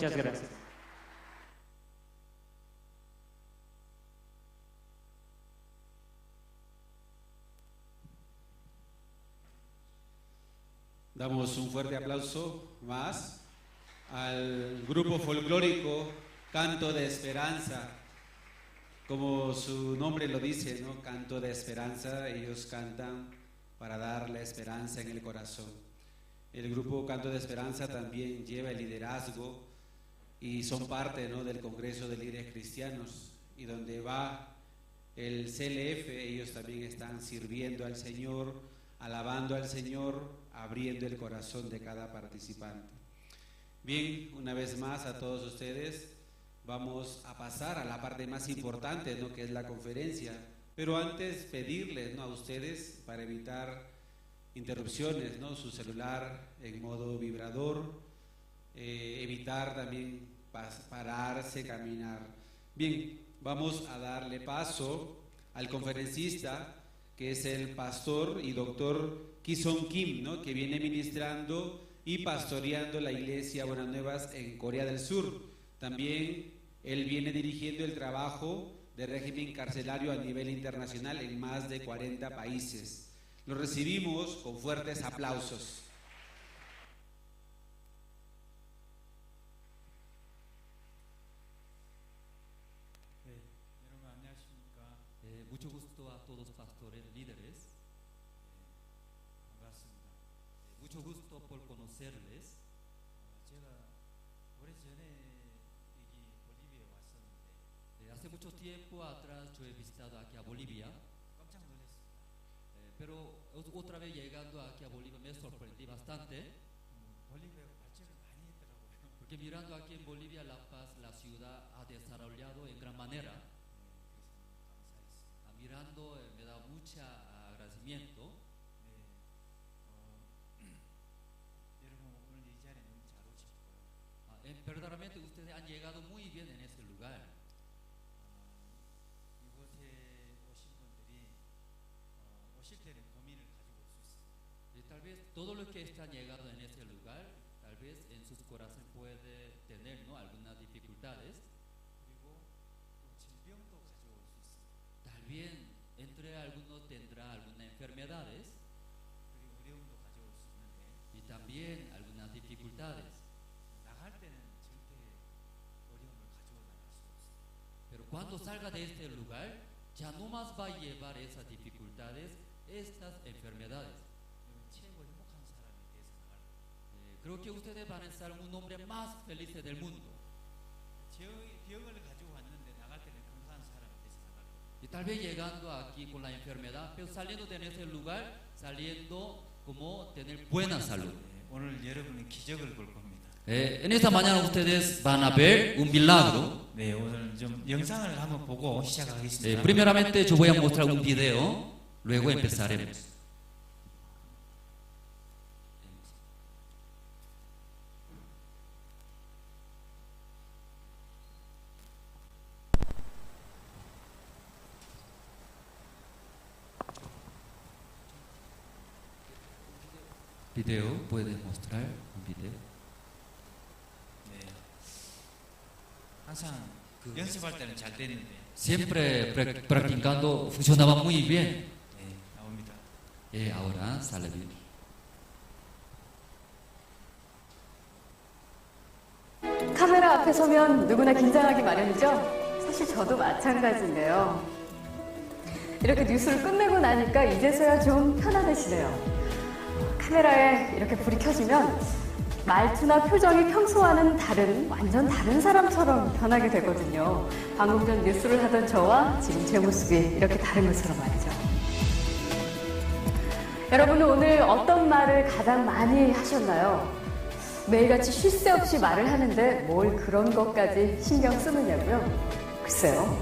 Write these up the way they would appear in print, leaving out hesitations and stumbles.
Muchas gracias. Damos un fuerte aplauso más al grupo folclórico Canto de Esperanza. Como su nombre lo dice, ¿no? Canto de Esperanza, ellos cantan para dar la esperanza en el corazón. El grupo Canto de Esperanza también lleva el liderazgo y son parte, ¿no?, del Congreso de Líderes Cristianos, y donde va el CLF, ellos también están sirviendo al Señor, alabando al Señor, abriendo el corazón de cada participante. Bien, una vez más a todos ustedes vamos a pasar a la parte más importante, ¿no?, que es la conferencia, pero antes pedirles, ¿no?, a ustedes, para evitar interrupciones, ¿no?, su celular en modo vibrador, evitar también pararse, caminar. Bien, vamos a darle paso al conferencista, que es el pastor y doctor Ki-Sung Kim, ¿no?, que viene ministrando y pastoreando la iglesia Buenas Nuevas en Corea del Sur. También él viene dirigiendo el trabajo de régimen carcelario a nivel internacional en más de 40 países. Lo recibimos con fuertes aplausos. Mucho gusto a todos pastores, líderes. Mucho gusto por conocerles. Hace mucho tiempo atrás yo he visitado aquí a Bolivia. Pero otra vez llegando aquí a Bolivia me sorprendí bastante. Porque mirando aquí en Bolivia, La Paz, la ciudad ha desarrollado en gran manera. Mirando me da mucho agradecimiento. Verdaderamente ustedes han llegado muy bien en ese lugar. Tal vez todo lo que está llegado en ese lugar, tal vez en sus corazones puede tener, ¿no?, algunas dificultades. También entre algunos tendrá algunas enfermedades y también algunas dificultades. Pero cuando salga de este lugar, ya no más va a llevar esas dificultades, estas enfermedades. Creo que ustedes van a ser un hombre más feliz del mundo. Y tal vez llegando aquí con la enfermedad, pero saliendo de ese lugar, saliendo como tener buena salud. En esta mañana ustedes van a ver un milagro. Primeramente yo voy a mostrar un video, luego empezaremos. Video, ¿puedes mostrar un video? Siempre practicando funcionaba muy bien. Ahora sale bien. 카메라 앞에 서면 누구나 긴장하기 마련이죠? 사실 저도 마찬가지인데요. 이렇게 뉴스를 끝내고 나니까 이제서야 좀 편안해지네요. 카메라에 이렇게 불이 켜지면 말투나 표정이 평소와는 다른, 완전 다른 사람처럼 변하게 되거든요. 방금 전 뉴스를 하던 저와 지금 제 모습이 이렇게 다른 것처럼 말이죠. 여러분은 오늘 어떤 말을 가장 많이 하셨나요? 매일같이 쉴 새 없이 말을 하는데 뭘 그런 것까지 신경 쓰느냐고요? 글쎄요.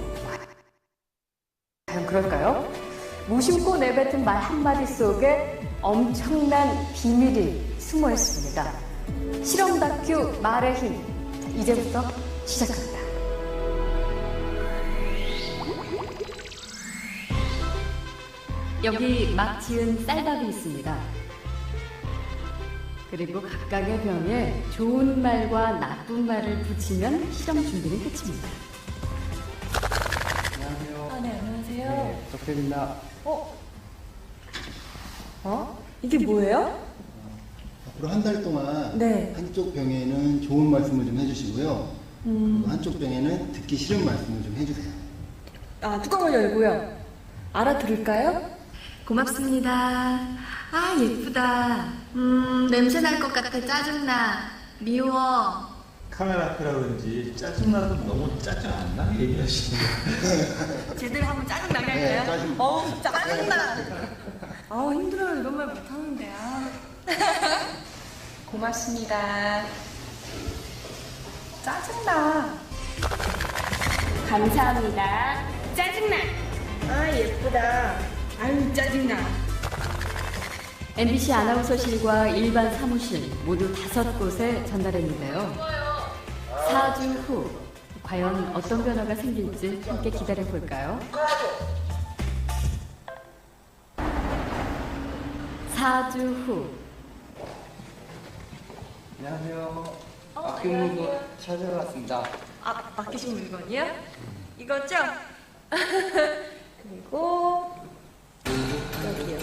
과연 그럴까요? 무심코 내뱉은 말 한마디 속에 엄청난 비밀이 숨어 있습니다. 실험 다큐 말의 힘, 이제부터 시작합니다. 여기 막 지은 쌀밥이 있습니다. 그리고 각각의 병에 좋은 말과 나쁜 말을 붙이면 실험 준비는 끝입니다. 안녕하세요. 아, 네, 안녕하세요. 네, 덕택입니다. 이게 뭐예요? 앞으로 한 달 동안 네. 한쪽 병에는 좋은 말씀을 좀 해주시고요. 그리고 한쪽 병에는 듣기 싫은 말씀을 좀 해주세요. 아, 뚜껑을 열고요. 알아들을까요? 고맙습니다. 아, 예쁘다. 냄새 날 것 같아. 짜증나. 미워. 카메라 앞이라 그런지 짜증나도 너무 짜증 안 나게 얘기하시는 거예요. 제대로 한번 짜증나게 네, 할까요? 짜증. 어우, 짜증나. 아, 힘들어요. 이런 말 못하는데. 아. 고맙습니다. 짜증나. 감사합니다. 짜증나. 아, 예쁘다. 아유, 짜증나. MBC 아나운서실과 일반 사무실 모두 5곳에 전달했는데요. 4주 후 과연 어떤 변화가 생길지 함께 기다려 볼까요? 4주 후 안녕하세요. 아낀 물건 찾아왔습니다. 아, 맡기신 물건이요? 이거죠? 그리고 여기요.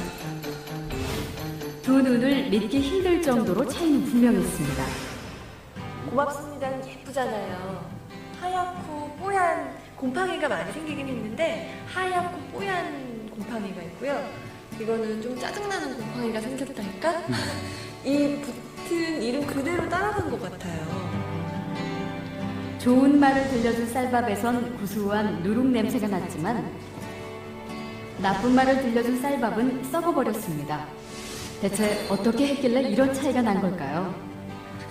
두 눈을 믿기 힘들 정도로 차이는 분명했습니다. 고맙습니다는 예쁘잖아요. 하얗고 뽀얀 곰팡이가 많이 생기긴 했는데 하얗고 뽀얀 곰팡이가 있고요. 이거는 좀 짜증나는 곰팡이가 생겼달까? 이 붙은 이름 그대로 따라간 것 같아요. 좋은 말을 들려준 쌀밥에선 구수한 누룩 냄새가 났지만 나쁜 말을 들려준 쌀밥은 썩어버렸습니다. 대체 어떻게 했길래 이런 차이가 난 걸까요?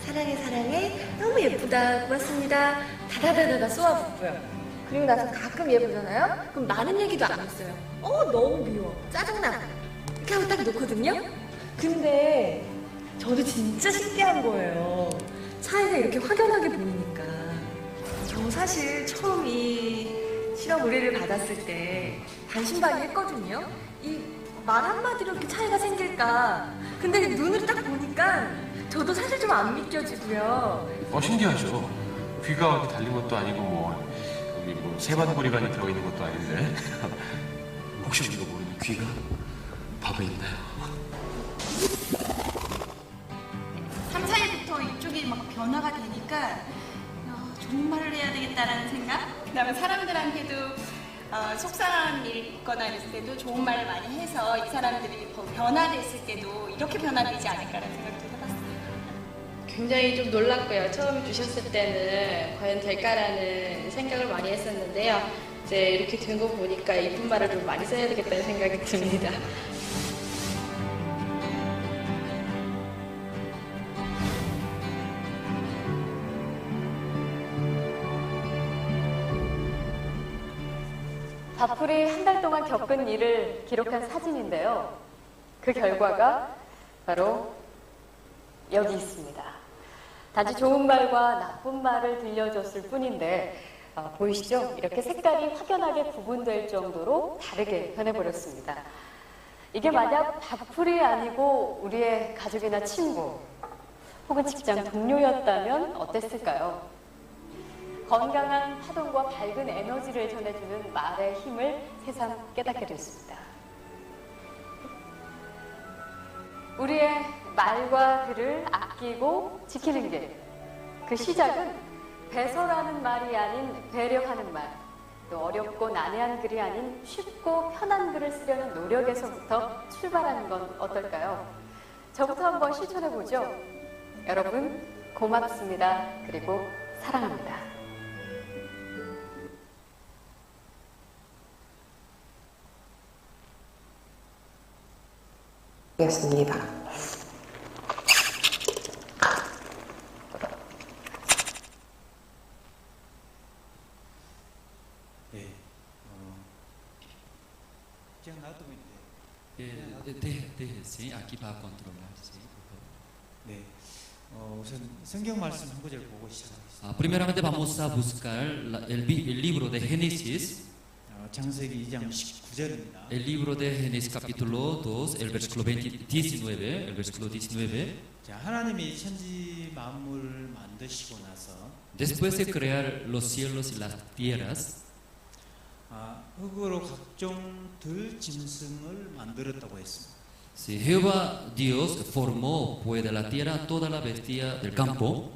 사랑해 사랑해 너무 예쁘다 고맙습니다 다다다다다 쏘아붙고요. 그리고 나서 가끔 얘 보잖아요. 그럼 많은 얘기도 안 했어요. 너무 미워 짜증나 이렇게 하고 딱 놓거든요. 근데 저도 진짜 신기한 거예요. 차이가 이렇게 확연하게 보이니까. 저 사실 처음 이 실험 의뢰를 받았을 때 반신반의했거든요. 이 말 한마디로 이렇게 차이가 생길까. 근데 눈으로 딱 보니까 저도 사실 좀 안 믿겨지고요. 신기하죠. 귀가 이렇게 달린 것도 아니고 여기 세반고리관이 들어있는 것도 아닌데 혹시 우리가 모르는 귀가 밥에 있나요? 3, 4일부터 이쪽이 막 변화가 되니까 좋은 말을 해야 되겠다라는 생각. 그다음에 사람들한테도 속상한 일 있거나 이랬을 때도 좋은 말을 많이 해서 이 사람들이 더 변화됐을 때도 이렇게 변화되지 않을까라는 생각도 해봤어요. 굉장히 좀 놀랐고요. 처음 주셨을 때는 과연 될까라는 생각을 많이 했었는데요. 이제 이렇게 된 거 보니까 이쁜 말을 좀 많이 써야 되겠다는 생각이 듭니다. 밥풀이 한 달 동안 겪은 일을 기록한 사진인데요. 그 결과가 바로 여기 있습니다. 단지 좋은 말과 나쁜 말을 들려줬을 뿐인데 보이시죠? 이렇게 색깔이 확연하게 구분될 정도로 다르게 변해버렸습니다. 이게 만약 밥풀이 아니고 우리의 가족이나 친구 혹은 직장 동료였다면 어땠을까요? 건강한 파동과 밝은 에너지를 전해주는 말의 힘을 새삼 깨닫게 됐습니다. 우리의 말과 글을 아끼고 지키는 길. 그 시작은 배설하는 말이 아닌 배려하는 말, 또 어렵고 난해한 글이 아닌 쉽고 편한 글을 쓰려는 노력에서부터 출발하는 건 어떨까요? 저부터 한번 실천해보죠. 여러분, 고맙습니다. 그리고 사랑합니다. 였습니다. 네. 그냥 놔두면 돼요. sim, aqui para controlar, sim. 네. 우선 성경 말씀 한 구절 보고 시작하겠습니다. Primeramente vamos a buscar el libro de Génesis. 창세기 2장 19절입니다. El libro de Génesis capítulo 2, el versículo 19, el versículo 19. 자, 하나님이 천지 만물 만드시고 나서 Después de crear los cielos y las tierras, 흙으로 각종 들짐승을 만들었다고 했습니다. si Jehová Dios formó pues de la tierra toda la bestia del campo,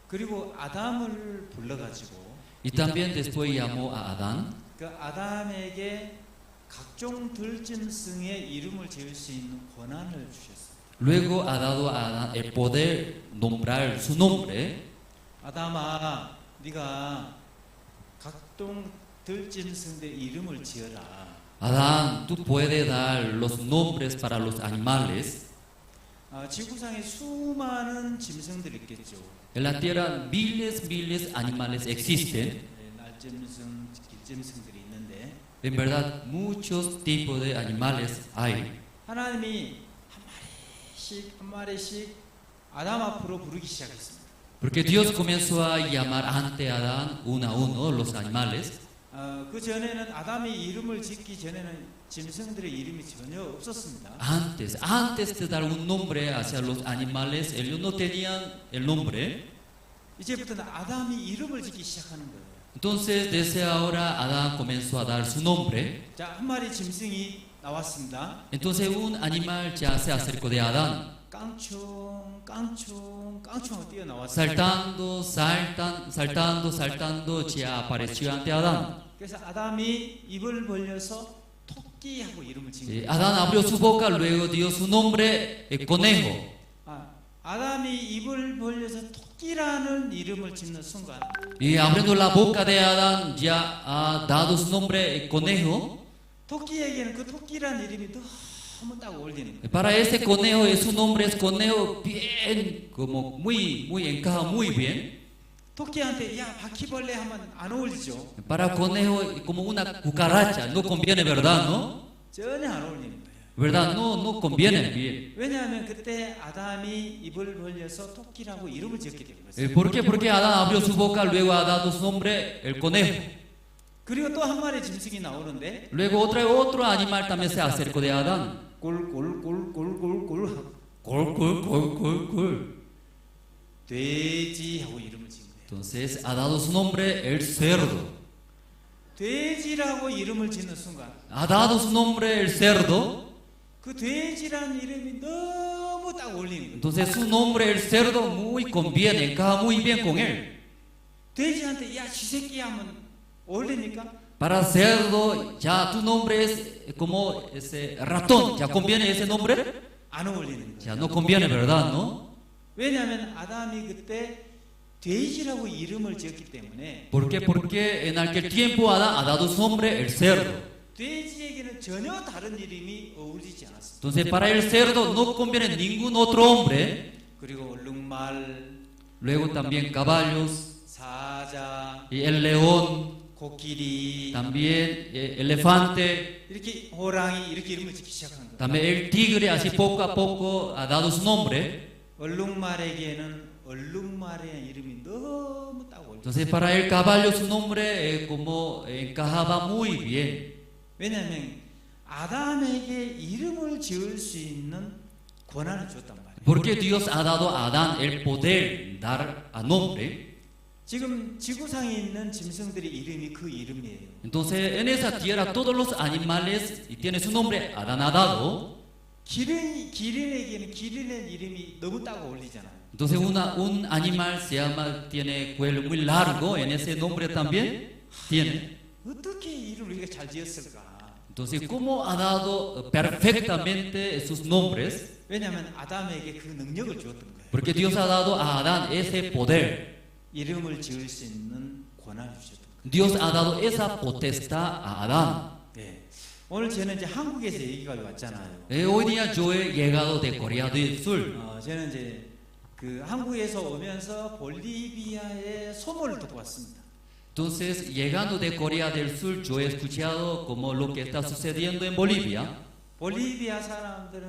그리고 아담을 불러가지고 y también después llamó a Adán, 그 아담에게 각종 들짐승의 이름을 지을 수 있는 권한을 주셨습니다. luego ha dado a Adán el poder nombrar su nombre. 아담아, 네가 각종 들짐승의 이름을 지어라. Adán, tú puedes dar los nombres para los animales. 지구상에 수많은 짐승들이 있겠죠. En la tierra miles animales existen. 날짐승, 길짐승들이 있는데 En verdad, muchos tipos de animales hay. 하나님이 한 마리씩 아담 앞으로 부르기 시작했습니다. Porque Dios comenzó a llamar ante Adán uno a uno los animales. 그 전에는 아담이 이름을 짓기 전에는 짐승들의 이름이 전혀 없었습니다. Antes de dar un nombre hacia los animales, ellos no tenían el nombre. 이제부터는 아담이 이름을 짓기 시작하는 거예요. Entonces, desde ahora, Adán comenzó a dar su nombre. 자, 한 마리 짐승이 나왔습니다. Entonces, un animal ya se acercó de Adán. 깡총 뛰어나왔습니다. Saltando, ya apareció ante Adán. 그래서 아담이 입을 벌려서 토끼하고 이름을 지은 거예요. Adán abrió su boca, luego dio su nombre, el conejo. 아담이 입을 벌려서 토끼라는 이름을 짓는 순간 Y abriendo la boca de Adán, ya ha dado su nombre, el conejo. 토끼에게는 그 토끼라는 이름이 너무 딱 어울리는 거예요. Para ese conejo, su nombre es conejo bien, como muy encaja muy bien. 토끼한테 야 바퀴벌레 하면 안 어울리죠. Para conejo, como una cucaracha, no conviene, ¿verdad? ¿No? 전혀 안 어울리는 거예요. ¿Verdad? No conviene bien. 왜냐하면 그때 아담이 입을 벌려서 토끼라고 이름을 지었기 때문에. ¿Por qué? Porque Adán abrió su boca, luego ha dado su nombre, el conejo. 그리고 또 한 마리 짐승이 나오는데. Luego otro animal también se acercó de Adán. 꿀. 돼지하고 이름을 지은 거예요. Entonces ha dado su nombre, el cerdo. 돼지라고 이름을 짓는 순간. Ha dado su nombre, el cerdo. 그 돼지라는 이름이 너무 딱 어울리는 거예요. Entonces su nombre, el cerdo, muy conviene, encaja muy bien con él. 돼지한테 야 쥐새끼 하면 어울립니까? Para cerdo, ya tu nombre es como ese ratón, ¿ya conviene ese nombre? 안 어울리는 거예요. Ya no conviene, ¿verdad? ¿No? 왜냐하면 아담이 그때 돼지라고 이름을 지었기 때문에. ¿Por qué? Porque en aquel tiempo Adán ha dado su nombre, el cerdo. 돼지에게는 전혀 다른 이름이 어울리지 않았습니다. Entonces para el cerdo no conviene ningún otro hombre. 그리고 얼룩말, luego también caballos, 사자, y el león, 코끼리, también elefante, 이렇게 호랑이 이렇게 이름을 짓기 시작한 거예요. también el tigre, así poco a poco ha dado su nombre. 얼룩말에게는 얼룩말의 이름이 너무 딱 어울려요. Entonces para el caballo su nombre como encajaba muy bien. 왜냐하면 아담에게 이름을 지을 수 있는 권한을 줬단 말이에요. Porque Dios ha dado a Adán el poder dar a nombre. 지금 지구상에 있는 짐승들의 이름이 그 이름이에요. Entonces en esa tierra todos los animales y tiene su nombre, Adán ha dado. 기린에게는 기린의 이름이 너무 딱 어울리잖아요. Entonces un animal tiene cuello muy largo, en ese nombre también tiene. 어떻게 이름을 우리가 잘 지었을까? Entonces, ¿cómo ha dado perfectamente sus nombres? 왜냐하면 아담에게 그 능력을 주었던 거예요. Porque Dios ha dado a Adán ese poder. 이름을 지을 수 있는 권한을 주셨던 거예요. Dios ha dado esa potestad a Adán. 네. 오늘 저는 이제 한국에서 얘기가 왔잖아요. Hoy día yo he llegado de Corea del Sur. 저는 이제 그 한국에서 오면서 볼리비아의 소문을 듣고 왔습니다. Entonces, llegando de Corea del Sur, yo he escuchado como lo que está sucediendo en Bolivia. 볼리비아 사람들은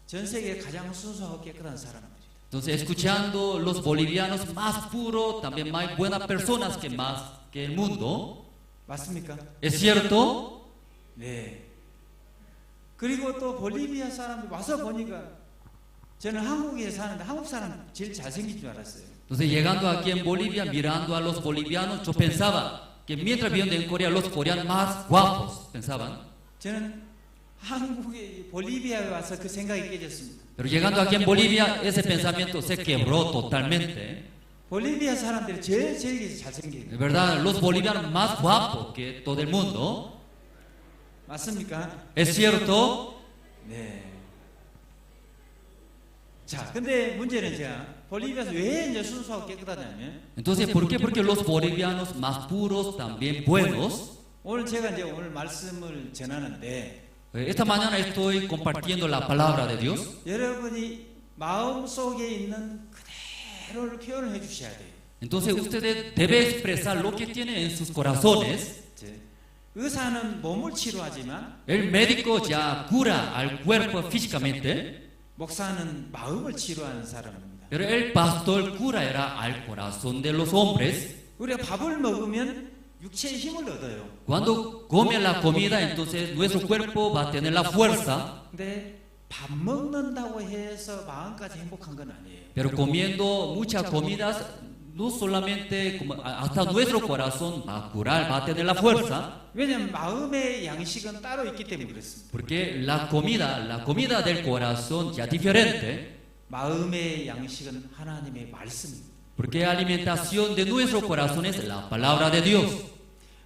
전 세계 가장 순수하고 깨끗한 사람들이에요. Entonces, escuchando los bolivianos más puros, también más buenas personas que el mundo. 맞습니까? ¿Es cierto? 네. 그리고 또 볼리비아 사람들 와서 보니까 저는 한국에 사는데 한국 사람 제일 잘생긴 줄 알았어요. Entonces, llegando aquí en Bolivia, mirando a los bolivianos, yo pensaba que mientras viendo en Corea, los coreanos más guapos, pensaban. 저는 한국에 볼리비아에 와서 그 생각이 깨졌습니다. Pero llegando aquí en Bolivia, ese pensamiento se quebró totalmente. 볼리비아 사람들이 제일 잘생겨요. De verdad, los bolivianos más guapos que todo el mundo. 맞습니까? ¿Es cierto? 네. 자, 근데 문제는 제가 볼리비아에서 왜 이제 순수하고 깨끗하냐면 Entonces, ¿por qué? Porque los bolivianos más puros, también buenos. 오늘 제가 이제 오늘 말씀을 전하는데 Esta mañana estoy compartiendo la palabra de Dios. 여러분이 마음 속에 있는 그대로를 표현을 해주셔야 돼요. Entonces, ustedes deben expresar lo que tienen en sus corazones. 의사는 몸을 치료하지만 El médico ya cura al cuerpo físicamente. 목사는 마음을 치료하는 사람입니다. Pero el pastor cura era al corazón de los hombres. 우리가 밥을 먹으면 육체의 힘을 얻어요. Cuando come la comida, entonces nuestro cuerpo va a tener la fuerza. 근데 밥 먹는다고 해서 마음까지 행복한 건 아니에요. Pero comiendo muchas comidas, no solamente hasta nuestro corazón va a curar, va a tener la fuerza. 왜냐하면 마음의 양식은 따로 있기 때문에 그렇습니다. Porque la comida del corazón ya diferente. 마음의 양식은 하나님의 말씀입니다. Porque la alimentación de nuestro corazón es la palabra de Dios.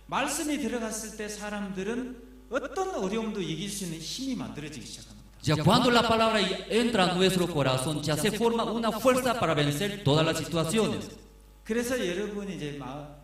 말씀이 들어갔을 때 사람들은 어떤 어려움도 이길 수 있는 힘이 만들어지기 시작합니다. Ya cuando la palabra entra a nuestro corazón, ya se forma una fuerza para vencer todas las situaciones. 그래서 여러분이 이제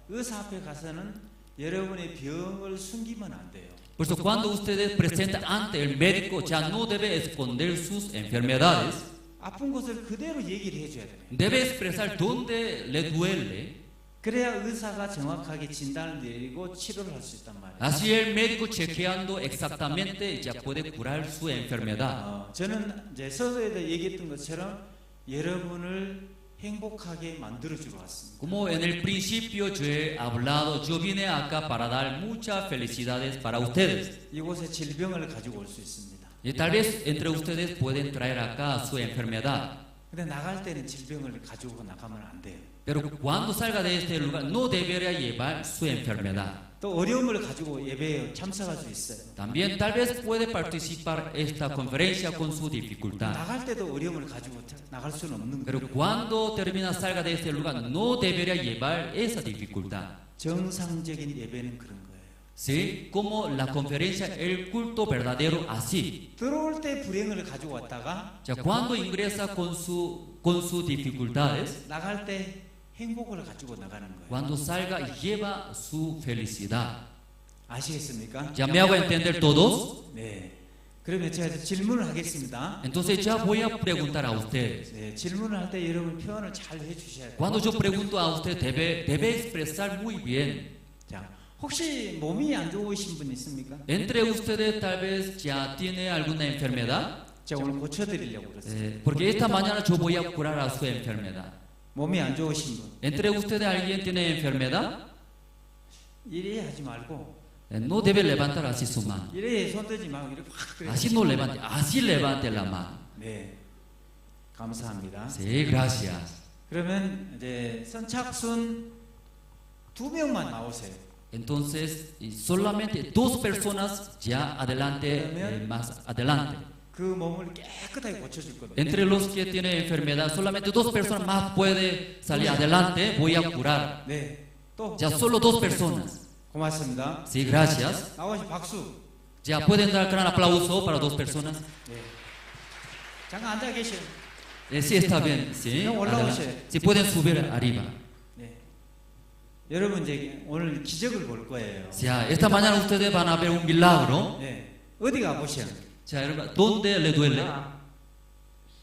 의사 앞에 가서는 여러분의 병을 숨기면 안 돼요. Por eso cuando ustedes presentan ante el médico, ya no debe esconder sus enfermedades. 아픈 곳을 그대로 얘기를 해줘야 돼요. Debe expresar dónde le duele. 그래야 의사가 정확하게 진단을 내리고 치료를 할 수 있단 말이에요. Así el médico chequeando exactamente ya puede curar su enfermedad. 저는 이제 서두에도 얘기했던 것처럼 여러분을 행복하게 만들어주러 왔습니다. Como en el principio yo he hablado, yo vine acá para dar muchas felicidades para ustedes. 이곳에 질병을 가지고 올 수 있습니다. Y tal vez entre ustedes pueden traer acá su enfermedad. 근데 나갈 때는 질병을 가지고 나가면 안 돼요. Pero cuando salga de este lugar no debería llevar su enfermedad. 또 어려움을 가지고 예배에 참석할 수 있어요. También tal vez puede participar esta conferencia con su dificultad. 나갈 때도 어려움을 가지고 나갈 수는 없는 Pero 거예요. cuando termina salga de este lugar no debería llevar esa dificultad. 정상적인 예배는 그런 거예요. Sí, como la conferencia, el culto verdadero así. 들어올 때 불행을 가지고 왔다가 Ya cuando ingresa con sus dificultades, 나갈 때 행복을 가지고 나가는 거예요. cuando salga lleva su felicidad. 아시겠습니까? ¿Ya me hago entender todos? 네. 그러면 제가 질문을 하겠습니다. Entonces ya voy a preguntar a ustedes. 네, 질문을 할 때 여러분 표현을 잘 해주셔야 돼요. Cuando yo pregunto a usted, debe expresar muy bien. 자, 혹시 몸이 안 좋으신 분 있습니까? Entre ustedes tal vez ya tiene alguna enfermedad. 제가 오늘 고쳐드리려고 그랬어요. Porque esta mañana yo voy a curar a su enfermedad. 몸이 안 좋으신 분. Entre ustedes alguien tiene enfermedad. 이래 하지 말고 No debe levantar así su mano. 이래 손 들지 말고 이렇게 확 그래. Así no levante, así levante la mano. 네, 감사합니다. Sí, gracias. 그러면 이제 선착순 2명만 나오세요. Entonces, solamente 2 personas ya adelante, más adelante. 그 몸을 깨끗하게 고쳐줄 겁니다. Entre los que tienen enfermedad, solamente 2 personas más pueden salir adelante. Voy a curar. 네, 또 Ya solo 2 personas. 고맙습니다. Sí, gracias. 나오시 박수. Ya pueden dar gran aplauso para 2 personas. 네. 잠깐 앉아 계세요. Sí, está bien. Sí, 형 올라오세요. sí pueden subir arriba. 네. 여러분 이제 오늘 기적을 볼 거예요. Ya, esta mañana ustedes van a ver un milagro. 네. 어디 가 보셔. Ya, ¿dónde le duele?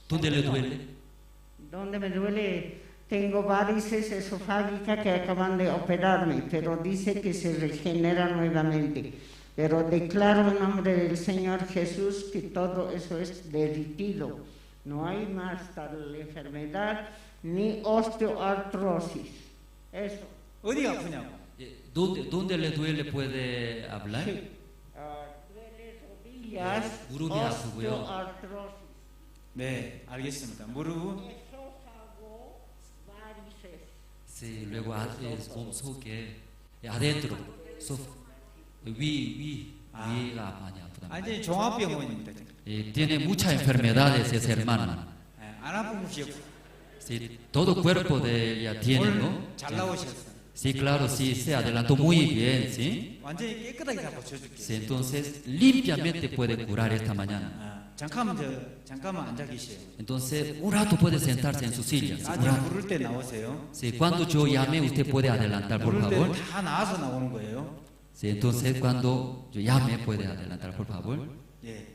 ¿Dónde le duele? Donde me duele, tengo varices esofágicas que acaban de operarme, pero dice que se regenera nuevamente. Pero declaro en nombre del Señor Jesús que todo eso es derritido. No hay más tal enfermedad ni osteoartrosis. Eso. 어디가 아프냐고. ¿Dónde le duele puede hablar? duele rodillas, 무릎이 아프고요. osteoartrosis, 네, 알겠습니다. 무릎, esófago, varices. Sí, luego 몸속에 adentro, 위가 많이 아프다. 완전히 종합병원입니다. Tiene muchas enfermedades esa hermana. 안 아프시고 Sí, todo cuerpo de ella tiene, ¿no? 오늘 잘 나오셨어요. Sí, claro, sí, se adelantó muy bien, ¿sí? 완전히 깨끗하게 다 고쳐줄게요. Sí, entonces limpiamente puede curar esta mañana. 잠깐만 앉아 계세요. Entonces, un rato puede sentarse en su silla. Sí, un 나중에 rato. 부를 때 나오세요. Sí, cuando yo llame, usted puede adelantar, por 부를 favor. 때 다 나와서 나오는 거예요. Sí, entonces cuando yo llame, puede adelantar, por favor. 예.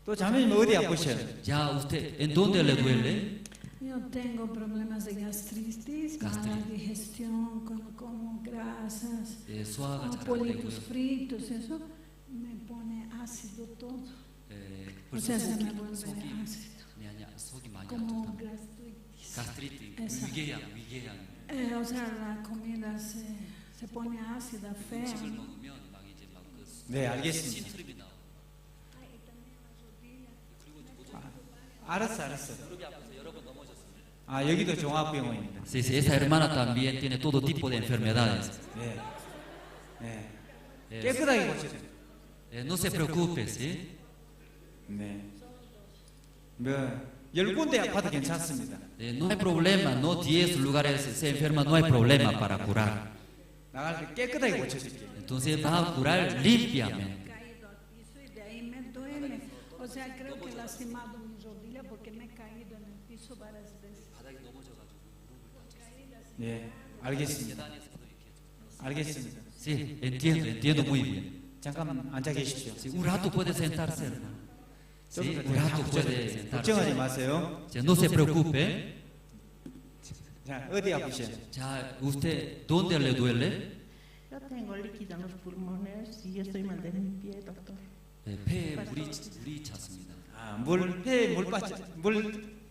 또 자매님 어디 아프셔요? Ya usted, ¿en dónde le duele? Yo tengo problemas de gastritis, mala digestión, cuando como grasas, 수화가 잘 안 pólipos 되고요. fritos, eso me pone ácido todo. O 벌써 sea, se me 속이 vuelve ácido. 아니야, 속이 많이 Como 안 좋다. gastritis. 가스트리티, Exacto. 위궤양. O sea, la comida se pone ácida, fea. 음식을 먹으면 막 이제 막그 네, 알겠습니다. 신트림이 나와. 알았어. 아, 여기도 종합병원입니다. Sí, sí, esa hermana también tiene todo tipo de enfermedades. 네. 네. 깨끗하게 고쳐요. No se preocupe, ¿sí? 네. 뭐 10군데 아파도 괜찮습니다. No hay problema, no 10 lugares se enferma, no hay problema para curar. 나갈 때 깨끗하게 고쳐줄게요. Entonces va a curar limpiamente. Caído al piso y de ahí me duele. O sea, creo que he lastimado mi rodilla porque me he caído en el piso varias veces. 네, 알겠습니다. 알겠습니다. Sí, entiendo muy bien. 잠깐 앉아 계십시오. Sí, un rato puede sentarse, hermano. Sí, un rato puede sentarse. 걱정하지 마세요. Sí, no se preocupe. 자, 어디 아프세요? Ya, ¿usted dónde le duele? Yo tengo líquido en los pulmones y estoy mal de mi pie, doctor. 폐에 물이 찼습니다. 아, 물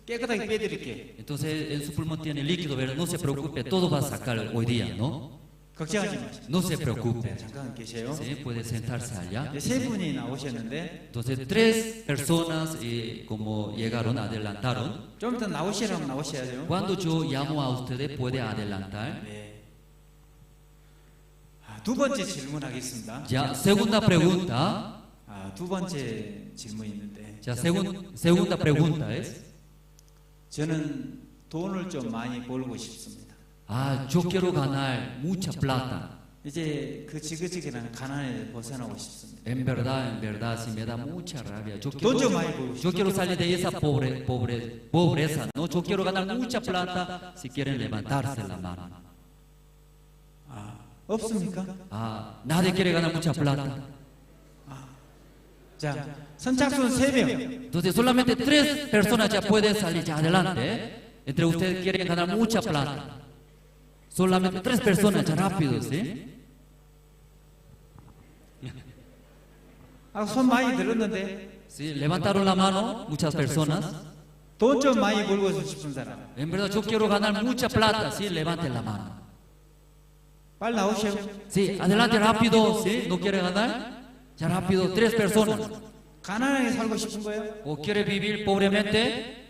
깨끗하게 빼드릴게요. Entonces, en su pulmón tiene líquido, pero no se preocupe, todo va a sacar hoy día, ¿no? 걱정하지 마세요. No se preocupe. 네, 잠깐 계세요. Sí, puede sentarse allá. 네, 세 분이 나오셨는데 Entonces, 3 personas como llegaron, adelantaron. 좀 더 나오시라면 나오셔야죠. Cuando yo llamo a ustedes, puede adelantar. 네. 두 번째 질문하겠습니다. Ya, segunda pregunta. 두 번째 질문이 있는데. Ya, segunda pregunta es. 저는 돈을 좀 많이 벌고 싶습니다. Yo quiero ganar mucha plata. 이제 그 지긋지긋한 가난에 벗어나고 싶습니다. En verdad, sí me da mucha rabia. Yo 돈 좀 많이 벌고 yo quiero salir de esa pobreza, ¿no? Yo quiero ganar mucha plata. Si quieren levantarse la mano. 없습니까? Nadie quiere ganar mucha plata. 자, 선착순 3명. Entonces solamente 3 personas ya pueden salir ya adelante. Entre ustedes quieren ganar mucha plata. Solamente 3 personas ya rápido, ¿sí? 손 많이 들었는데. Sí, levantaron la mano muchas personas. 돈 좀 많이 벌고 싶은 사람. En verdad yo quiero ganar mucha plata, sí, levanten la mano. 빨리 나오시오. Sí, adelante rápido, ¿sí? ¿No quiere ganar? Ya rápido, 3 personas. 가난하게 살고 싶은 거예요? ¿O quiere vivir pobremente?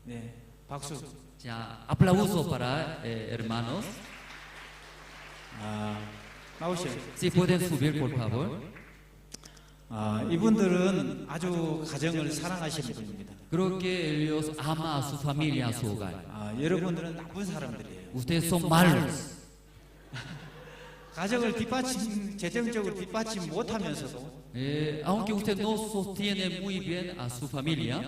네, 박수. Ya, aplauso para hermanos. 나오시오. Sí, pueden subir, por favor. 이분들은 아주 가정을 사랑하시는 분입니다. Creo que ellos aman a su familia, a su hogar. 여러분들은 나쁜 사람들이에요. Ustedes son malos. 가정을 재정적으로 뒷받침 못하면서도 aunque usted no sostiene muy bien a su familia,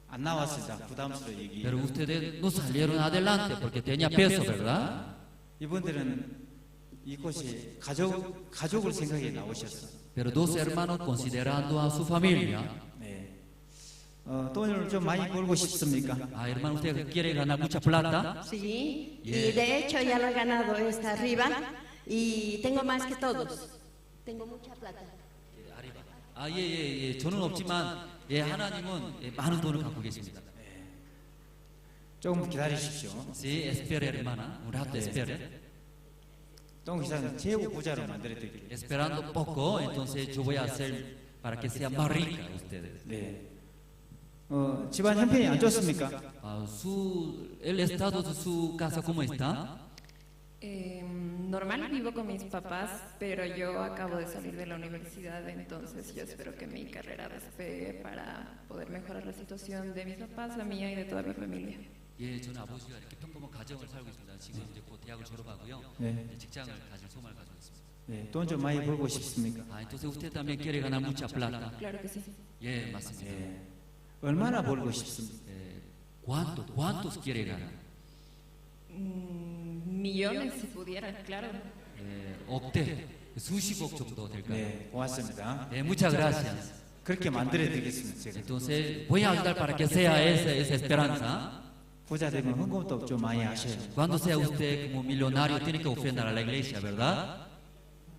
안 나왔습니다. 부담스러워 얘기. pero ustedes no salieron adelante porque tenía peso, ¿verdad? 이분들은 이곳이 가족을 생각해 나오셨어. Pero 2 hermanos considerando a su familia. 네. 돈을 좀 많이 벌고 싶습니까? Hermano, ¿usted quiere ganar mucha plata? Sí, y de hecho ya lo he ganado esta arriba y tengo más que todos. Tengo mucha plata. 예. 저는 없지만 하나님은 많은 돈을 갖고 계십니다. 조금 기다리십시오. Sí, espere, hermana. Un rato, espere. 동 이상 최고 부자로 만들어 드릴게요. Esperando poco, entonces yo voy a hacer para que sea más rica ustedes. 네. 집안 형편이 안 좋습니까? El estado de su casa, ¿cómo está? Normal, vivo con mis papás, pero yo acabo de salir de la universidad, entonces yo espero que mi carrera despegue para poder mejorar la situación de mis papás, la mía y de toda mi familia. 예, 저는 아버지가 이렇게 평범한 가정을 살고 있습니다. 지금 이제 곧 대학을 졸업하고요. 네. 이제 직장을 가질 소망을 가지고 있습니다. 네, 돈 좀 많이 벌고 싶습니까? Entonces usted también quiere ganar mucha plata. Claro que sí. 예, 맞습니다. 얼마나 벌고 싶습니까? ¿Cuántos quiere ganar? Millones si pudiera, claro. 억대, 수십억 정도 될까요? 네, 고맙습니다. 네, muchas gracias. 그렇게 만들어 드리겠습니다. 제가. Entonces voy a ayudar para que sea esa esperanza. 부자 되면 헌금도 좀 많이 하셔요. Cuando sea usted como millonario tiene que ofrendar a la iglesia, ¿verdad?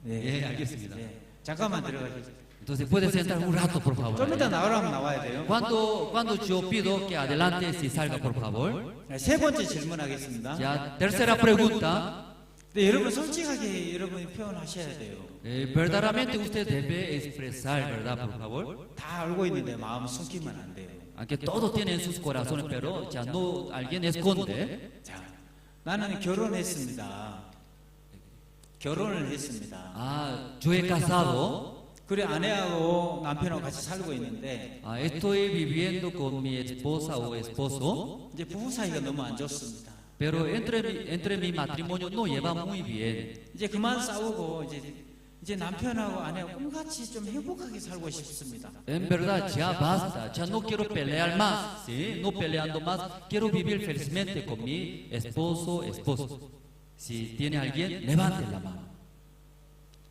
네, 알겠습니다. 네, 잠깐만 들어가시죠. Entonces puede sentar un rato, por favor. 좀 이따 나오라면 나와야 돼요. Cuando yo pido que adelante si salga, por favor. 세 번째 질문하겠습니다. Ya, tercera pregunta. 네, 여러분 솔직하게 여러분이 표현하셔야 돼요. Verdaderamente usted debe expresar, ¿verdad, por favor? 다 알고 있는데 마음 숨기면 안 돼요. Aunque todos tienen sus corazones, pero ya no alguien esconde. 자, 나는 결혼했습니다. 결혼을 했습니다. Yo he casado. 그래 아내하고 남편하고 같이 살고 있는데 estoy viviendo con mi esposa o esposo. 이제 부부 사이가 너무 안 좋습니다. Pero entre mi matrimonio no lleva muy bien. 이제 그만 싸우고 이제 남편하고 아내하고 꿈같이 좀 행복하게 살고 싶습니다. En verdad ya basta, ya no quiero pelear más, ¿sí? No peleando más, quiero vivir felizmente con mi esposo, esposo. Si tiene alguien, levante la mano.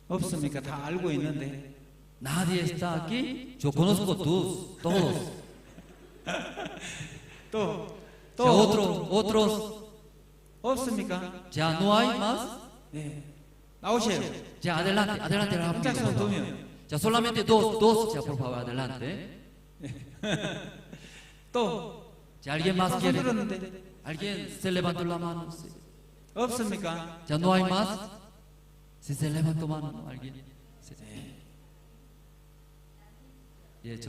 없습니까? 다 알고 있는데. Nadie está aquí. Yo conozco todos. 또 otros. 없습니까? Ya no hay más. 네. 나오세요. Ya adelante rápido. Ya solamente dos, ya por favor adelante. 또 ya alguien más quiere. Alguien se levantó la mano. Sí. 없습니까? Ya no hay más. Si se levantó mano alguien. Sí. 예,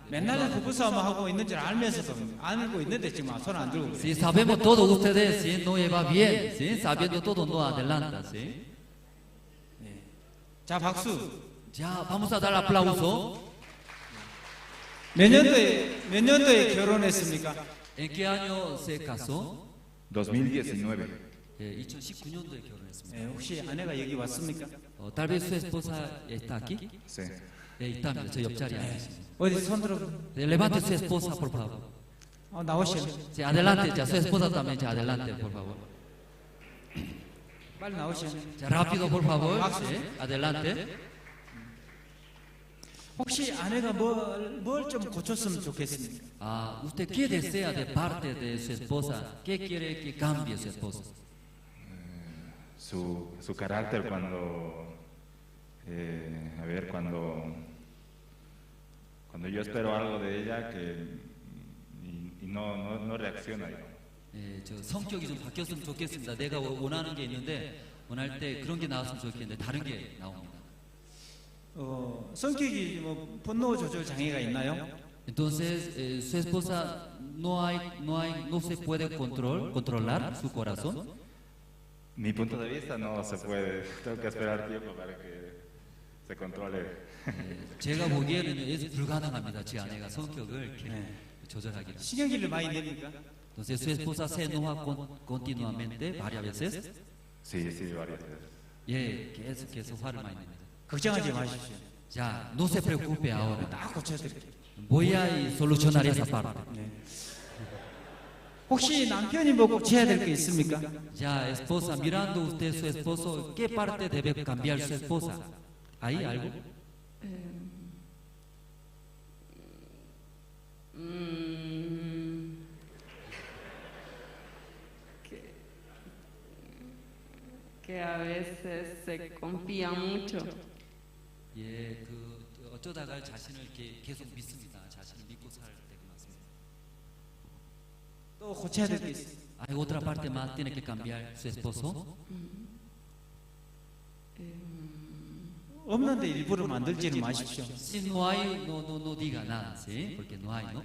맨날 부부싸움 하고 있는 줄 알면서도 알고 있는데 지금 손 안 들고. Si sabemos todos ustedes, si no lleva bien, si sabiendo todo no adelanta, si. 자 박수. Ya vamos a dar aplauso. 몇 년도에 결혼했습니까? ¿En qué año se casó? 2019. 2019년도에 결혼했습니다. 혹시 아내가 여기 왔습니까? Tal vez su esposa está aquí. Sí. 있답니다. 저 옆자리에 앉으십니다. 어디 손 들어. Levante su esposa, por favor. 나오시오. Sí, adelante, ya su esposa también, ya adelante, por favor. 빨리 나오시오. Ya rápido, por favor. Sí, adelante. 혹시 아내가 뭘 좀 고쳤으면 좋겠습니까? ¿Usted qué desea de parte de su esposa? ¿Qué quiere que cambie su esposa? Su carácter cuando cuando yo espero algo de ella y no reacciona, digamos. 저 성격이 좀 바뀌었으면 좋겠습니다. 내가 원하는 게 있는데 원할 때 그런 게 나왔으면 좋겠는데 다른 게 나옵니다. 성격이 뭐 분노 조절 장애가 있나요? Entonces su esposa no se puede controlar su corazón. Mi punto de vista no se puede. Tengo que esperar tiempo para que se controle. 제가 보기에는 불가능합니다. 제 아내가 성격을 이렇게 조절하기는. 신경질을 많이 냅니까? Entonces su esposa se enoja continuamente, varias veces. Sí, varias veces. 예, 계속 화를 많이 냅니다. 걱정하지 마십시오. Ya, no se preocupe ahora. 다 고쳐드릴게요. Voy a solucionar esa parte. 혹시 남편이 뭐 고쳐야 될 게 있습니까? Ya, esposa, mirando usted su esposo, ¿qué parte debe cambiar su esposa? ¿Hay algo? Que a veces se confía mucho. 예, 어쩌다가 자신을 이렇게 계속 믿습니다. 자신을 믿고 살 때가 많습니다. 또 고쳐야 될 게 있어요. ¿Hay otra parte más tiene que cambiar su esposo? 없는데 일부러 만들지는 마십시오. Si no hay, no diga nada, ¿sí? Porque no hay, ¿no?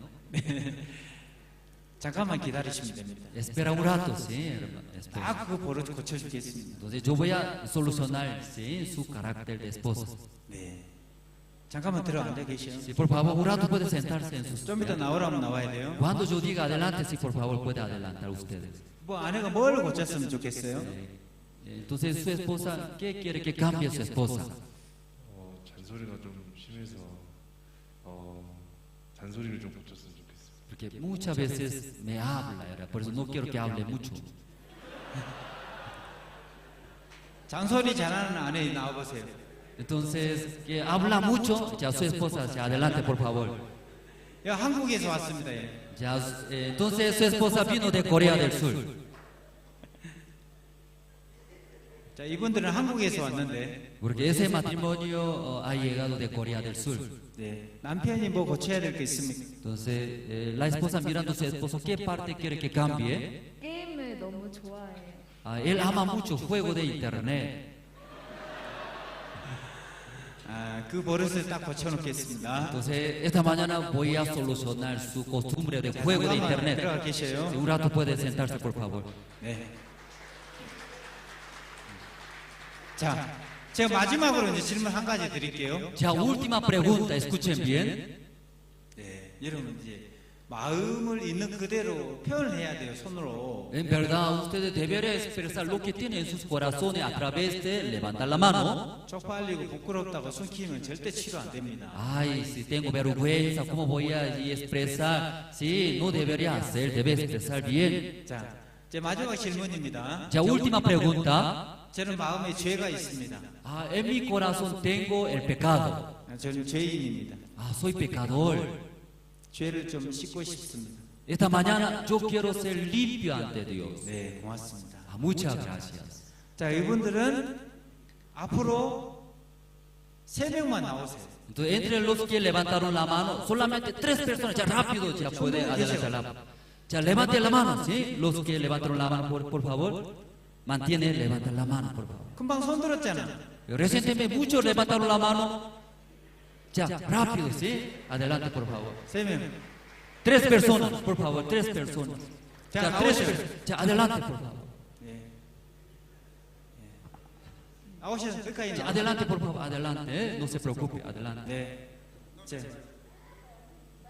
잠깐만 기다리시면 됩니다. Espera un rato, ¿sí, hermano? Espera. 딱 그 버릇 고쳐주겠습니다. Entonces yo voy a solucionar, ¿sí? Su carácter de esposa. 네. 잠깐만 들어 앉아 계시오. Sí, por favor, un rato puede sentarse en sus... 좀 이따 나오라면 나와야 돼요. Cuando yo diga adelante, sí, por favor, puede adelantar ustedes. 뭐 아내가 뭘 고쳤으면 좋겠어요? Entonces su esposa, ¿qué quiere que cambie su esposa? 잔소리가 좀 심해서 잔소리를 좀 고쳤으면 좋겠어요. Porque muchas veces me habla, ¿verdad? Por eso no quiero que hable mucho. 잔소리 잘하는 아내 나와보세요. Entonces, que habla mucho, ya su esposa, ya adelante, por favor. 야, 한국에서 왔습니다. 예. Ya, entonces su esposa vino de Corea del Sur. 자, 이분들은 한국에서 왔는데. Porque ese matrimonio ha llegado de Corea del Sur. 네, 남편이 뭐 고쳐야 될 게 있습니까? Entonces, la esposa mirando a su esposo, ¿qué parte quiere que cambie? 게임을 너무 좋아해요. Él ama mucho juego de internet. 그 버릇을 딱 고쳐놓겠습니다. Entonces, esta mañana voy a solucionar su costumbre de juego de internet. 들어가 계셔요. Un rato puede sentarse, por favor. 네. 자, 제가 마지막으로 이제 질문 한 가지 드릴게요. Ya, última pregunta, escuchen bien. 네, 여러분 이제 마음을 있는 그대로 표현을 해야 돼요, 손으로. En verdad, ustedes deberían expresar lo que tienen en sus corazones a través de levantar la mano. 쪽팔리고 부끄럽다고 숨기면 절대 치료 안 됩니다. Ay, si tengo vergüenza, ¿cómo voy a expresar? Sí, no debería hacer, debe expresar bien. 자, 제 마지막 질문입니다. Ya, última pregunta. 저는 마음에 죄가 있습니다. En mi corazón tengo el pecado. 저는 죄인입니다. Soy pecador. 죄를 좀 씻고 싶습니다. Esta mañana yo quiero ser limpio ante Dios. 네, 고맙습니다. Muchas gracias. 자, 이분들은 앞으로 3명만 나오세요. Entonces, entre los que levantaron la mano, solamente 3 personas, ya rápido, ya puede adelantar la mano. Ya levante la mano, ¿sí? Los que levantaron la mano, por favor. Mantiene, levanta la mano, por favor. 금방 손 들었잖아. Recientemente muchos levantaron la mano. Ya, rápido, ¿sí? Adelante, por favor. 3명. 3 personas, por favor, 3 personas. Ya, 3 personas. Ya, adelante, por favor. 나오셔서 끝까지 Ya, adelante, por favor, adelante, ¿eh? No se preocupe, adelante. 네.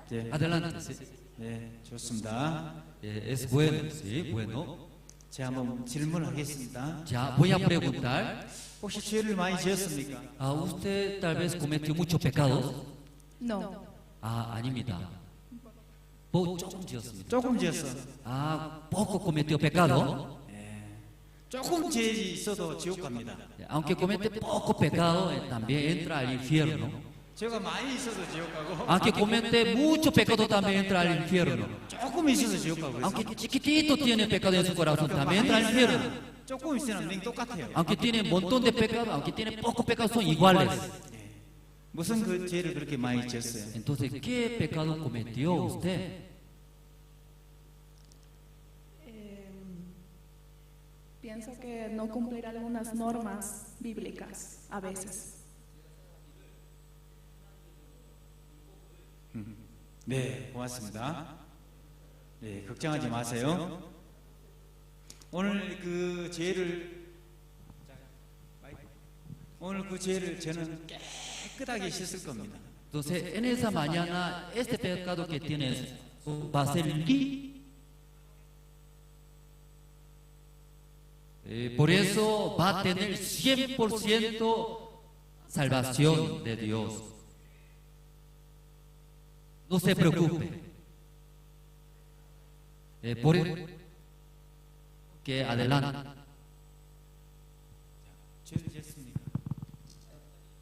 네. Adelante, sí. 네, 좋습니다. Es bueno, sí, bueno. 제가 한번 질문하겠습니다. Ya, voy a preguntar. 혹시 죄를 많이 지었습니까? ¿Usted tal vez cometió muchos pecados? No. 아닙니다. 조금 지었습니다. 조금 지었어. poco cometió pecado. 조금 죄 있어도 지옥 갑니다. Aunque comete poco pecado, también entra al infierno. 죄가 많이 있어도 지옥 가고. Aunque comete mucho pecado, también entra al infierno. 조금 있어도 지옥 가고. Aunque chiquitito tiene pecado en su corazón, también entra al infierno. 조금 있으면 맹 똑같아요. Aunque tiene un montón de pecado, aunque tiene poco pecado, son iguales. 무슨 그 죄를 그렇게 많이 지었어요? Entonces, ¿qué pecado cometió usted? Pienso que no cumplir algunas normas bíblicas a veces. 네, 고맙습니다. 네, 걱정하지 마세요. 오늘 그 죄를 저는 깨끗하게 씻을 겁니다. Entonces, en esa mañana, este pecado que tienes va a ser limpio. Por eso va a tener 100% salvación de Dios. No se preocupe. Por eso que adelante.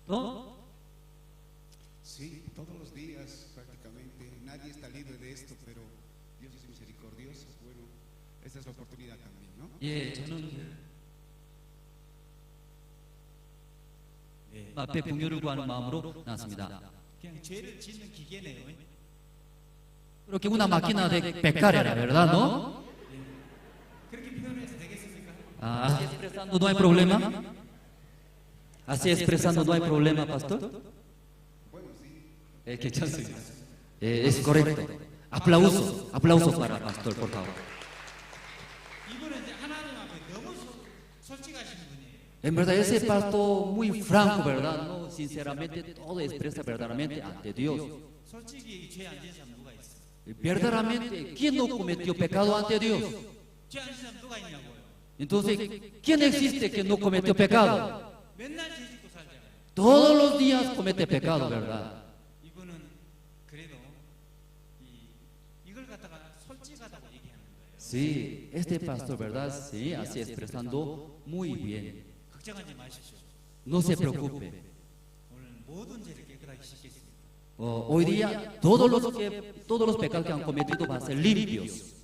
¿No? Sí, todos los días prácticamente. Nadie está libre de esto, pero Dios es misericordioso. Bueno, esta es la oportunidad también, ¿no? 저는 앞에 공유를 구하는 마음으로 나왔습니다. 그냥 죄를 짓는 기계네요. Creo que una máquina de pecar era, ¿verdad? ¿No? 그렇게 표현해서 되겠습니까? Así expresando no hay problema. Así expresando no hay problema, pastor. Bueno, sí. 괜찮습니다. Es correcto. Aplausos para pastor, por favor. 이분은 이제 하나님 앞에 너무 솔직하신 분이에요. En verdad, ese pastor muy franco, ¿verdad? No, sinceramente, todo expresa verdaderamente ante Dios. 솔직히 죄 안 지은 사람 누가 있어? Verdaderamente, ¿quién no cometió pecado ante Dios? 죄 안 지은 사람 누가 있냐고요? Entonces, ¿quién existe que no cometió pecado? 맨날 죄 짓고 살잖아요. Todos los días comete pecado, ¿verdad? 이분은 그래도 이걸 갖다가 솔직하다고 얘기하는 거예요. Sí, este pastor, ¿verdad? Sí, así expresando muy bien. 걱정하지 마십시오. No se preocupe. 오늘 모든 죄를 깨끗하게 씻겠습니다. Hoy día, todos los pecados que han cometido van a ser limpios.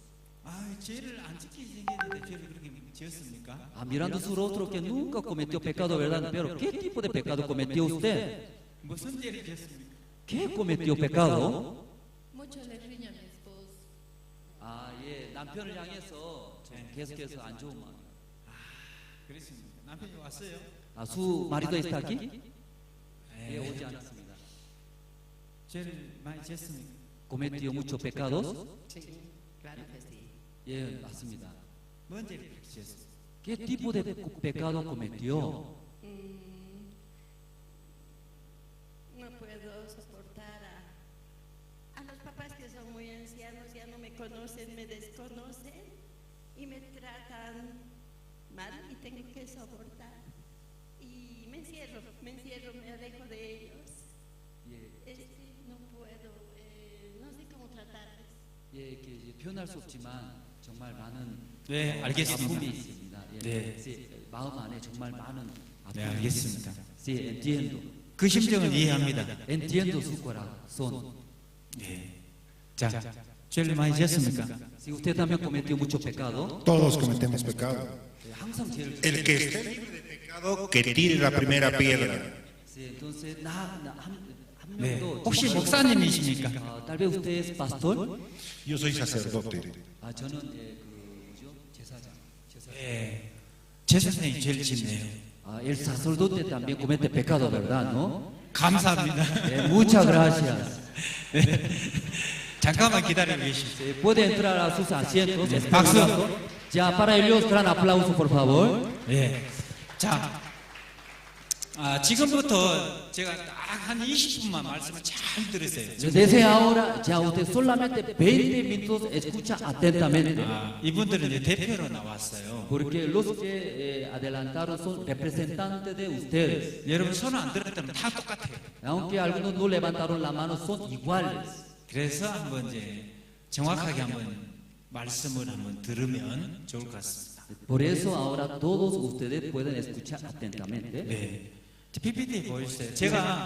아, 죄를 안 지키게 생겼는데 죄를 그렇게 지었습니까? Mirando su rostro que nunca cometió pecado, ¿verdad? Pero ¿qué tipo de pecado cometió usted? 무슨 죄를 지었습니까? ¿Qué cometió pecado? Mucho le riña a mi esposo. 예, 남편을 향해서 계속해서 안 좋은 마음. 그렇습니다. 남편이 왔어요? Su marido está aquí? 예, 오지 않았습니다. 죄를 많이 지었습니까? ¿Cometió muchos pecados? Sí, claro que sí. 예, 맞습니다. 뭔 죄를 그렇게 지었어요? ¿Qué tipo de pecado cometió? No puedo soportar a los papás que son muy ancianos, ya no me conocen, me desconocen y me tratan mal y tengo que soportar. Y me encierro, me alejo de ellos. No puedo, no sé cómo tratarles. 예, 표현할 수 없지만 정말 많은 네, 알겠습니다. 아픔이 있습니다. 예, 네. sí, 마음 안에 정말 많은 아픔이 네, 알겠습니다. Sí, entiendo. 그 심정을 이해합니다. Entiendo su corazón. 네. 자, 죄를 많이 지었습니까? Si usted también cometió mucho pecado. Todos cometemos pecado. 항상 죄를 El que esté libre de pecado, que tire la primera piedra. Sí, entonces 한 네. 명도 혹시 목사님이십니까? tal vez usted es pastor? Yo soy sacerdote. 저는 뭐죠? 제사장. 네. 제사장이 죄를 짓네요. El sacerdote también comete pecado, ¿verdad? ¿No? 감사합니다. Muchas gracias. 네. 잠깐만 기다려 계십시오. Puede entrar a sus asientos. 박수. Ya, para ellos, gran aplauso, por favor. 네. 자, 지금부터 제가 딱 한 20분만 말씀을 잘 들으세요. Desde ahora, ya usted solamente 20 minutos escucha atentamente. 이분들은 이제 대표로 나왔어요. Porque los que adelantaron son representantes de ustedes. 여러분 손 안 들었다면 다 똑같아요. Aunque algunos no levantaron la mano, son iguales. 그래서 한번 이제 정확하게 한번 말씀을 한번 들으면 좋을 것 같습니다. Por eso ahora todos ustedes pueden escuchar atentamente. 네. PPT 보여주세요.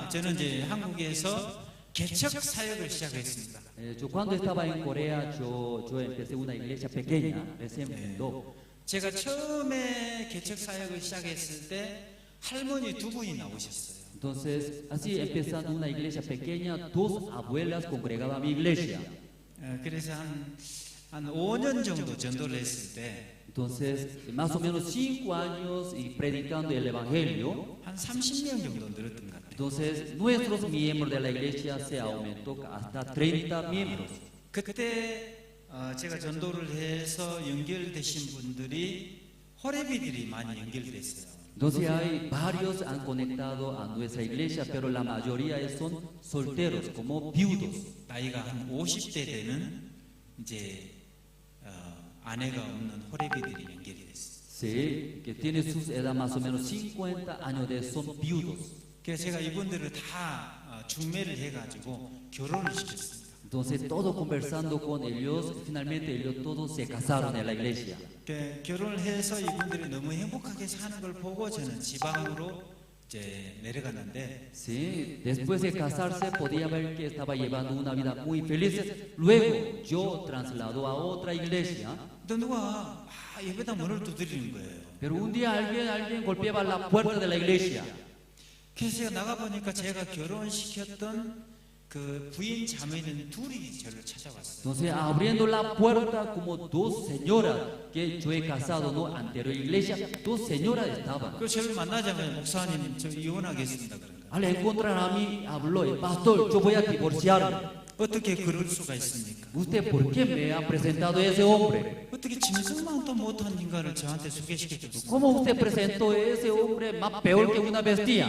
저는 이제 한국에서 개척 사역을 시작했습니다. Yo cuando estaba en Corea, yo empecé una iglesia pequeña, recién fundó. 제가 처음에 개척 사역을 시작했을 때 할머니 두 분이 나오셨어요. Entonces, así empezando una iglesia pequeña, dos abuelas congregaban mi iglesia. 그래서 한 5년 정도 전도를 했을 때 Entonces, más o menos 5 años y predicando el evangelio. 한 30명 정도 늘었던 것 같아요. Entonces, nuestros miembros de la iglesia se aumentó hasta 30 miembros. 그때 제가 전도를 해서 연결되신 분들이 호레비들이 많이 연결됐어요. Entonces hay varios han conectado a nuestra iglesia, pero la mayoría son solteros, como viudos. 나이가 한 50대 되는 이제 아내가 없는 호레비들이 연결이 됐어요. Sí, que tiene su edad más o menos 50 años de son viudos. 그래서 제가 이분들을 다 중매를 해가지고 결혼을 시켰습니다. Entonces, todo conversando con ellos, finalmente ellos todos se casaron en la iglesia. 결혼을 해서 이분들이 너무 행복하게 사는 걸 보고 저는 지방으로 이제 내려갔는데, Sí, después de casarse podía ver que estaba llevando una vida muy feliz. Luego yo trasladó a otra iglesia. 누가 예배당 문을 두드리는 거예요. Pero un día alguien golpeaba la puerta de la iglesia. 그래서 제가 나가 보니까 제가 결혼시켰던 그 부인 자매는 둘이 저를 찾아왔어요. Entonces, abriendo la puerta, como dos señoras que yo he casado no anterior iglesia, dos señoras estaban. 그 저를 만나자마자 목사님 저 이혼하겠습니다. Al encontrar a mí, habló, pastor, yo voy a divorciarme. 어떻게 그럴 수가 있습니까? ¿Usted por qué me ha presentado ese hombre? 어떻게 짐승만도 못한 인간을 저한테 소개시켜줬어요? ¿Cómo usted presentó ese hombre más peor que una bestia?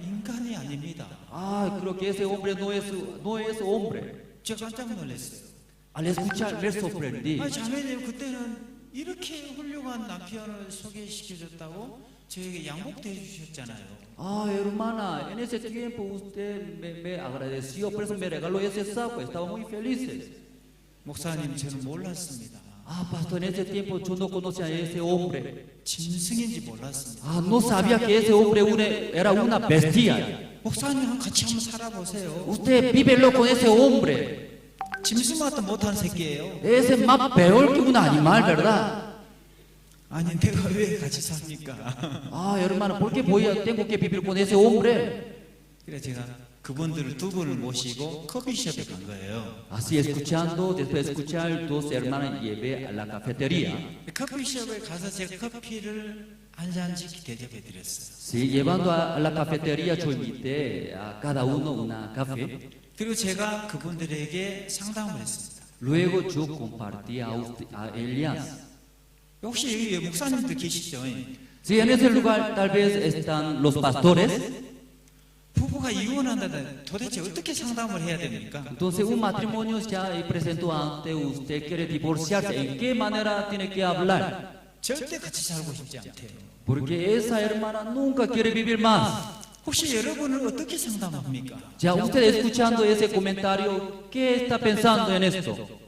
인간이 아닙니다. Ah, creo que ese hombre no es hombre. 제가 깜짝 놀랐어요. Al escuchar, me sorprendí. 아, 자매님 그때는 이렇게 훌륭한 남편을 소개시켜줬다고 저에게 양복도 해주셨잖아요. Ah, hermana, en ese tiempo usted me agradeció, por eso me regaló ese saco, estaba muy felices. 목사님, 저는 몰랐습니다. Ah, pastor, en ese tiempo yo no conocía a ese hombre. 짐승인지 몰랐습니다. Ah, no sabía que ese hombre era una bestia. 목사님, 같이 한번 살아보세요. Usted vívelo con ese hombre. 짐승만도 못한 새끼예요. Ese es más peor que un animal, ¿verdad? 아니, 내가 왜 같이 삽니까? Ah, hermano, ¿por qué tengo que vivir con ese hombre? 그래 제가 그분들을 두 분을 모시고 커피숍에 간 거예요. Así escuchando, después de escuchar, dos hermanas llevé a la cafetería. 커피숍에 가서 제가 커피를 한 잔씩 대접해 드렸어요. Sí, llevando a la cafetería yo invité a cada uno una café. 그리고 제가 그분들에게 상담을 했습니다. Luego yo compartí a Elias. 혹시 여기 목사님들 계시죠? Sí, en ese lugar tal vez están los pastores. 부부가 이혼한다는데 도대체 어떻게 상담을 해야 됩니까? Entonces un matrimonio ya presentó ante usted quiere divorciarse. ¿En qué manera tiene que hablar? 절대 같이 살고 싶지 않대요. Porque esa hermana nunca quiere vivir más. 혹시 여러분은 어떻게 상담합니까? Ya usted escuchando ese comentario, ¿qué está pensando en esto?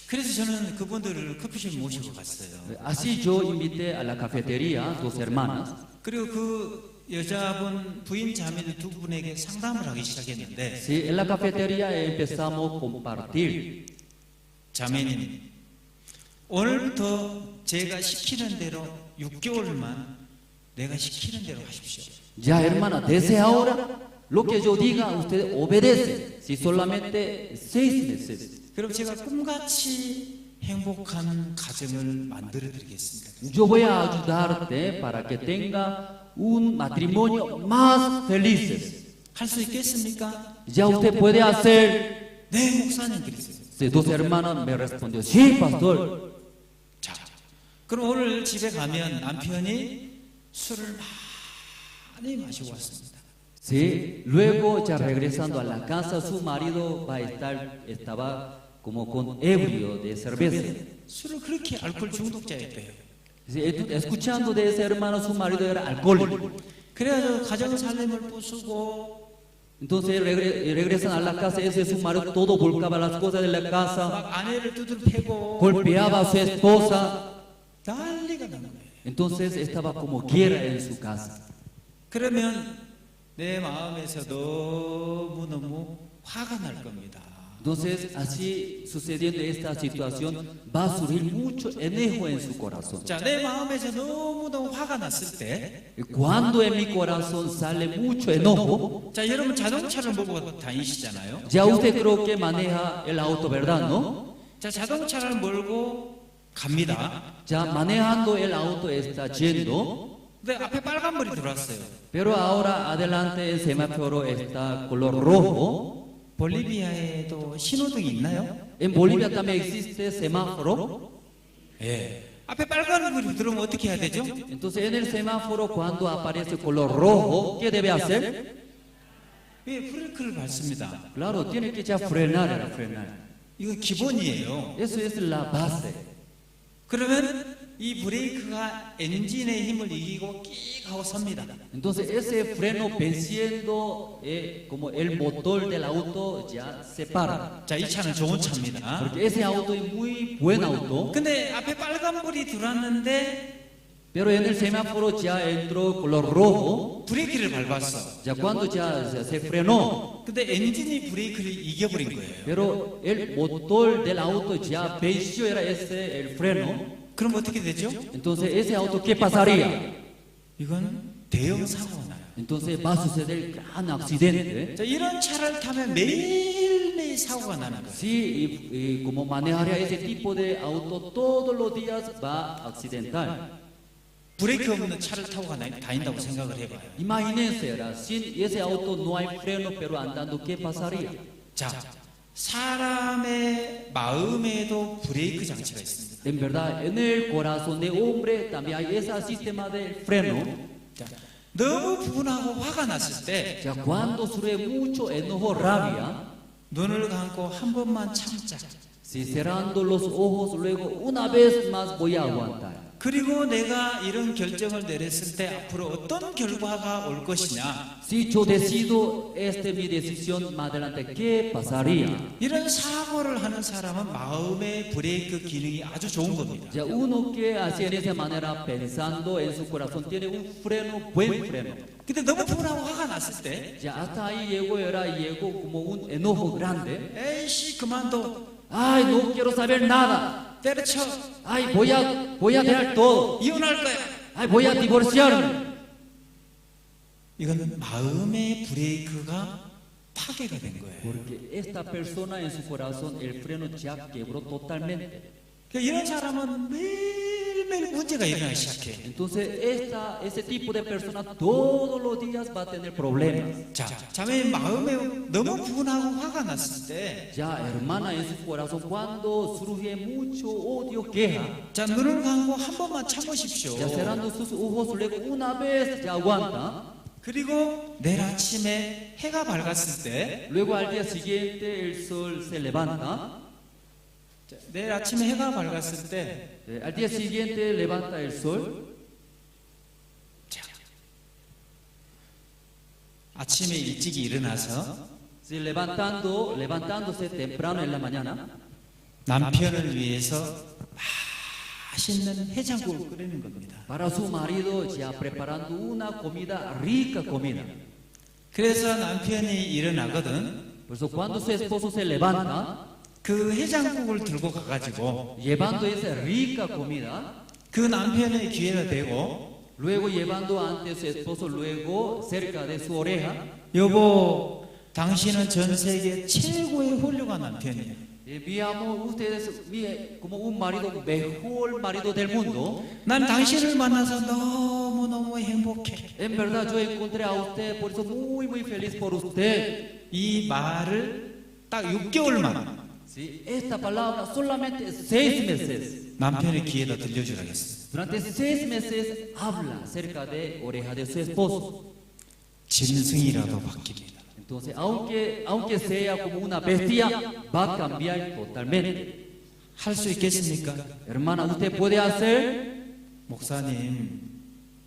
그래서 저는 그분들을 커피숍 모시고 갔어요. Así yo invité a la cafetería dos hermanas. 그리고 그 여자분 부인 자매들 두 분에게 상담을 하기 시작했는데 Sí, en la cafetería empezamos a compartir. 자매님, 오늘부터 제가 시키는 대로 6개월만 내가 시키는 대로 하십시오. Ya hermana, desde ahora lo que yo diga usted obedece. Si solamente 6 meses. 그럼 제가 꿈같이 행복한 가정을 만들어 드리겠습니다. Yo voy a ayudarte para que tenga un matrimonio más felices. 할 수 있겠습니까? Ya usted puede hacer. 네, 목사님 그랬어요. Dos hermanas me respondió, sí, pastor. 자, 그럼 오늘 집에 가면 남편이 술을 많이 마시고 왔습니다. Sí, luego ya regresando a la casa su marido estaba como con ebrio de cerveza. 술을 그렇게 알코올 중독자였대요. Sí, escuchando de ese hermano su marido era alcohólico. 그래서 가정 살림을 부수고 Entonces regresan a la casa, ese su marido todo volcaba las cosas de la casa, 막 아내를 두들 패고 golpeaba a su esposa. 난리가 나는 거예요. Entonces estaba como guerra en su casa. 그러면 내 마음에서 너무너무 화가 날 겁니다. Entonces, así sucediendo esta situación, va a surgir mucho enojo en su corazón. 자, 내 마음에서 너무너무 화가 났을 때, Cuando en mi corazón sale mucho enojo, 자, 여러분 자동차를 몰고 다니시잖아요. ya usted creo que maneja el auto, ¿verdad? ¿No? 자, 자동차를 몰고 갑니다. Ya manejando el auto está yendo. 근데 앞에 빨간불이 들어왔어요. Pero ahora adelante el semáforo está color rojo. 볼리비아에도 신호등이 있나요? En Bolivia también existe semáforo. 예. 앞에 빨간불이 들어오면 어떻게 해야 되죠? Entonces en el semáforo cuando aparece color rojo, ¿qué debe hacer? 예, 브레이크를 밟습니다. Claro, tiene que ya frenar. 이거 기본이에요. Eso es la base. 그러면 이 브레이크가 엔진의 힘을 이기고 끼익 하고 섭니다. Entonces ese freno venciendo como el motor del auto ya se para. 자, 이 차는 좋은 차입니다. Porque ese auto es muy buen auto. 근데 앞에 빨간불이 들어왔는데 Pero en el semáforo ya entró color rojo. 브레이크를 밟았어. Ya cuando ya se frenó. 근데 엔진이 브레이크를 이겨버린 거예요. Pero el motor del auto ya venció era ese el freno. 그럼 어떻게 되죠? Entonces ese auto ¿qué pasaría? 이건 대형 사고가 나요. Entonces va a suceder gran accidente. 자, 이런 차를 타면 매일매일 사고가 나는 거예요. Sí, y como manejar ese tipo de auto todos los días va a accidentar. 브레이크 없는 차를 타고 다닌다고 생각을 해봐요. Imagínense, ¿verdad? Sin ese auto no hay freno, pero andando, ¿qué pasaría? 자, 사람의 마음에도 브레이크 장치가 있습니다. En verdad, en el corazón de hombre también hay ese sistema de freno. 자, 너무 분하고 화가 났을 때, Ya cuando surge mucho enojo, rabia, 눈을 감고 한 번만 참자. si cerrando los ojos, luego una vez más voy a aguantar. 그리고 내가 이런 결정을 내렸을 때 앞으로 어떤 결과가 올 것이냐. Si yo decido mi decisión más adelante, ¿qué pasaría? 이런 사고를 하는 사람은 마음의 브레이크 기능이 아주 좋은 겁니다. Ya uno que hace en esa manera pensando en su corazón tiene un freno, buen freno. 근데 너무 분하고 화가 났을 때, Ya hasta ahí llegó como un enojo grande. 에이씨 그만둬. Ay, no quiero saber nada. 때려쳐. Ay, voy a dejar todo. 이혼할 거야. Ay, voy a divorciarme. 이건 마음의 브레이크가 파괴가 된 거예요. Porque esta persona en su corazón el freno ya quebró totalmente. 이런 사람은 매일매일 문제가 일어나기 시작해. Entonces ese tipo de persona todos los días va a tener problemas. 자, 자매의 마음에 너무 분하고 화가 났을 때, Ya hermana en su corazón cuando surge mucho odio, queja. 자, 눈을 감고 한 번만 참으십시오. Ya cerrando sus ojos luego una vez ya aguanta. 그리고 내일 아침에 해가 밝았을 때, Luego al día siguiente el sol se levanta. 자, 내일 아침에 해가 밝았을 때, Al día siguiente levanta el sol. 자, 아침에 일찍 일어나서 levantándose temprano en la mañana. 남편을 위해서 맛있는 해장국을 끓이는 겁니다. Para su marido ya preparando una comida, rica comida. 그래서 남편이 일어나거든. Por eso cuando su esposo se levanta, 그 해장국을 들고 가가지고 llevando esa rica comida, 그 남편의 귀에다 대고, luego llevando ante su esposo, luego cerca de su oreja, 여보, 당신은 전 세계 최고의 훌륭한 남편이에요. mi amor, usted es como un marido, mejor marido del mundo. 난 당신을 만나서 너무너무 행복해. En verdad yo encontré a usted, por eso muy feliz por usted. 이 말을 딱 6개월만 Sí, esta palabra solamente 6 meses. 남편의 귀에다 들려주라겠어. Durante 6 meses habla cerca de oreja de su esposo. 짐승이라도 바뀝니다. Entonces, aunque sea como una bestia, va a cambiar totalmente. 할 수 있겠습니까? Hermana, ¿usted puede hacer? 목사님,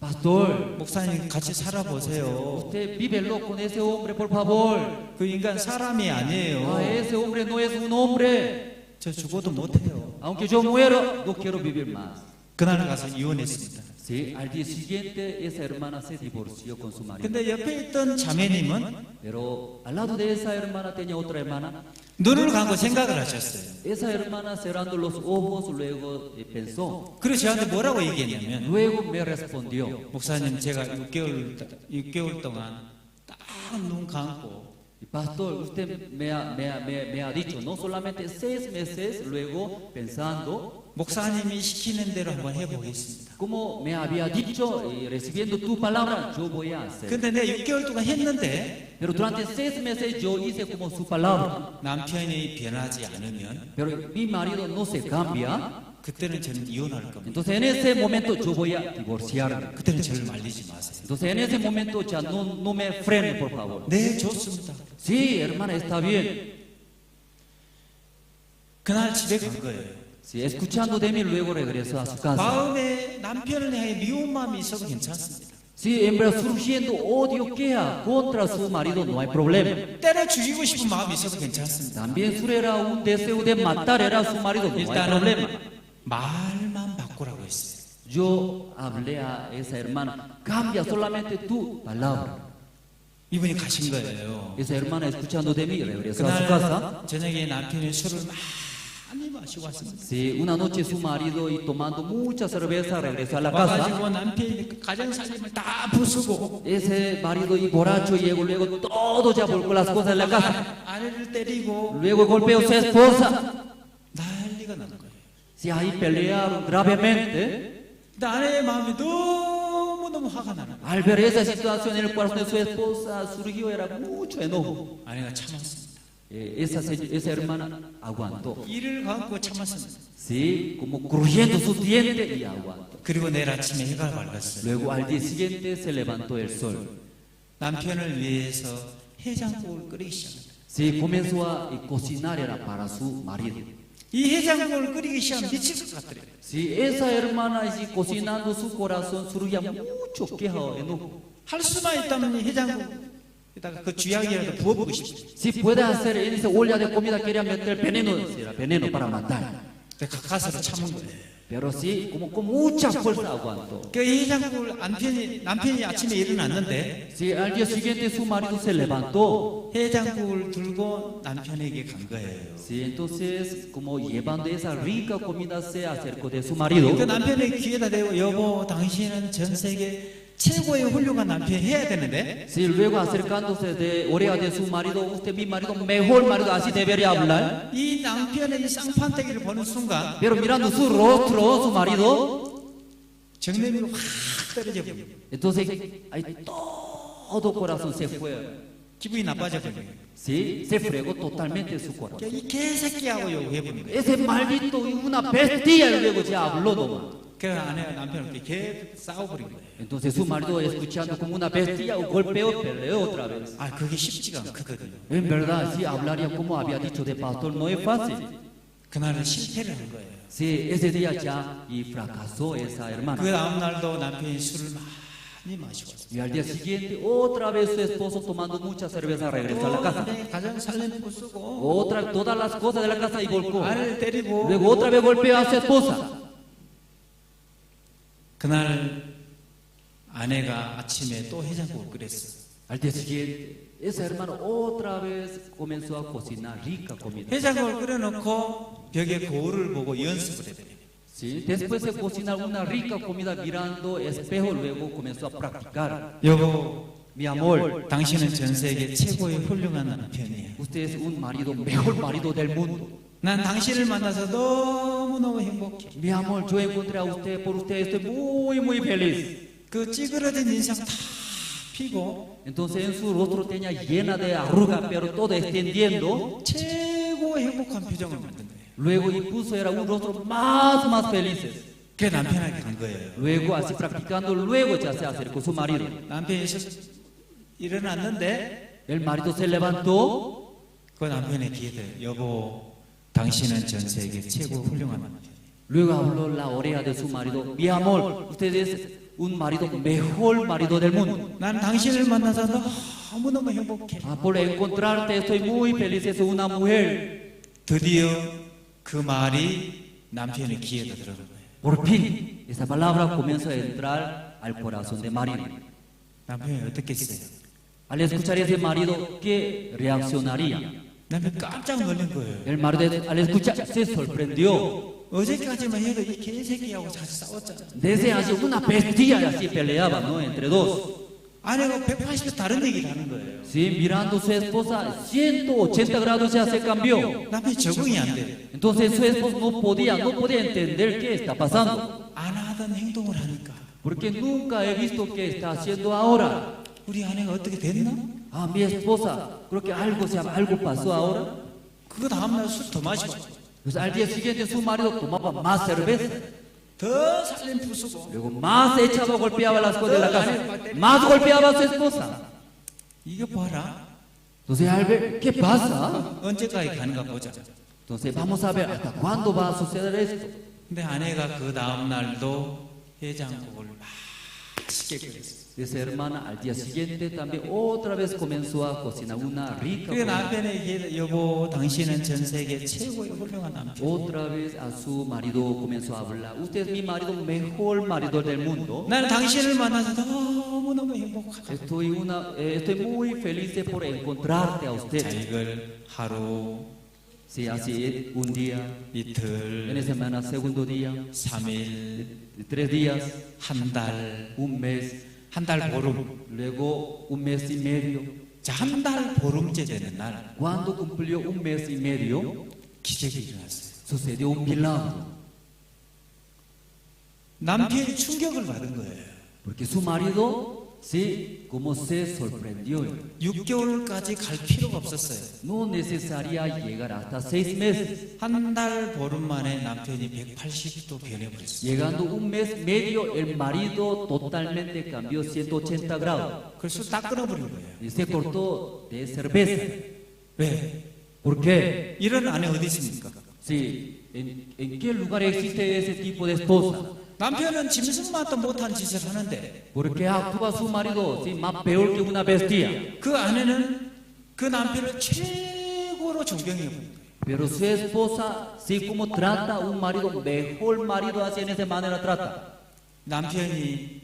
Pastor, 목사님 같이 살아보세요. usted vívelo con ese hombre, por favor. 그 인간 사람이 아니에요. Ese hombre no es un hombre. 저 죽어도 못해요. Aunque yo muero, no quiero vivir más. 그날 가서 이혼했습니다. Sí, al día siguiente esa hermana se divorció con su marido. 근데 옆에 있던 자매님은 Pero al lado de esa hermana tenía otra hermana. 눈을 감고 생각을 하셨어요. Esa hermana cerrando los ojos luego pensó. 그래서 저한테 뭐라고 얘기했냐면, Luego me respondió. 목사님, 제가 6개월 동안 딱 눈 감고 Pastor, usted me ha dicho, no solamente 6 meses, luego pensando, 목사님이 시키는 대로 한번 해보겠습니다. como me había dicho, y recibiendo tu palabra, yo voy a hacer. 근데 내가 6개월 동안 했는데, Pero durante 6 meses yo hice como su palabra. 남편이 변하지 않으면, Pero mi marido no se cambia. 그때는 저는 이혼할 겁니다. Entonces en ese momento yo voy a divorciarme. 그때는 저를 말리지 마세요. Entonces en ese momento ya no me frene, por favor. 네, 좋습니다. Sí, hermana, está bien. 그날 집에 간 거예요. Sí, escuchando de mí, luego regresó a su casa. 마음에 남편을 향해 미운 마음이 있어도 괜찮습니다. Sí, en verdad, surgiendo odio, queja contra su marido, no hay problema. 때려 죽이고 싶은 마음이 있어도 괜찮습니다. También surgiera un deseo de matar a su marido, no hay problema. 말만 바꾸라고 했어요. Yo hablé a esa hermana, cambia solamente tu palabra. 이분이 가신 거예요. Esa hermana, escuchando de mí, regresó a su casa. 그날 저녁에 남편이 술을 많이 마시고 왔습니다. Sí, una noche su marido y tomando mucha cerveza regresó a la casa. 와가지고 남편이 가정 살림을 다 부수고 Ese marido y borracho llegó luego todo ya volcó las cosas de la casa. 아내를 때리고 Luego golpeó a su esposa. 난리가 난 거예요. Si ahí pelearon gravemente. 근데 아내의 마음이 너무너무 화가 나는 거예요. Al ver esa situación en el corazón de su esposa surgió era mucho enojo. 아내가 참았습니다. Esa hermana aguantó. 이를 감고 참았습니다. Sí, como crujiendo sus dientes y aguantó. 그리고 내일 아침에 해가 밝았어요. Luego al día siguiente se levantó el sol. 남편을 위해서 해장국을 끓이기 시작합니다. Sí, comenzó a cocinar era para su marido. 이 해장국을 끓이기 시작하면 미칠 것 같더래요. Sí, esa hermana allí cocinando su corazón surgía mucho queja, enojo. 할 수만 있다면 이 해장국에다가 그 쥐약이라도 부어보고 싶어요. Si puede hacer en esa olla de comida quería meter veneno, era veneno para matar. 근데 가까스로 참은 거예요. Pero sí, como con mucha fuerza aguantó. 그 해장국을 남편이 아침에 일어났는데 Sí, al día siguiente su marido se levantó. 해장국을 들고 남편에게 간 거예요. Sí, entonces como llevando esa rica comida se acercó de su marido. 그 남편의 귀에다 대고 여보 당신은 전 세계 최고의 훌륭한 남편 해야 되는데. Sí, luego acercándose de oreja de su marido, usted mi marido mejor marido así debería hablar. 이 남편의 이 쌍판대기를 보는 순간. Pero mirando su rostro, su marido. 정내미가 확 떨어져 버려. Entonces ahí todo corazón se fue. 기분이 나빠져 버려. Sí, se fregó totalmente su corazón. 이 개새끼하고 욕해버린 거예요. Ese maldito una bestia luego se habló nomás. 그 아내가 남편을 이렇게 싸워버린 거예요. Entonces su marido escuchando como una bestia golpeó, peleó otra vez. 아, 그게 쉽지가 않거든요. En verdad, si hablaría como había dicho de pastor, no es fácil. 그날은 실패를 한 거예요. Sí, ese día ya y fracasó esa hermana. 그 다음 날도 남편이 술을 많이 마시고 왔어요. Y al día siguiente, otra vez su esposo tomando mucha cerveza regresó a la casa. 가정 살림부 쓰고 Todas las cosas de la casa y volcó. 아내를 때리고 Luego otra vez golpeó a su esposa. 그날 아내가 아침에 또 해장국을 끓였어요. Al día siguiente, esa hermana otra vez comenzó a cocinar rica comida. 해장국을 끓여놓고 벽에 거울을 보고 연습을 해요. Sí, después de cocinar una rica comida mirando espejo, luego comenzó a practicar. 여보, mi amor, 당신은 전 세계 최고의 훌륭한 남편이에요. Usted es un marido, mejor marido del mundo. 난 당신을 만나서 너무너무 행복해. Mi amor, yo encontré a usted, por usted estoy muy, muy feliz. 그 찌그러진 인상 다 피고 Entonces en su rostro tenía llena de arrugas, pero todo extendiendo. 최고 행복한 표정을 만든 거예요. Luego impuso era un rostro más felices. 그 남편에게 간 거예요. Luego así practicando, luego ya se acercó su marido. 남편이 일어났는데 El marido se levantó. 그 남편의 귀에 대요 여보, 당신은 전 세계 최고 훌륭한 남편. Luego habló la oreja de su marido. Mi amor, usted es un marido mejor marido del mundo. 난 당신을 만나서 너무너무 행복해. Por encontrarte estoy muy feliz. Es una mujer. 드디어 그 말이 남편의 귀에 들어간 거예요. Por fin, esa palabra comienza a entrar al corazón de marido. 남편이 어떻게 했어요? Al escuchar ese marido, ¿qué reaccionaría? 남편 깜짝 놀란 거예요. El marido al escuchar se sorprendió. 어제까지만 해도 이 개새끼하고 자주 싸웠잖아. Desde hace una bestia y así peleaba, ¿no? Entre dos. 아내가 180도 다른 얘기를 하는 거예요. Sí, mirando a su esposa, 180 grados ya se cambió. 남편이 적응이 안 돼. Entonces su esposo no podía entender qué está pasando. 안 하던 행동을 하니까. Porque nunca he visto qué está haciendo ahora. 우리 아내가 어떻게 됐나? Ah, mi esposa, creo que algo pasó ahora. 그 다음날 술 더 마시고. Pues al día siguiente su marido tomaba más cerveza. 더 살림 부수고. Luego más echaba, golpeaba las cosas de la casa. Más golpeaba a su esposa. 이게 봐라. Entonces al ver, ¿qué pasa? 언제까지 가는가 보자. Entonces vamos a ver hasta cuándo va a suceder esto. 근데 아내가 그 다음 날도 해장국을 맛있게 끓였어. Esa hermana al día siguiente también otra vez comenzó a cocinar una rica 그 남편에게 여보, 당신은 전 세계 최고의 훌륭한 남편. Otra vez a su marido comenzó a hablar. Usted es mi marido, mejor marido del mundo. 나는 당신을 만나서 너무너무 행복하다. Estoy muy feliz por encontrarte a usted. 자, 이걸 하루, Sí, así es, un día, 이틀, en la semana, segundo día, 3일, 3 días, 한 달, un mes, 한 달 보름. luego un mes y medio. 자, 한 달 보름째 되는 날 Cuando cumplió un mes y medio, 기적이 일어났어요. sucedió un milagro. 남편이 충격을 받은 거예요. Porque su marido, sí, como se sorprendió. 6개월까지 갈 필요가 없었어요. No necesaria llegar hasta 6 meses. 한 달 보름 만에 남편이 180도 변해버렸어요. Llegando un mes medio, el marido totalmente cambió 180 grados. 그래서 딱 끊어버린 거예요. Y se cortó de cerveza. 왜? ¿Por qué? 이런 아내 어디 있습니까? Sí, ¿en qué lugar existe ese tipo de esposa? 남편은 짐승만도 못한 짓을 하는데 Porque actúa su marido, sí, más peor que una bestia. 그 아내는 그 남편을 최고로 존경해 봅니다. Pero su esposa, sí, como trata a un marido, mejor marido así en esa manera trata. 남편이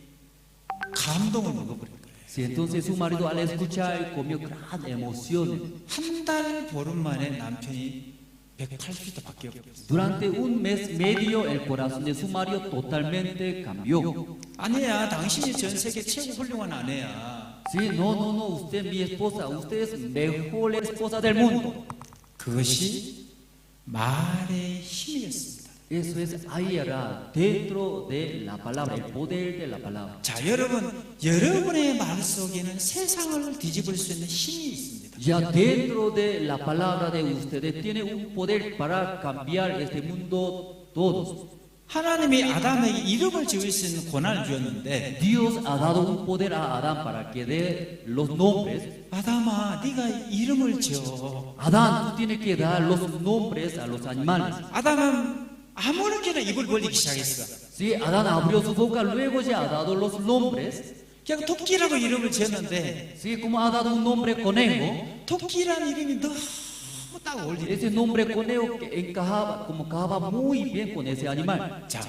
감동을 먹어버린 거예요. Sí, entonces su marido al escuchar comió gran emociones. 한 달 보름 만에 남편이 180도 바뀌었어요. Durante un mes medio el corazón de su marido totalmente cambió. 아내야, 당신이 전 세계 최고 훌륭한 아내야. Sí, no, usted es mi esposa, usted es mejor esposa del mundo. 그것이 말의 힘이었습니다. Eso es ahí era dentro de la palabra, el poder de la palabra. 자, 여러분의 말 속에는 세상을 뒤집을 수 있는 힘이 있습니다. Ya dentro de la palabra de ustedes tiene un poder para cambiar este mundo todos. 하나님이 아담에게 이름을 지을 수 있는 권한을 주었는데 Dios ha dado un poder a Adán para que dé los nombres. 아담아, 네가 이름을 지어. Adán, tú tienes que dar los nombres a los animales. 아담은 아무렇게나 입을 벌리기 시작했어. Sí, Adán abrió su boca, luego ya ha dado los nombres. 그냥 토끼라고 이름을 지었는데 Sí, como ha dado un nombre conejo. 토끼라는 이름이 너무 딱 어울리네. Ese nombre conejo que encajaba muy bien con ese animal. 자,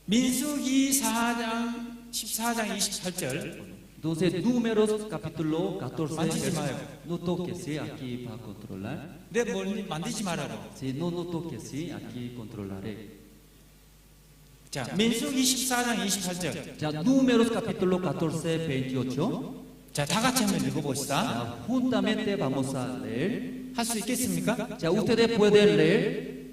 민수기 4장 14장 28절. Entonces, Números capítulo 14. 만지지 마요. No toques, sí, aquí para controlar. 내 뭘 만지지 말아라. Sí, no toques, sí, aquí controlaré. 자, 민수기 14장 28절. 자, Números capítulo 14, 28. 자, 다 같이 한번 읽어봅시다. 자, juntamente vamos a leer. 할 수 있겠습니까? 자, ustedes pueden leer.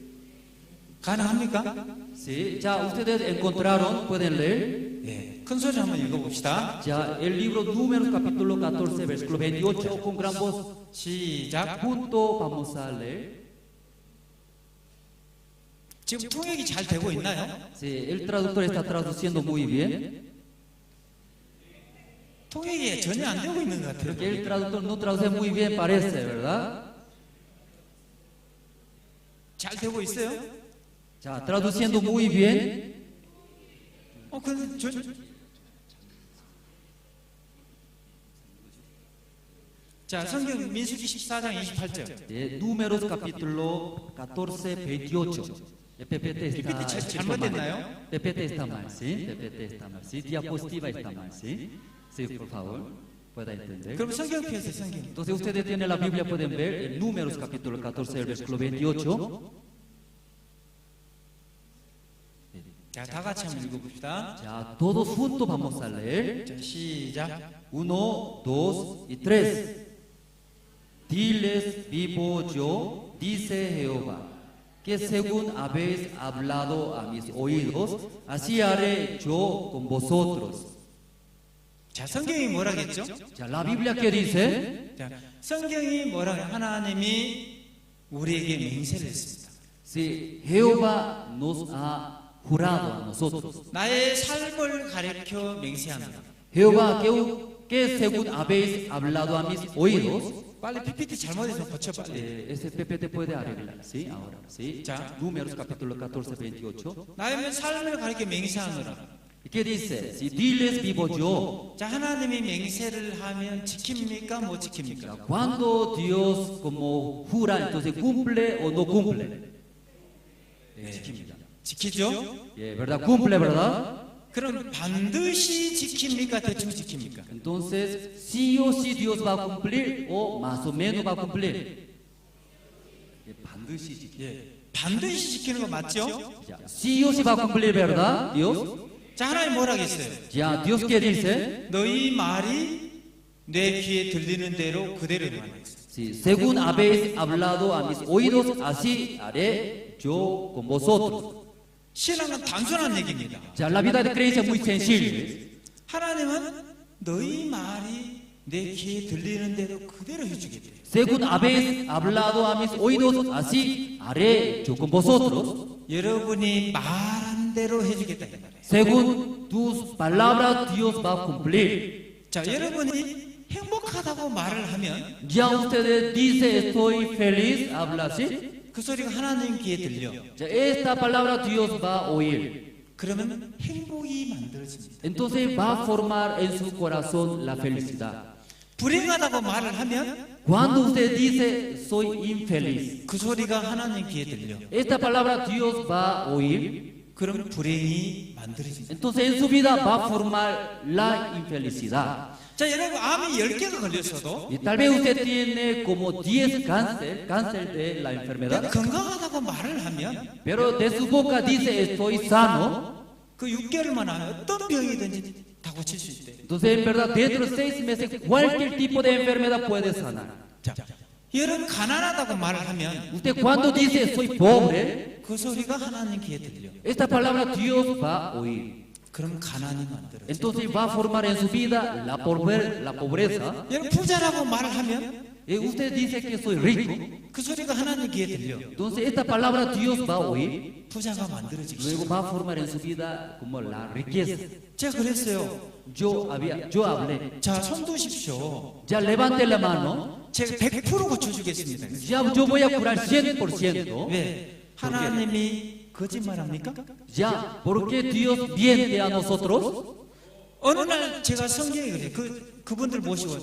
가능합니까? Sí, 자, ustedes encontraron, pueden leer. 예, 큰 소리 한번 읽어봅시다. 자, el libro Números capítulo 14, versículo 28, con gran voz. 시작. Junto vamos a leer. 지금 통역이 잘 되고 있나요? Sí, el traductor está traduciendo muy bien. 통역이 전혀 안 되고 있는 것 같아요. Porque el traductor no traduce muy bien, parece, ¿verdad? 잘 되고 있어요? 자, traduciendo muy bien. 근데 자, 성경 민수기 14장 28절. 네, Números capítulo 14, 28. PPT está 잘못됐나요? PPT está mal, sí. PPT está mal, sí. Diapositiva está mal, sí. Sí, por favor, pueda entender. 그럼 성경 펴세요, 성경. Entonces ustedes tienen la Biblia, pueden ver en Números capítulo 14, versículo 28. 자, 다 같이 한번 읽어봅시다. 자, todos juntos vamos a leer. 자, 시작. 1, 2 y 3. Diles vivo yo, dice Jehová, que según habéis hablado a mis oídos, así haré yo con vosotros. 자, 성경이 뭐라겠죠? 자, la Biblia que dice. 자, 성경이 뭐라고 하나님이 우리에게 맹세를 했습니다. Sí, Jehová nos ha jurado a nosotros. 나의 삶을 가르쳐 맹세합니다. Jehová que según habéis hablado a mis oídos. 빨리 PPT 잘못해서 고쳐 빨리. Ese PPT puede arreglar, sí, ahora, sí. 자, Números capítulo 14, 28. 나의 삶을 가르쳐 맹세하노라. ¿Qué dice? Si diles vivo yo. 자, 하나님이 맹세를 하면 지킵니까? 못 지킵니까? Cuando Dios como jura, entonces cumple o no cumple. 지킵니다. 지키죠? 예, ¿verdad? Cumple, ¿verdad? 그럼 반드시 지킵니까? 대충 지킵니까? Entonces, sí o sí Dios va a cumplir o más o menos va a cumplir. 반드시 지키. 예, 반드시 지키는 거 맞죠? Sí o sí va a cumplir, ¿verdad, Dios? 자, 하나님 뭐라 했어요? Ya, Dios que dice, 너희 말이 내 귀에 들리는 대로 그대로 행하라. sí, según habéis hablado a mis oídos, así haré yo con vosotros. 신앙은 단순한 얘기입니다. Ya, la vida de creencia es muy sencilla. 하나님은 너희 말이 내 귀에 들리는 대로 그대로 해주겠대. Según habéis hablado a mis oídos, así haré yo con vosotros. 여러분이 말한 대로 해주겠다. Según tus palabras, Dios va a cumplir. 자, 여러분이 행복하다고 말을 하면 Ya ustedes dicen estoy feliz, habla así. 그 소리가 하나님 귀에 들려. Ya, esta palabra Dios va a oír. 그러면 행복이 만들어집니다. Entonces va a formar en su corazón la felicidad. 불행하다고 말을 하면 Cuando usted dice soy infeliz, 그 소리가 하나님 귀에 들려. esta palabra Dios va a oír. 그럼 불행이 만들어집니다. Entonces en su vida va a formar la infelicidad. 자, 여러분 암이 10개가 걸렸어도 Y tal vez usted tiene como 10 cáncer de la enfermedad. 건강하다고 말을 하면 Pero de su boca dice estoy sano. 그 6개월만 하면 어떤 병이든지 다 고칠 수 있대. Entonces en verdad dentro de 6 meses cualquier tipo de enfermedad puede sanar. 자, 여러분 가난하다고 말을 하면 Usted cuando dice soy pobre, 그 소리가 하나님 귀에 들려. esta palabra Dios va a oír. 그럼 가난이 만들어. Entonces va a formar en su vida la pobreza. 여러분 부자라고 말을 하면 Usted dice que soy rico. 그 소리가 하나님 귀에 들려. Entonces esta palabra Dios va a oír. 부자가 만들어지기 Luego 시작. va a formar en su vida como la riqueza. 제가 그랬어요. Yo hablé. 자, 손 드십시오. Ya levante la mano. 제가 100% 고쳐주겠습니다. Ya yo voy a curar 100%. 왜? 하나님이 거짓말합니까? Ya, ¿por qué Dios viene a nosotros? 어느 날 제가 성경에 그래. 그분들 모시고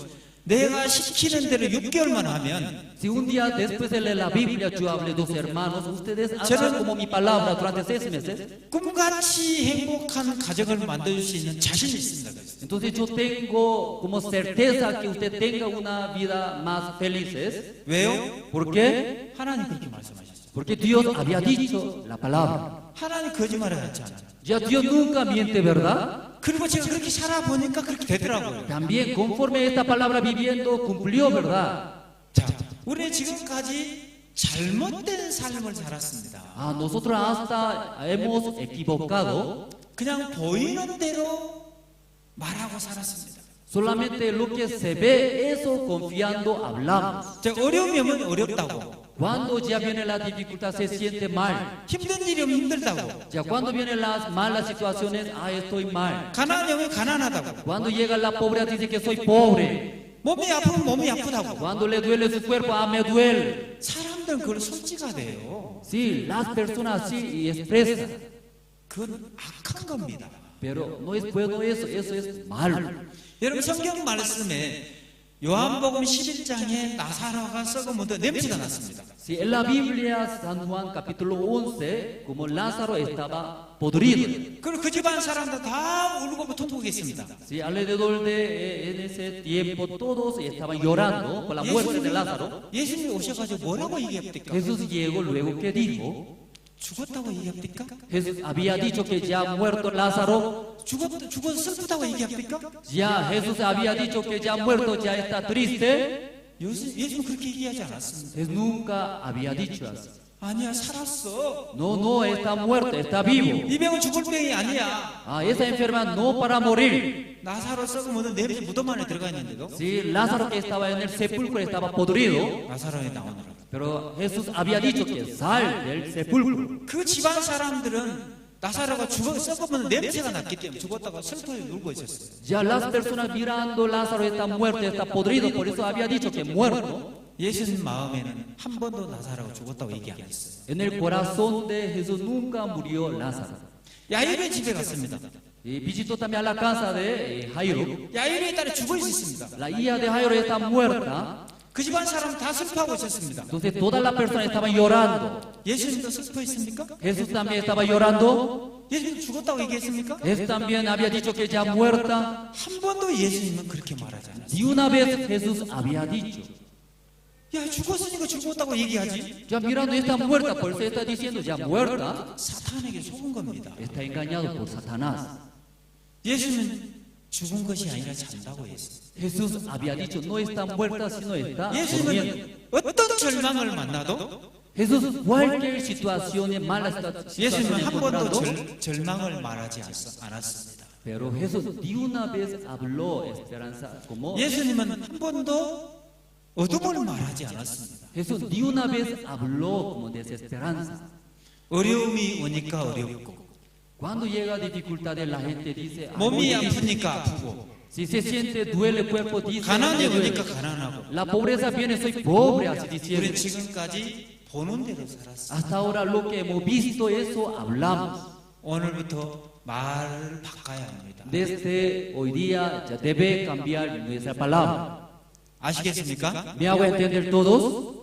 내가 시키는 대로 6개월만 하면 Si un día después de leer la Biblia yo hablé dos hermanos, ustedes hagan como mi palabra durante 6 meses. 꿈같이 행복한 가정을 만들 수 있는 자신이 있습니다. Entonces yo tengo como certeza que usted tenga una vida más felices. 왜요? ¿Por qué? 하나님 그렇게 말씀하셨어요. Porque Dios había dicho la palabra. 하나님 거짓말을 하지 않아요. Ya Dios nunca miente, ¿verdad? 그리고 제가 그렇게 살아보니까 그렇게 되더라고요. También conforme esta palabra viviendo cumplió, ¿verdad? 자, 우리 지금까지 잘못된 삶을 살았습니다. Nosotros hasta hemos equivocado. 그냥 보이는 대로 말하고 살았습니다. Solamente lo que se ve, eso confiando hablamos. 자, 어려움이 오면 어렵다고. Cuando ya viene la dificultad se siente mal. 힘든 일이 오면 힘들다고. Ya cuando vienen las malas situaciones, estoy mal. 가난이 오면 가난하다고. Cuando llega la pobreza dice que soy pobre. 몸이 아프면 몸이 아프다고. Cuando le duele su cuerpo, me duele. 사람들은 그걸 솔직하대요. Sí, las personas sí expresan. 그건 악한 겁니다. Pero no es bueno eso es malo. 여러분 성경 말씀에 요한복음 11장에 나사로가 썩어묻어 냄새가 났습니다. Sí, en la Biblia San Juan capítulo 11, como Lázaro estaba podrido. 그리고 그 집안 사람들 다 울고 통곡했습니다. Sí, alrededor de en ese tiempo todos estaban llorando por la muerte de Lázaro. 예수님이 오셔가지고 뭐라고 얘기합니까? Jesús llegó luego que dijo. 죽었다고 얘기합니까? Jesús había dicho que ya ha muerto Lázaro. 죽어서 슬프다고 얘기합니까? Ya Jesús había dicho que ya ha muerto, ya está triste. 예수는 그렇게 얘기하지 않았습니다. Jesús nunca había dicho así. 아니야, 살았어. No, está muerto, está vivo. 이 병은 죽을 병이 아니야. Esa enfermedad no para morir. 나사로 썩으면 냄새 무덤 안에 들어가 있는데도. Sí, Lázaro que estaba en el sepulcro estaba podrido. 나사로에 나오느라. Pero Jesús había dicho que sal del sepulcro. 그 집안 사람들은 나사로가 썩으면 냄새가 났기 때문에 죽었다고 슬퍼에 울고 있었어요. Ya las personas mirando Lázaro está muerto, está podrido, por eso había dicho que muerto. 예수님 마음에는 한 번도 나사로가 죽었다고 얘기 안 했어요. En el corazón de Jesús nunca murió Lázaro. 야이로의 집에 갔습니다. Visitó también a la casa de Jairo. 야이로의 딸이 죽어 있었습니다. La hija de Jairo está muerta. 그 집안 사람 다 슬퍼하고 있었습니다. Entonces todas las personas estaban llorando. 예수님도 슬퍼했습니까? Jesús también estaba llorando. 예수님 죽었다고 얘기했습니까? Jesús también había dicho que ya muerta. 한 번도 예수님은 그렇게 말하지 않았어요. Y una vez Jesús había dicho. 야 죽었으니까 죽었다고 얘기하지. Ya mirando está muerta, por eso está diciendo ya muerta. 사탄에게 속은 겁니다. Está engañado por Satanás. 예수는 죽은 것이 아니라 잔다고 했어요. Jesús había dicho no está muerta sino está durmiendo. 예수는 어떤 절망을 만나도 Jesús cualquier situación mala situación 예수는 한 번도 encontrando, 절망을 말하지 않았습니다. pero Jesús ni una vez habló esperanza como 예수님은 한 번도 어둠을 말하지 않았습니다. Jesús ni una vez habló como desesperanza. 어려움이 오니까 어렵고 Cuando llega dificultades la gente dice 몸이 "Ay, 아프니까 아프고 si se siente duele el cuerpo dice 가난이 "Me duele". 오니까 가난하고 La pobreza viene soy pobre así diciendo. 우리 지금까지 보는 대로 살았어요. Hasta ahora lo que hemos visto eso hablamos. 오늘부터 말을 바꿔야 합니다. Desde hoy día ya debe cambiar nuestra palabra. 아시겠습니까? ¿Me hago entender todos?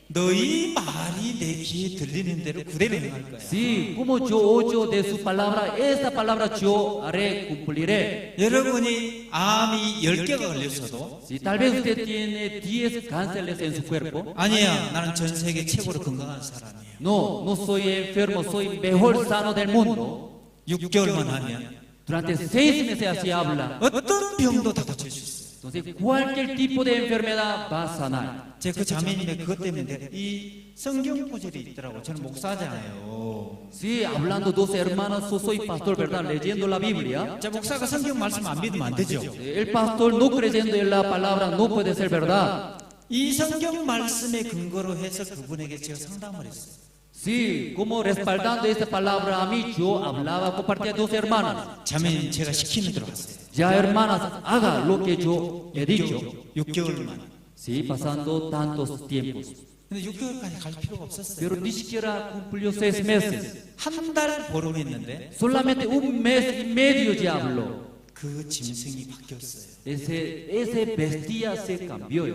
너희 말이 내 귀에 들리는 대로 그대로 행할 거야. Sí, como yo oyo de su palabra, esta palabra yo haré, cumpliré. 여러분이 암이 10개가 걸렸어도 Si tal vez usted tiene 10 cánceres en su cuerpo. 아니야, 나는 전 세계 최고로 건강한 사람이에요. No, no soy enfermo, soy mejor sano del mundo. 6개월만 하면 Durante 6 meses así habla. 어떤 병도 다 고칠 수 있어요. Entonces cualquier tipo de enfermedad va a sanar. 제가 그 자매님의 그것 때문에 이 성경 구절이 있더라고. 저는 목사잖아요. Sí, hablando dos hermanos, yo soy pastor, ¿verdad? Leyendo la Biblia. 자, 목사가 성경 말씀 안 믿으면 안 되죠. El pastor no creyendo en la palabra no puede ser verdad. 이 성경 말씀에 근거로 해서 그분에게 제가 상담을 했어요. Sí, como respaldando esta palabra a mí, yo hablaba, compartía a dos hermanas. 자매님 제가 시키는 대로 하세요. Ya hermanas, haga lo que yo he dicho. 6개월만. Sí, pasando tantos tiempos. 근데 6개월까지 갈 필요가 없었어요. Pero ni siquiera cumplió 6 meses. 한 달 보름했는데 Solamente un mes y medio ya habló. 그 짐승이 바뀌었어요. Ese bestia se cambió.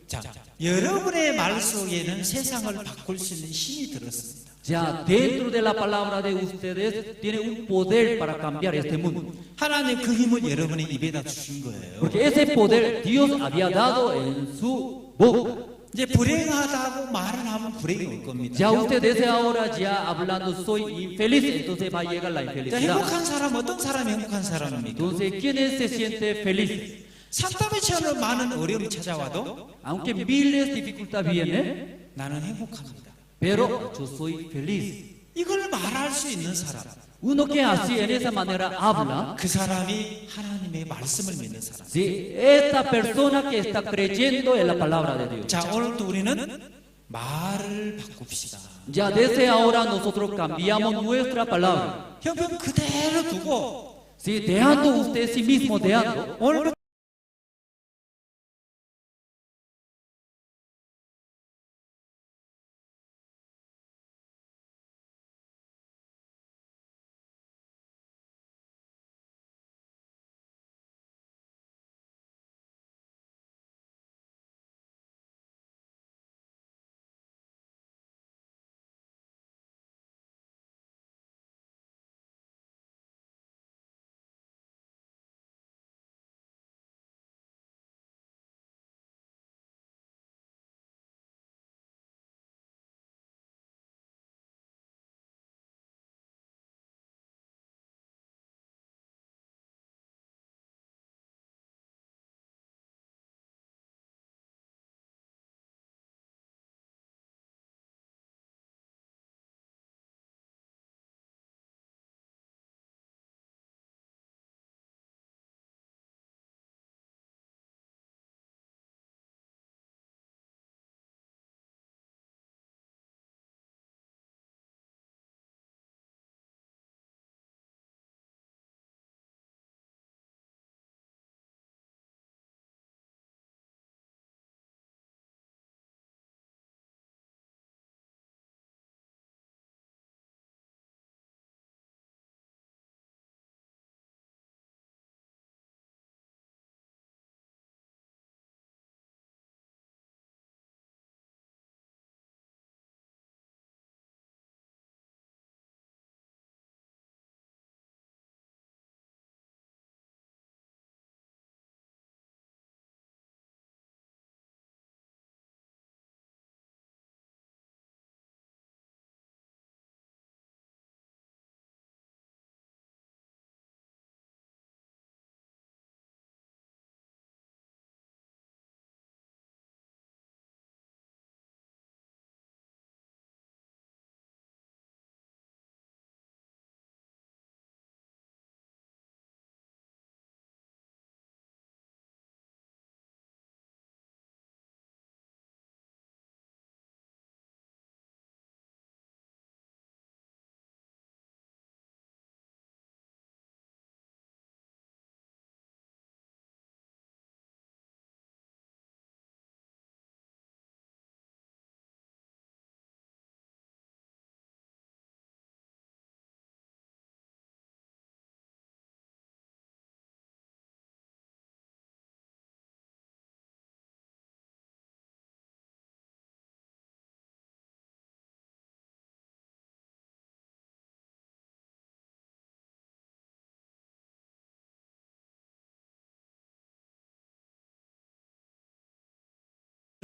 자, 여러분의 말 속에는 세상을 바꿀 수 있는 힘이 들었습니다. Ya dentro de la palabra de ustedes tiene un poder para cambiar este mundo. 하나님 그 힘을 여러분의 입에다 주신 거예요. Porque ese poder Dios había dado en su boca. 이제 불행하다고 말을 하면 불행이 올 겁니다. Ya usted desde ahora ya hablando soy infeliz, entonces va a llegar la 자, infelicidad. 행복한 사람 어떤 사람이 행복한 사람입니까? Entonces, ¿quién se siente feliz? 산더미처럼 많은 어려움이 찾아와도 Aunque miles de dificultades vienen, 나는 행복합니다. pero yo soy feliz. 이걸 말할 수 있는 사람. Uno que así en esa manera habla, 그 사람이 하나님의 말씀을 믿는 사람. sí, esta persona que está creyendo en la palabra de Dios. 자, 오늘도 우리는 말을 바꿉시다. Ya desde ahora nosotros cambiamos nuestra palabra. 형편 그대로 두고 Sí, dejando usted sí mismo, dejando. 오늘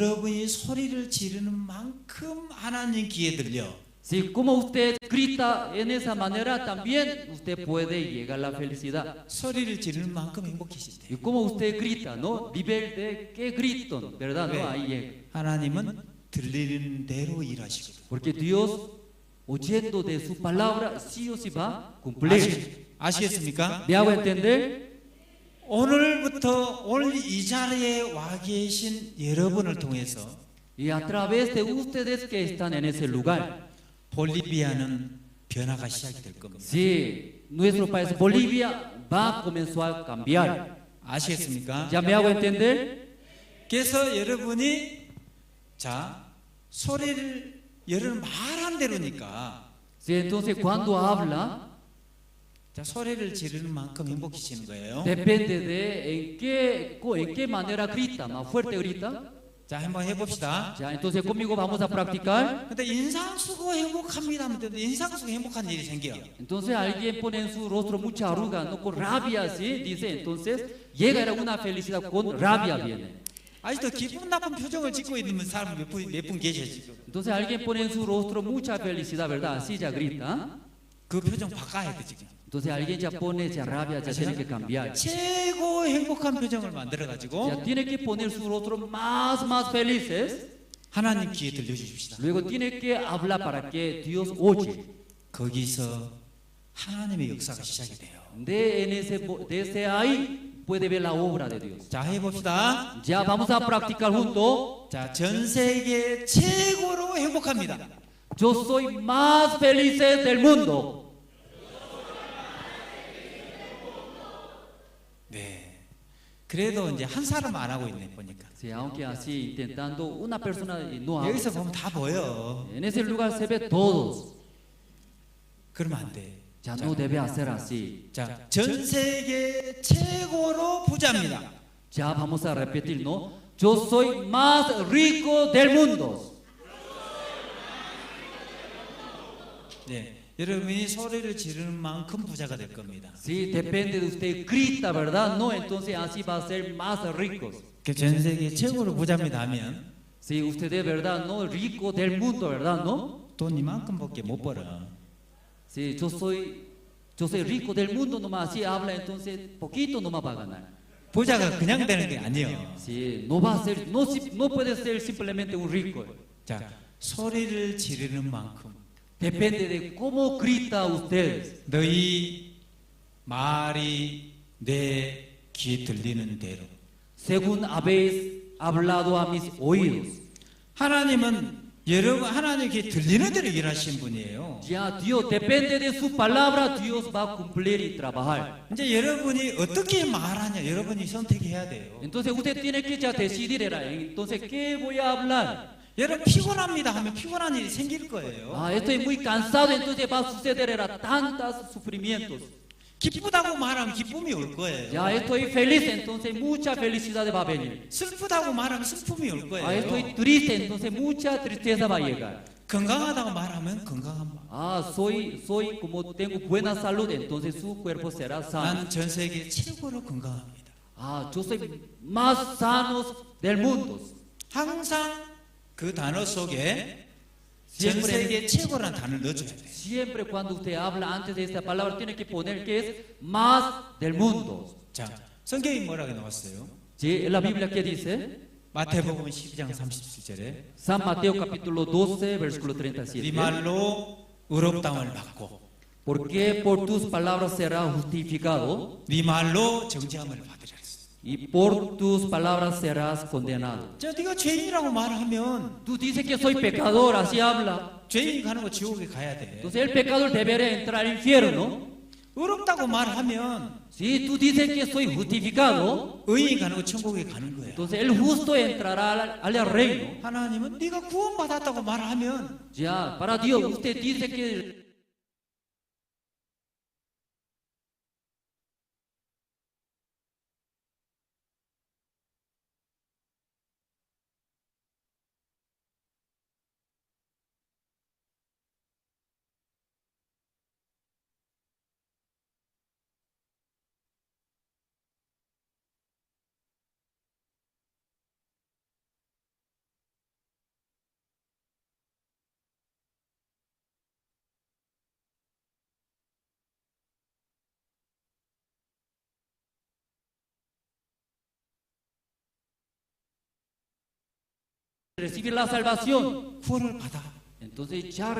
여러분이 소리를 지르는 만큼 하나님 귀에 들려. Si como usted grita en esa manera, también usted puede llegar a la felicidad. 소리를 지르는 만큼 행복해진대. Y como usted grita, ¿no? Nivel de qué grito, ¿verdad? 왜? ¿No? Ahí llega. 하나님은 들리는 대로 일하시거든. Porque Dios, oyendo de su palabra, sí o sí va a cumplir. 아시겠습니까? ¿Me hago entender? 오늘부터 오늘 이 자리에 와 계신 여러분을 통해서 Y a través de ustedes que están en ese lugar, 볼리비아는 변화가 시작이 될 겁니다. sí, nuestro país Bolivia va a comenzar a cambiar. 아시겠습니까? ¿Ya me hago entender? 그래서 여러분이 자 소리를 여러분 말한 대로니까 Sí, entonces cuando habla, 자 소리를 지르는 만큼 행복해지는 거예요. depende de en qué manera grita, más fuerte grita. 자 한번 해봅시다. Ya, entonces conmigo vamos a practicar. 근데 인상 쓰고 행복합니다 하면 인상 쓰고 행복한 일이 생겨. Entonces alguien pone en su rostro mucha arruga, no con rabia, ¿sí? Dice, entonces llega a una felicidad con rabia viene. 아직도 기분 나쁜 표정을 짓고 있는 사람 몇 분 계셔 지금. Entonces alguien pone en su rostro mucha felicidad, ¿verdad? Así ya grita. 그 표정 바꿔야 돼 지금. Entonces alguien ya pone ya rabia, ya tiene que cambiar. 최고 행복한 표정을 만들어 가지고 Ya tiene que poner su rostro más felices. 하나님 귀에 들려주십시다. Luego tiene que hablar para que Dios oye. 거기서 하나님의 역사가 시작이 돼요. Desde ahí puede ver la obra de Dios. 자 해봅시다. Ya vamos a practicar juntos. 자, 전 세계 최고로 행복합니다. Yo soy más feliz del mundo. 네. 그래도 이제 한 사람 안 하고 있네 보니까. Sí, aunque así intentando una persona no habla. 여기서 보면 다 보여. En ese lugar se ve todos. 그러면 안 돼. Ya no debe hacer así. 자, 전 세계 최고로 부자입니다. Ya vamos a repetir, ¿no? Yo soy más rico del mundo. 네. 여러분이 소리를 지르는 만큼 부자가 될 겁니다. Sí, depende de usted grita, ¿verdad? No, entonces así va a ser más ricos. 그 전 세계 최고로 부자입니다 하면 Si usted es verdad, no rico del mundo, ¿verdad? No. 돈 이만큼밖에 못 벌어. Si yo soy rico del mundo nomás así habla, entonces poquito nomás va a ganar. 부자가 그냥 되는 게 아니에요. Sí, no va a ser, no puede ser simplemente un rico. 자, 소리를 지르는 만큼 Depende de cómo grita usted. 너희 말이 내 귀에 들리는 대로. Según habéis hablado a mis oídos. 하나님은 여러분 하나님께 들리는 대로 일하신 분이에요. Ya Dios depende de su palabra, Dios va a cumplir y trabajar. 이제 여러분이 어떻게 말하냐 여러분이 선택해야 돼요. Entonces usted tiene que ya decidir, entonces ¿qué voy a hablar? 여러분 피곤합니다 하면 피곤한 일이 생길 거예요. Ah, estoy muy cansado, entonces va a suceder tantos sufrimientos. 기쁘다고 말하면 기쁨이 올 거예요. Ya estoy feliz, entonces mucha felicidad va a venir. 슬프다고 말하면 슬픔이 올 거예요. Ah, estoy triste, entonces mucha tristeza va a llegar. 건강하다고 말하면 건강한 말. Ah, soy como tengo buena salud, entonces su cuerpo será sano. 난 전 세계 최고로 건강합니다. Ah, yo soy más sano del mundo. 항상 그 단어 속에 전 세계 최고라는 단어를 넣어줘야 돼. Siempre cuando usted habla antes de esta palabra tiene que poner que es más del mundo. 자, 성경이 뭐라고 나왔어요? Sí, en la Biblia que dice 마태복음 12장 37절에 San Mateo capítulo 12 versículo 37. 네 말로 의롭다함을 받고 Porque por tus palabras serás justificado 네 말로 정죄함을 받으리라. y por tus palabras serás condenado. 자, 네가 죄인이라고 말하면 Tú dices que soy pecador, así habla. 죄인이 가는 거 지옥에 가야 돼. Entonces el pecador debería entrar al infierno. 의롭다고 말하면 Si tú dices que soy justificado, 의인이 가는 거 천국에 가는 거야. entonces el justo entrará al reino. 하나님은 네가 구원받았다고 말하면 Ya, para Dios, usted dice que recibir la salvación, 구원을 받아. entonces ya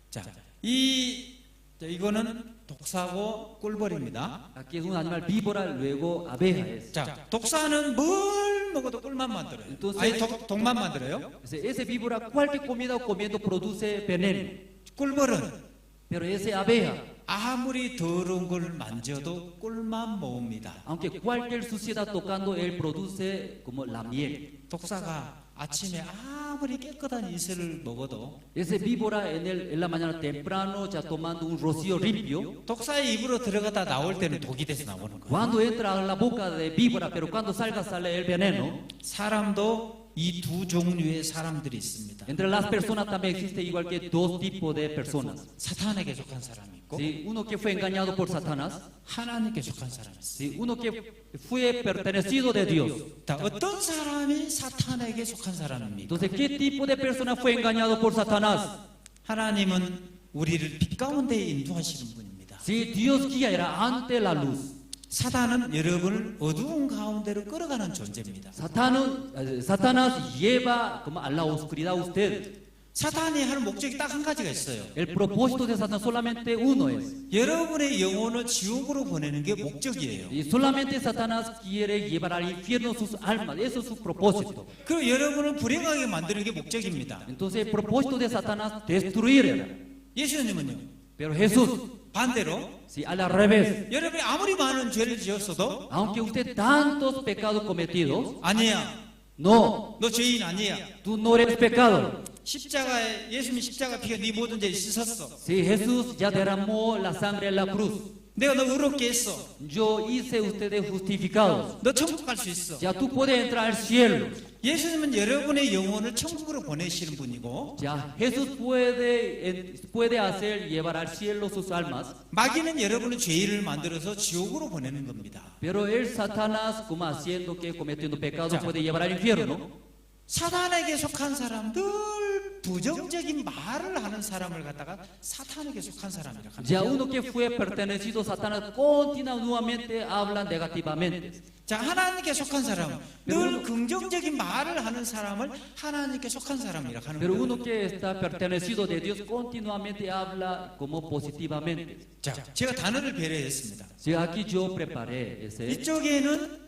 자, 이거는 독사고 꿀벌입니다. aquí es un animal víbora, luego abeja es. 자, 독사는 뭘 먹어도 꿀만 만들어요. 아니, 독만 만들어요. Ese víbora, cualquier comida comiendo produce veneno. 꿀벌은 Pero ese abeja, 아무리 더러운 걸 만져도 꿀만 모읍니다. aunque cualquier suciedad tocando, él produce como la miel. 독사가 아침에 아무리 깨끗한 이슬을 먹어도 Ese víbora en la mañana temprano ya tomando un rocío limpio. 독사의 입으로 들어가다 나올 때는 독이 돼서 나오는 거예요. Cuando entra a la boca de víbora, pero cuando salga sale el veneno. 사람도 이 두 종류의 사람들이 있습니다. Entre las personas también existe igual que dos tipos de personas. 사탄에게 속한 사람이 있고, Sí, uno que fue engañado por Satanás. 하나님께 속한 사람이 있어요. Sí, uno que fue pertenecido de Dios. 자, 어떤 사람이 사탄에게 속한 사람입니까? Entonces, ¿qué tipo de persona fue engañado por Satanás? 하나님은 우리를 빛 가운데 인도하시는 분입니다. Sí, Dios guía era ante la luz. 사탄은 여러분을 어두운 가운데로 끌어가는 존재입니다. Satanás lleva como a la oscuridad a usted. 사탄이 하는 목적이 딱 한 가지가 있어요. El propósito de Satanás solamente uno es. 여러분의 영혼을 지옥으로 보내는 게 목적이에요. Y solamente Satanás quiere llevar al infierno sus almas. Eso es su propósito. 그 여러분을 불행하게 만드는 게 목적입니다. Entonces, el propósito de Satanás destruir era. 예수님은요? Pero Jesús, 반대로, si al revés, 여러분이 아무리 많은 죄를 지었어도, aunque usted tantos pecados cometidos, 아니야, no, 너 죄인 아니야. tú no eres pecador. 십자가에 예수님 십자가 피가 네 모든 죄를 씻었어. Si Jesús ya derramó la sangre en la cruz, 내가 너 의롭게 했어. yo hice ustedes justificados. 너 천국 갈 수 있어. Ya tú puedes entrar al cielo. 예수님은 여러분의 영혼을 천국으로 보내시는 분이고, Ya Jesús puede hacer llevar al cielo sus almas. 마귀는 여러분의 죄인을 만들어서 지옥으로 보내는 겁니다. Pero el Satanás, como haciendo que cometiendo pecados, puede llevar al infierno. 사탄에게 속한 사람, 늘 부정적인 말을 하는 사람을 갖다가 사탄에게 속한 사람이라 합니다. Ya uno que fue pertenecido a Satanás continuamente habla negativamente. 자, 하나님께 속한 사람, 늘 긍정적인 말을 하는 사람을 하나님께 속한 사람이라 하는 Pero 거예요. uno que está pertenecido de Dios continuamente habla como positivamente. 자, 제가 단어를 배려했습니다. Si aquí yo preparé ese. 이쪽에는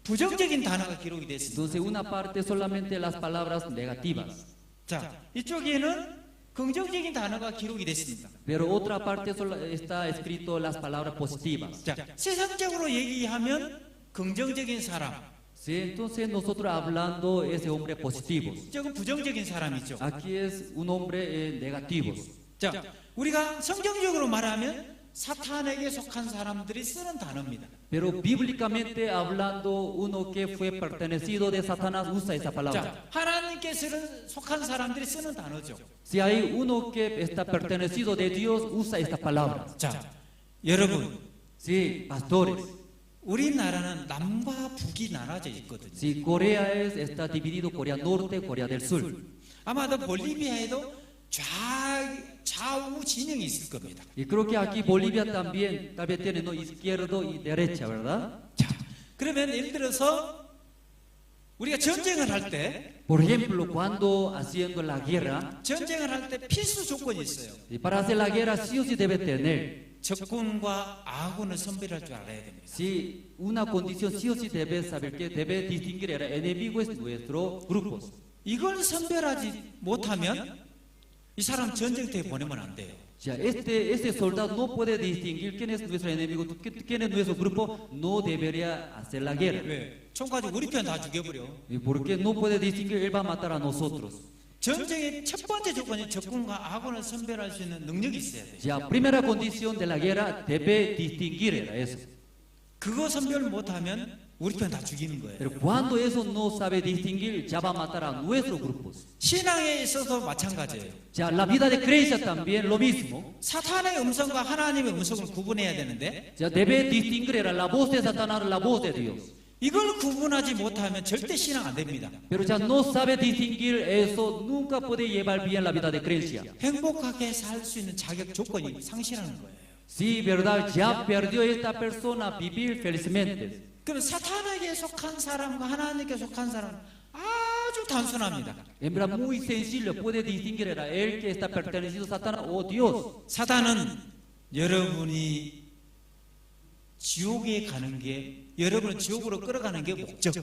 부정적인 단어가 기록이 됐습니다. Entonces una parte solamente las palabras negativas. 자, 이쪽에는 긍정적인 단어가 기록이 됐습니다. Pero otra parte está escrito las palabras positivas. 자, 세상적으로 얘기하면 긍정적인 사람. Sí, entonces nosotros hablando ese hombre positivo. 저건 부정적인 사람이죠. Aquí es un hombre negativo. 자, 우리가 성경적으로 말하면 사탄에게 속한 사람들이 쓰는 단어입니다. Pero bíblicamente hablando, uno que fue pertenecido de Satanás usa esa palabra. 자, 하나님께 속한 사람들이 쓰는 단어죠. Si hay uno que está pertenecido de Dios, usa esta palabra. 자, 여러분, sí, pastores. 우리나라는 남과 북이 나눠져 있거든요. Si Corea está dividido Corea Norte, Corea del Sur. 아마도 볼리비아에도 좌우 진영이 있을 겁니다. Y creo que aquí Bolivia también tiene ¿no? izquierdo y derecha, ¿verdad? 자, 그러면 예를 들어서 우리가 전쟁을 할 때, Por ejemplo, cuando haciendo la guerra, 전쟁을 할 때 필수 조건이 있어요. y para hacer la guerra sí o sí debe tener. 적군과 아군을 선별할 줄 알아야 됩니다. Sí, una condición sí o sí debe saber que debe distinguir el enemigo es nuestro grupo. 이걸 선별하지 못하면 이 사람 전쟁터에 보내면 안 돼요. Ya, este soldado no puede distinguir quién es nuestro enemigo, quién es nuestro grupo, no debería hacer la guerra. 왜? 총 가지고 우리 편 다 죽여버려. ¿Y por qué no puede distinguir? Él va a matar a nosotros. 전쟁의 첫 번째 조건이 적군과 아군을 선별할 수 있는 능력이 있어야 돼요. Ya, primera condición de la guerra debe distinguir era eso. 그거 선별 못하면 우리 편 다 죽이는 거예요. Pero cuando eso no sabe distinguir, ya va a matar a nuestros grupos. 신앙에 있어서 마찬가지예요. Ya, la vida de creencia también lo mismo. 사탄의 음성과 하나님의 음성을 구분해야 되는데, Ya, debe distinguir era la voz de Satanás, la voz de Dios. 이걸 구분하지 못하면 절대 신앙 안 됩니다. Pero ya no sabe distinguir eso, nunca puede llevar bien la vida de creencia. 행복하게 살 수 있는 자격 조건이 상실하는 거예요. Sí, verdad, ya perdió esta persona vivir felizmente. 그럼 사탄에게 속한 사람과 하나님께 속한 사람은 아주 단순합니다. En verdad, muy sencillo, puede distinguir era el que está perteneciendo a Satanás o Dios. 사탄은 여러분이 지옥에 가는 게, 여러분을 지옥으로 끌어가는 게 목적.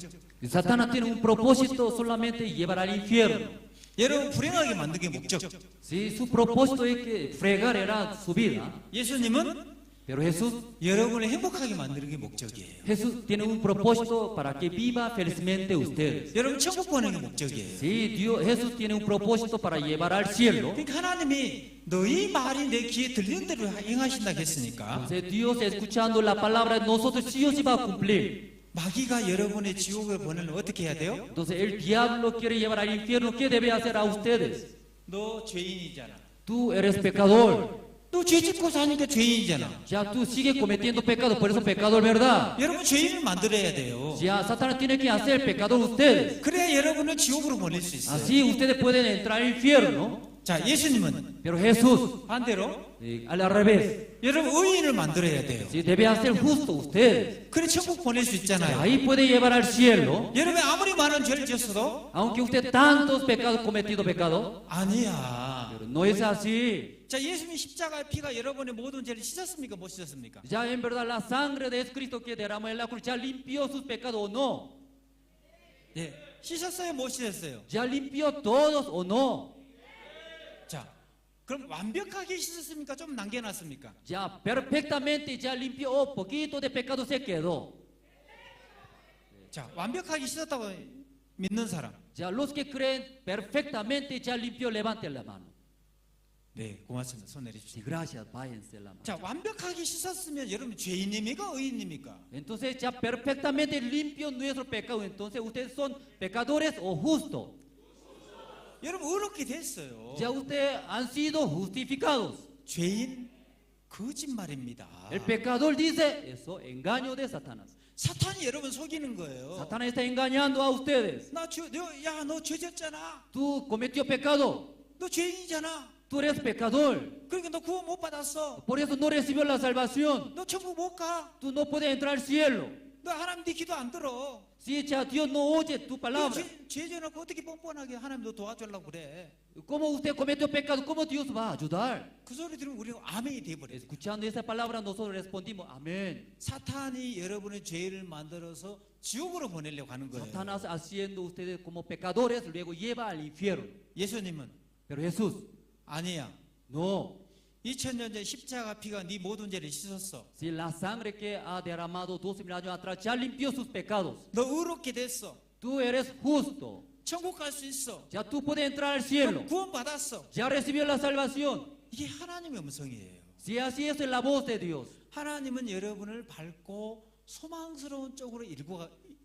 Satanás tiene un propósito solamente llevar al infierno. 여러분 불행하게 만든 게 목적. Sí, su propósito es que fregar era su vida. 예수님은 Pero Jesús, 여러분을 행복하게 만드는 게 목적이에요. Jesús tiene un propósito para que viva felizmente ustedes. 여러분 천국 보내는 게 목적이에요. Sí, Dios, Jesús tiene un propósito para llevar al cielo. 그러니까 하나님이 너희 말이 내 귀에 들리는 대로 행하신다 했으니까 Entonces Dios, escuchando la palabra de nosotros, sí o sí va a cumplir. 마귀가 여러분의 지옥에 보내려면 어떻게 해야 돼요? Entonces el diablo quiere llevar al infierno. ¿Qué debe hacer a ustedes? 너 죄인이잖아. Tú eres pecador. 너 죄 짓고 사니까 죄인이잖아. Ya tú sigues cometiendo pecado, por eso pecador, ¿verdad? 여러분 죄인을 만들어야 돼요. Ya Satanás tiene que hacer pecador ustedes. 그래야 여러분을 지옥으로 보낼 수 있어요. Así ustedes pueden entrar al infierno. 자, 예수님은 Pero Jesús, 반대로 al revés, 여러분 의인을 만들어야 돼요. sí, debe hacer justo ustedes. 그래 천국 보낼 수 있잖아요. Ahí puede llevar al cielo. 여러분 아무리 많은 죄를 지었어도 Aunque usted tantos pecados cometido pecado, 아니야. pero no es así. 자, 예수님 십자가의 피가 여러분의 모든 죄를 씻었습니까? 못 씻었습니까? Ya en verdad la sangre de Cristo que derramó en la cruz ya limpió sus pecados o no. 예, 씻었어요, 못 씻었어요? Ya limpió todos o no. 자, 그럼 완벽하게 씻었습니까? 좀 남겨놨습니까? Ya perfectamente ya limpió o poquito de pecado se quedó. 자, 완벽하게 씻었다고 믿는 사람. Ya los que creen perfectamente ya limpió, levanten la mano. 네, 고맙습니다. 손 내리십시오. Sí, gracias, váyanse la mano. 자, 완벽하게 씻었으면 여러분 죄인입니까? 의인입니까? Entonces ya perfectamente limpio nuestro pecado. Entonces ustedes son pecadores o justos. 여러분 의롭게 됐어요. Ya ustedes han sido justificados. 죄인 거짓말입니다. El pecador dice eso, engaño de Satanás. 사탄이 여러분 속이는 거예요. Satanás está engañando a ustedes. 너 죄 졌잖아. Tú cometió pecado. 너 죄인이잖아. Tú eres pecador. 그러니까 너 구원 못 받았어. Por eso no recibió la salvación. 너 천국 못 가. Tú no puedes entrar al cielo. 너 하나님 네 기도 안 들어. Si ya Dios no oye tu palabra. 죄 져놓고 어떻게 뻔뻔하게 하나님 너 도와주려고 그래. ¿Cómo usted cometió pecado? ¿Cómo Dios va a ayudar? 그 소리 들으면 우리는 아멘이 돼버려. Escuchando esa palabra nosotros respondimos amén. 사탄이 여러분의 죄를 만들어서 지옥으로 보내려고 하는 거예요. Satanás haciendo ustedes como pecadores luego lleva al infierno. 예수님은 Pero Jesús, 아니야. no. 2000년 전 십자가 피가 네 모든 죄를 씻었어. Si la sangre que ha derramado 12,000 años atrás ya limpió sus pecados. 너 의롭게 됐어. Tú eres justo. 천국 갈 수 있어. Ya tú puedes entrar al cielo. 구원 받았어. Ya recibió la salvación. 이게 하나님의 음성이에요. Si así es la voz de Dios. 하나님은 여러분을 밝고 소망스러운 쪽으로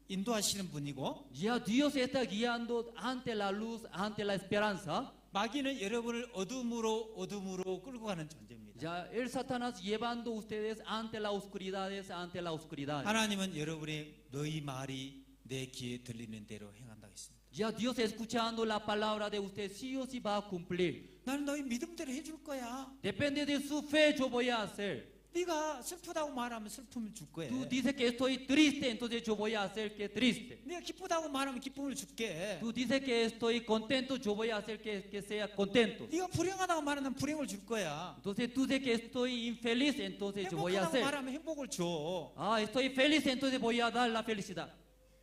인도하시는 분이고, Ya Dios está guiando ante la luz, ante la esperanza. 마귀는 여러분을 어둠으로 끌고 가는 존재입니다. Ya el Satanás llevando ustedes ante la oscuridad, ante la oscuridad. 하나님은 여러분의 너희 말이 내 귀에 들리는 대로 행한다고 했습니다. Ya Dios escuchando la palabra de usted sí o sí va a cumplir. 나는 너희 믿음대로 해줄 거야. Depende de su fe yo voy a hacer. 네가 슬프다고 말하면 슬픔을 줄 거야. Tú dices que estoy triste, entonces yo voy a hacer que triste. 네가 기쁘다고 말하면 기쁨을 줄게. Tú dices que estoy contento, yo voy a hacer que sea contento. 네가 불행하다고 말하면 불행을 줄 거야. Entonces tú dices que estoy infeliz, entonces yo voy a 행복하다고 hacer. 말하면 행복을 줘. Ah, estoy feliz, entonces voy a dar la felicidad.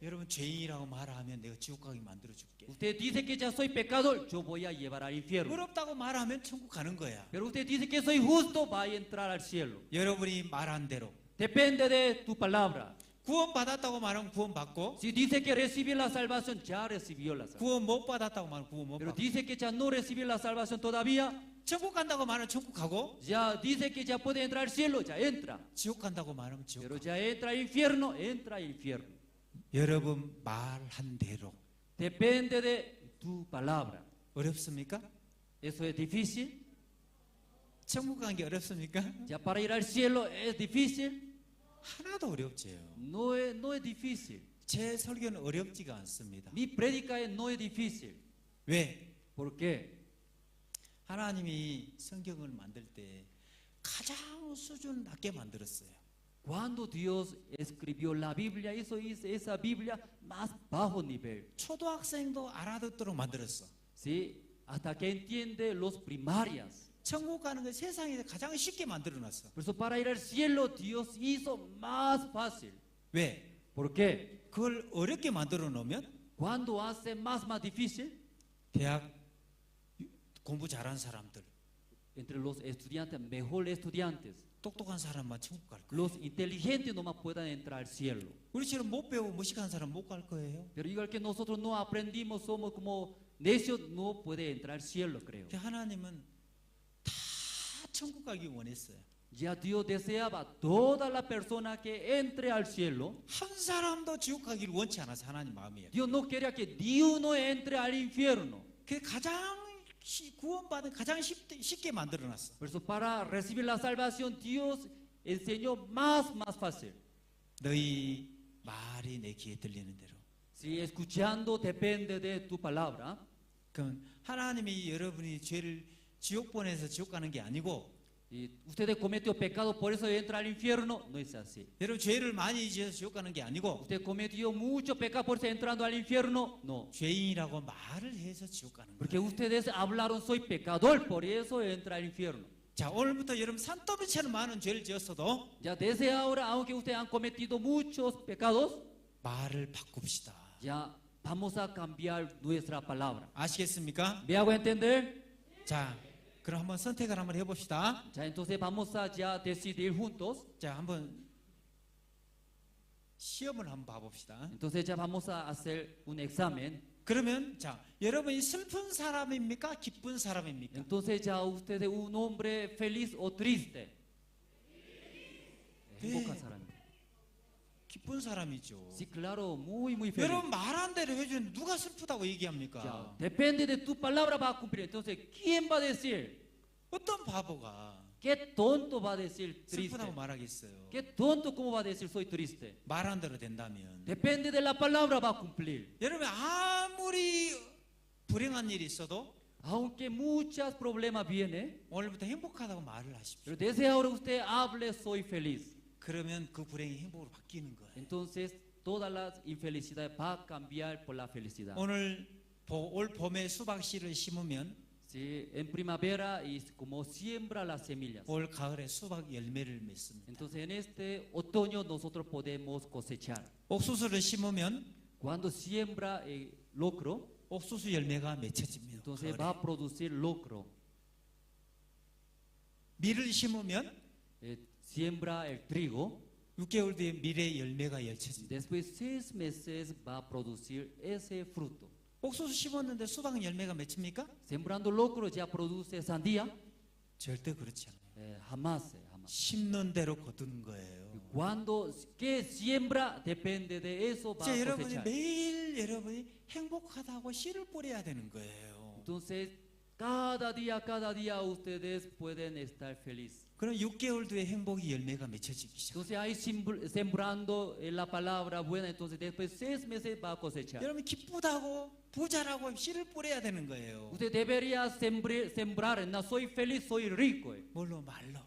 여러분 죄인이라고 말하면 내가 지옥 가게 만들어 줄게. Usted dice que ya soy pecador, yo voy a llevar al infierno. 의롭다고 말하면 천국 가는 거야. Pero usted dice que soy justo, va a entrar al cielo. 여러분이 말한 대로. Depende de tu palabra. 구원 받았다고 말하면 구원 받고. Si dice que recibe la salvación, ya recibió la salvación. 구원 못 받았다고 말하면 구원 못 Pero 받고. dice que ya no recibe la salvación todavía. 천국 간다고 말하면 천국 가고. Ya dice que ya puede entrar al cielo, ya entra. 지옥 간다고 말하면 지옥. Pero ya entra al infierno, entra al infierno. 여러분 말한 대로. Depende de tu palabra. 어렵습니까? ¿Eso es difícil? 천국 가는 게 어렵습니까? Ya para ir al cielo es difícil. 하나도 어렵지요. No es difícil. 제 설교는 어렵지가 않습니다. Mi predica no es difícil. 왜? ¿Por qué? 하나님이 성경을 만들 때 가장 수준 낮게 만들었어요. Cuando Dios escribió la Biblia, hizo esa Biblia más bajo nivel. 초등학생도 알아듣도록 만들었어. ¿Sí? Hasta que entiende los primarias. 천국 가는 거 세상에 가장 쉽게 만들어놨어. Por eso para ir al cielo Dios hizo más fácil. 왜? ¿Por qué? 그걸 어렵게 만들어 놓으면 Cuando hace más difícil, 대학 공부 잘한 사람들, entre los estudiantes, mejores estudiantes, 똑똑한 사람만 천국 갈 거예요. los inteligentes nomás puedan entrar al cielo. 우리처럼 못 배우고 무식한 사람 못 갈 거예요. Pero igual que nosotros no aprendimos, somos como necios, no puede entrar al cielo, creo. 하나님은 다 천국 가기 원했어요. Ya Dios deseaba toda la persona que entre al cielo. 한 사람도 지옥 가기를 원치 않아서 하나님 마음이에요. Dios no quería que ni uno entre al infierno. 그 가장 구원받은 가장 쉽게 만들어놨어. Por eso para recibir la salvación Dios enseñó más fácil. 너희 말이 내 귀에 들리는 대로. Si escuchando depende de tu palabra. 그럼 하나님이 여러분이 죄를 지옥 보내서 지옥 가는 게 아니고 Y usted cometió pecado, por eso entra al infierno. No es así. 여러분 죄를 많이 지어서 지옥 가는 게 아니고 Usted cometió mucho pecado, por eso entrando al infierno. No. 죄인이라고 말을 해서 지옥 가는 거예요. Porque ustedes hablaron soy pecador, por eso entra al infierno. 자, 오늘부터 여러분 산더미처럼 많은 죄를 지었어도 Ya desde ahora, aunque ustedes han cometido muchos pecados, 말을 바꿉시다. ya vamos a cambiar nuestra palabra. 아시겠습니까? ¿Me hago entender? 자, 그럼 한번 선택을 한번 해봅시다. Ya entonces vamos a ya decidir juntos. 자, 한번 시험을 한번 봐봅시다. Entonces ya vamos a hacer un examen. 그러면 자, 여러분이 슬픈 사람입니까? 기쁜 사람입니까? Entonces ya usted es un hombre feliz o triste. 행복한 사람입니다. 기쁜 사람이죠. Sí, claro, muy feliz. 여러분 말한 대로 해주는 누가 슬프다고 얘기합니까? Ya, depende de tu palabra va a cumplir. Entonces, ¿quién va a decir? 어떤 바보가 ¿Qué tonto va a decir triste? 슬프다고 말하겠어요? ¿Qué tonto cómo va a decir soy triste? 말한 대로 된다면 Depende de la palabra va a cumplir. 여러분 아무리 불행한 일이 있어도 Aunque muchos problemas vienen, 오늘부터 행복하다고 말을 하십시오. pero desde ahora usted hable soy feliz. 그러면 그 불행이 행복으로 바뀌는 거예요. Entonces, todas las infelicidades va a cambiar por la felicidad. 오늘 올 봄에 수박 씨를 심으면 Sí, en primavera y como siembra las semillas. 올 가을에 수박 열매를 맺습니다. Entonces, en este otoño nosotros podemos cosechar. 옥수수를 심으면 Cuando siembra el locro, 옥수수 열매가 맺혀집니다. entonces 가을에. va a producir locro. 밀을 심으면 Siembra el trigo. 6개월 뒤에 밀의 열매가 열쳐집니다. Después 6 meses va a producir ese fruto. 옥수수 심었는데 수박 열매가 맺힙니까? Sembrando locro ya produce sandía. 절대 그렇지 않아요. Jamás. 심는 대로 거두는 거예요. Cuando que siembra depende de eso va a 여러분이 cosechar. 매일 여러분이 행복하다고 씨를 뿌려야 되는 거예요. Entonces cada día ustedes pueden estar felices. 그럼 6개월 뒤에 행복이 열매가 맺혀지기 시작. Entonces ahí sembrando la palabra buena, entonces después 6 meses va a cosechar. 여러분 기쁘다고 부자라고 씨를 뿌려야 되는 거예요. Usted debería sembrar, no soy feliz, soy rico. 뭘로 말로.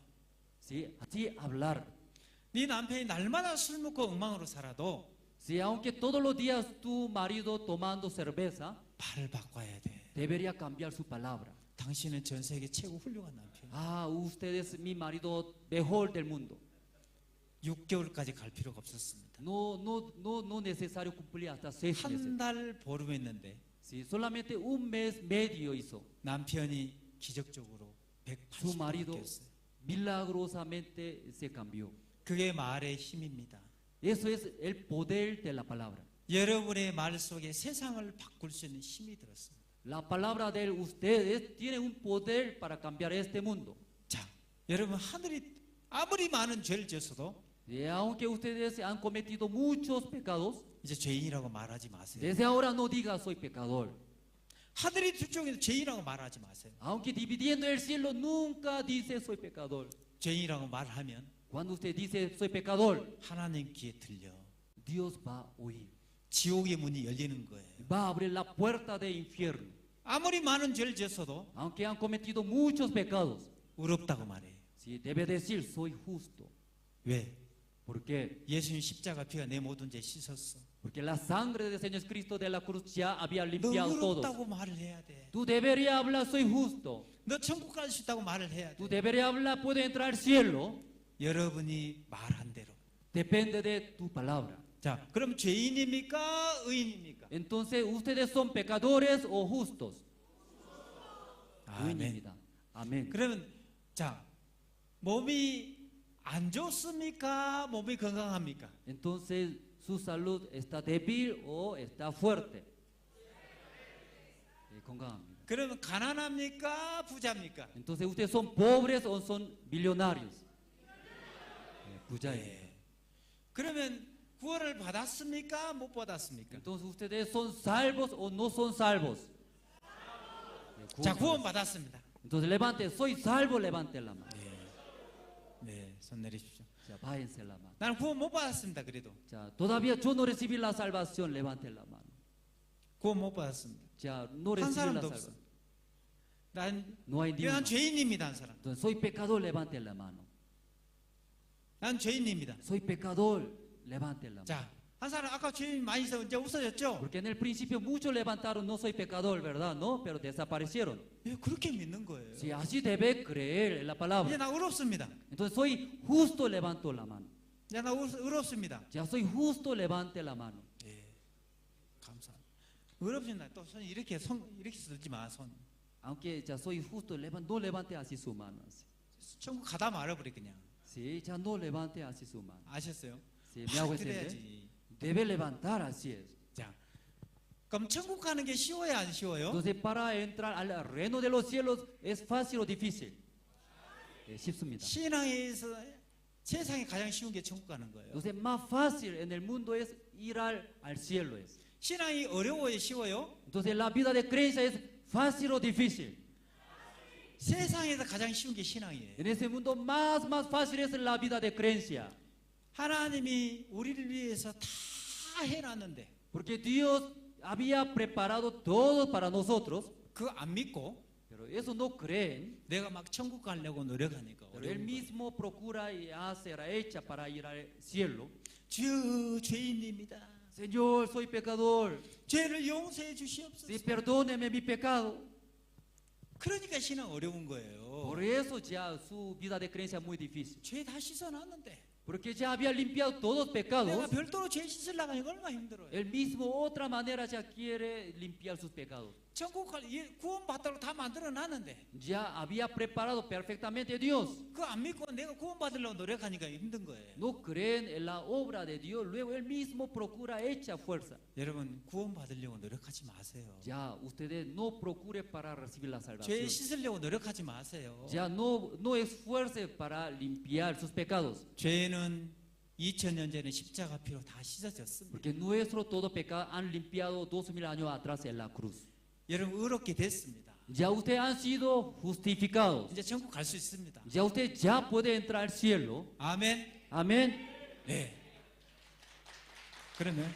Sí, así hablar. 네 남편이 날마다 술 먹고 엉망으로 살아도 Si aunque todos los días tu marido tomando cerveza, 말을 바꿔야 돼. debería cambiar su palabra. 당신은 전 세계 최고 훌륭한 남편. Usted es mi marido mejor del mundo. 6개월까지 갈 필요가 없었습니다. No necesario cumplir hasta 6 meses. 한 달 보름했는데 Si solamente un mes medio hizo, 남편이 기적적으로 su 180도 marido 바뀌었어요. milagrosamente se cambió. 그게 말의 힘입니다. Eso es el poder de la palabra. 여러분의 말 속에 세상을 바꿀 수 있는 힘이 들었습니다. La palabra de ustedes tiene un poder para cambiar este mundo. 자, 여러분 하늘이 아무리 많은 죄를 지었어도 Aunque ustedes han cometido muchos pecados, 이제 죄인이라고 말하지 마세요. desde ahora no diga soy pecador. 하늘이 두 쪽에서 죄인이라고 말하지 마세요. Aunque dividiendo el cielo nunca dice soy pecador. 죄인이라고 말하면 Cuando usted dice soy pecador, 하나님 귀에 들려. Dios va a oír. 지옥의 문이 열리는 거예요. Va a abrir la puerta del infierno. 아무리 많은 죄를 지었어도 Aunque han cometido muchos pecados, 의롭다고 말해요. sí, debe decir soy justo. 왜? Porque 예수님 십자가 피가 내 모든 죄 씻었어. Porque la sangre del Señor Cristo de la cruz ya había 너 limpiado todo. 의롭다고 말을 해야 돼. Tú deberías hablar, soy justo. 너 천국 갈 수 있다고 말을 해야 돼. Tú deberías hablar, puedo entrar al cielo. 여러분이 말한 대로. Depende de tu palabra. 자, 그럼 죄인입니까? 의인입니까? Entonces, ¿ustedes son pecadores o justos? 아멘. 의인입니다. 아멘. 그러면 자, 몸이 안 좋습니까? 몸이 건강합니까? Entonces, ¿su salud está débil o está fuerte? 건강합니다. 그러면 가난합니까? 부자입니까? Entonces, ¿ustedes son pobres o son millonarios? 부자예요. 그러면 구원을 받았습니까? 못 받았습니까? Entonces, ¿ustedes son salvos o no son salvos? 자, 구원 받았습니다. Entonces, levante, soy salvo, levante la mano. 네, 손 내리십시오. 자, bájense la mano. 나는 구원 못 받았습니다. 그래도. 자, todavía yo no recibí la salvación, levante la mano. 구원 못 받았습니다. 자, no 한 recibí la 사람도 salvación. 없어. 난, No hay ni 난 uno. 죄인입니다. 한 사람. Entonces, soy pecador, levante la mano. 난 죄인입니다. Soy pecador, levante la mano. 자, 한 사람 아까 죄인 많이 있어 이제 없어졌죠? Porque en el principio muchos levantaron, no soy pecador, ¿verdad? No, pero desaparecieron. 예, 그렇게 믿는 거예요. Si así debe creer en la 이제 palabra. 나 의롭습니다. Entonces, soy justo, levanto la mano. 이제 나 의롭습니다. Ya soy justo, levante la mano. 예, 감사합니다. 의롭습니다. 또 손 이렇게 들지 마 손. Aunque ya soy justo, no levante así su mano. Así. 천국 가다 말아버려 그냥. Sí, ya no levante así su mano. 아셨어요? Sí, me hago entender. 그래야지. Debe levantar, así es. 자, 그럼 천국 가는 게 쉬워요, 안 쉬워요? Entonces, para entrar al reino de los cielos, ¿es fácil o difícil? 쉽습니다. 신앙에서 세상에 가장 쉬운 게 천국 가는 거예요. Entonces, más fácil en el mundo es ir al cielo. Es. 신앙이 어려워요, 쉬워요? Entonces, la vida de creencia es fácil o difícil. 세상에서 가장 쉬운 게 신앙이에요. En ese mundo, más fácil es la vida de creencia. 하나님이 우리를 위해서 다 해놨는데 Porque Dios había preparado todo para nosotros. 그거 안 믿고 Pero eso no creen. 내가 막 천국 가려고 노력하니까 Pero él mismo procura y hace la hecha para ir al cielo. 주여 죄인입니다. Señor, soy pecador. 죄를 용서해 주시옵소서. Sí, perdóneme mi pecado. 그러니까 신앙 어려운 거예요. Por eso ya su vida de creencia es muy difícil. 죄 다 씻어놨는데 Porque ya había limpiado todos los 내가 pecados. 별도로 죄 씻으려고 하니까 얼마나 힘들어요. Él mismo otra manera ya quiere limpiar sus pecados. 천국 구원 받도록 다 만들어 놨는데 Ya había preparado perfectamente Dios. 그거 안 믿고 내가 구원 받으려고 노력하니까 힘든 거예요. No creen en la obra de Dios. Luego él mismo procura hecha fuerza. 여러분 구원 받으려고 노력하지 마세요. Ya ustedes no procuren para recibir la 죄 salvación. 씻으려고 노력하지 마세요. Ya no esfuerce para limpiar sus pecados. 죄는 2000년 전에 십자가 피로 다 씻어졌습니다. Porque nuestro todo pecado han limpiado 2000 años atrás en la cruz. 여러분 의롭게 됐습니다. Ya ustedes han sido justificados. 이제 천국 갈 수 있습니다. Ya usted ya puede entrar al cielo. 아멘. Amén. 네. 그러면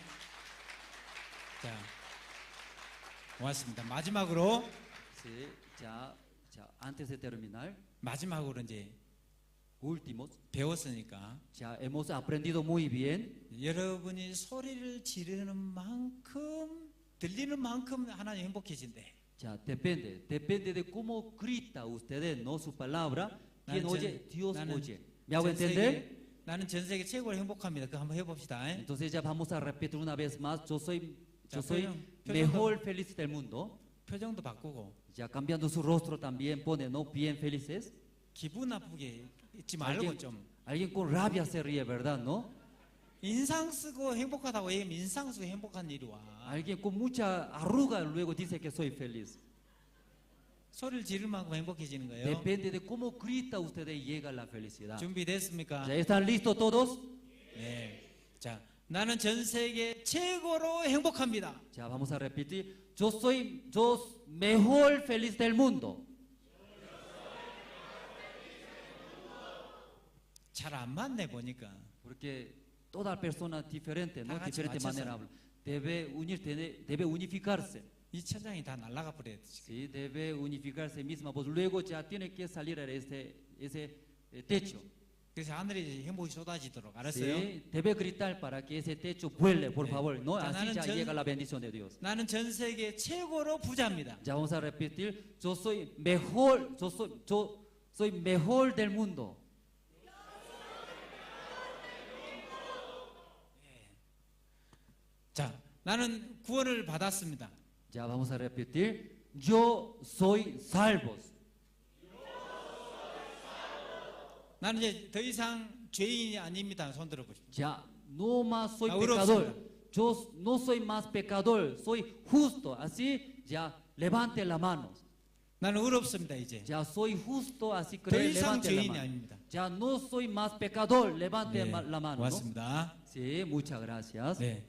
자 고맙습니다. 마지막으로 Sí, ya, antes de terminar, 마지막으로 이제 últimos, 배웠으니까 ya hemos aprendido muy bien. 여러분이 소리를 지르는 만큼 들리는 만큼 하나님 행복해진대. Ya depende de cómo grita ustedes, no su palabra. Quien oye, Dios oye. ¿Me hago entender? 나는 전 세계 최고로 행복합니다. 그거 한번 해봅시다. Entonces ya vamos a repetir una vez más. Yo soy 표정도- mejor feliz del mundo. 표정도 바꾸고 Ya cambiando su rostro también pone, ¿no? Bien felices. 기분 나쁘게 있지 말고 좀 Alguien con rabia se ríe, ¿verdad? ¿No? 인상 쓰고 행복하다고 얘기하면 인상 쓰고 행복한 일이 와. Alguien con mucha arruga luego dice que soy feliz. 소리를 지를 만큼 행복해지는 거예요. Depende de cómo grita ustedes llega la felicidad. 준비됐습니까? ¿Ya están listos todos? 네. 자, 나는 전 세계 최고로 행복합니다. Ya vamos a repetir. Yo soy mejor feliz del mundo. 잘 안 맞네 보니까. Porque toda persona diferente, ¿no? 다 같이 Diferente 맞춰서. manera habla. Debe unificarse. 이 천장이 다 날아가 버려야 돼. Sí, debe unificarse misma. Pues luego ya tiene que salir a ese techo. 그래서 하늘에 행복이 쏟아지도록 알았어요? Sí, debe gritar para que ese techo vuele, por 네. favor. No, 자, así 나는 ya llega la bendición de Dios. 나는 전 세계 최고로 부자입니다. Ya vamos a repetir, yo soy mejor, yo soy mejor del mundo. 자, 나는 구원을 받았습니다. Ya vamos a repetir, yo soy salvos. 나는 이제 더 이상 죄인이 아닙니다. 손 들어보십시오. Ya no más soy 아, pecador. 어렵습니다. Yo no soy más pecador, soy justo. Así, ya levante la mano. 나는 의롭습니다 이제. Ya soy justo, así que 더 이상 levante la 죄인이 mano. 아닙니다. Ya no soy más pecador, levante 네, la mano. ¿no? 고맙습니다. Sí, muchas gracias. 네,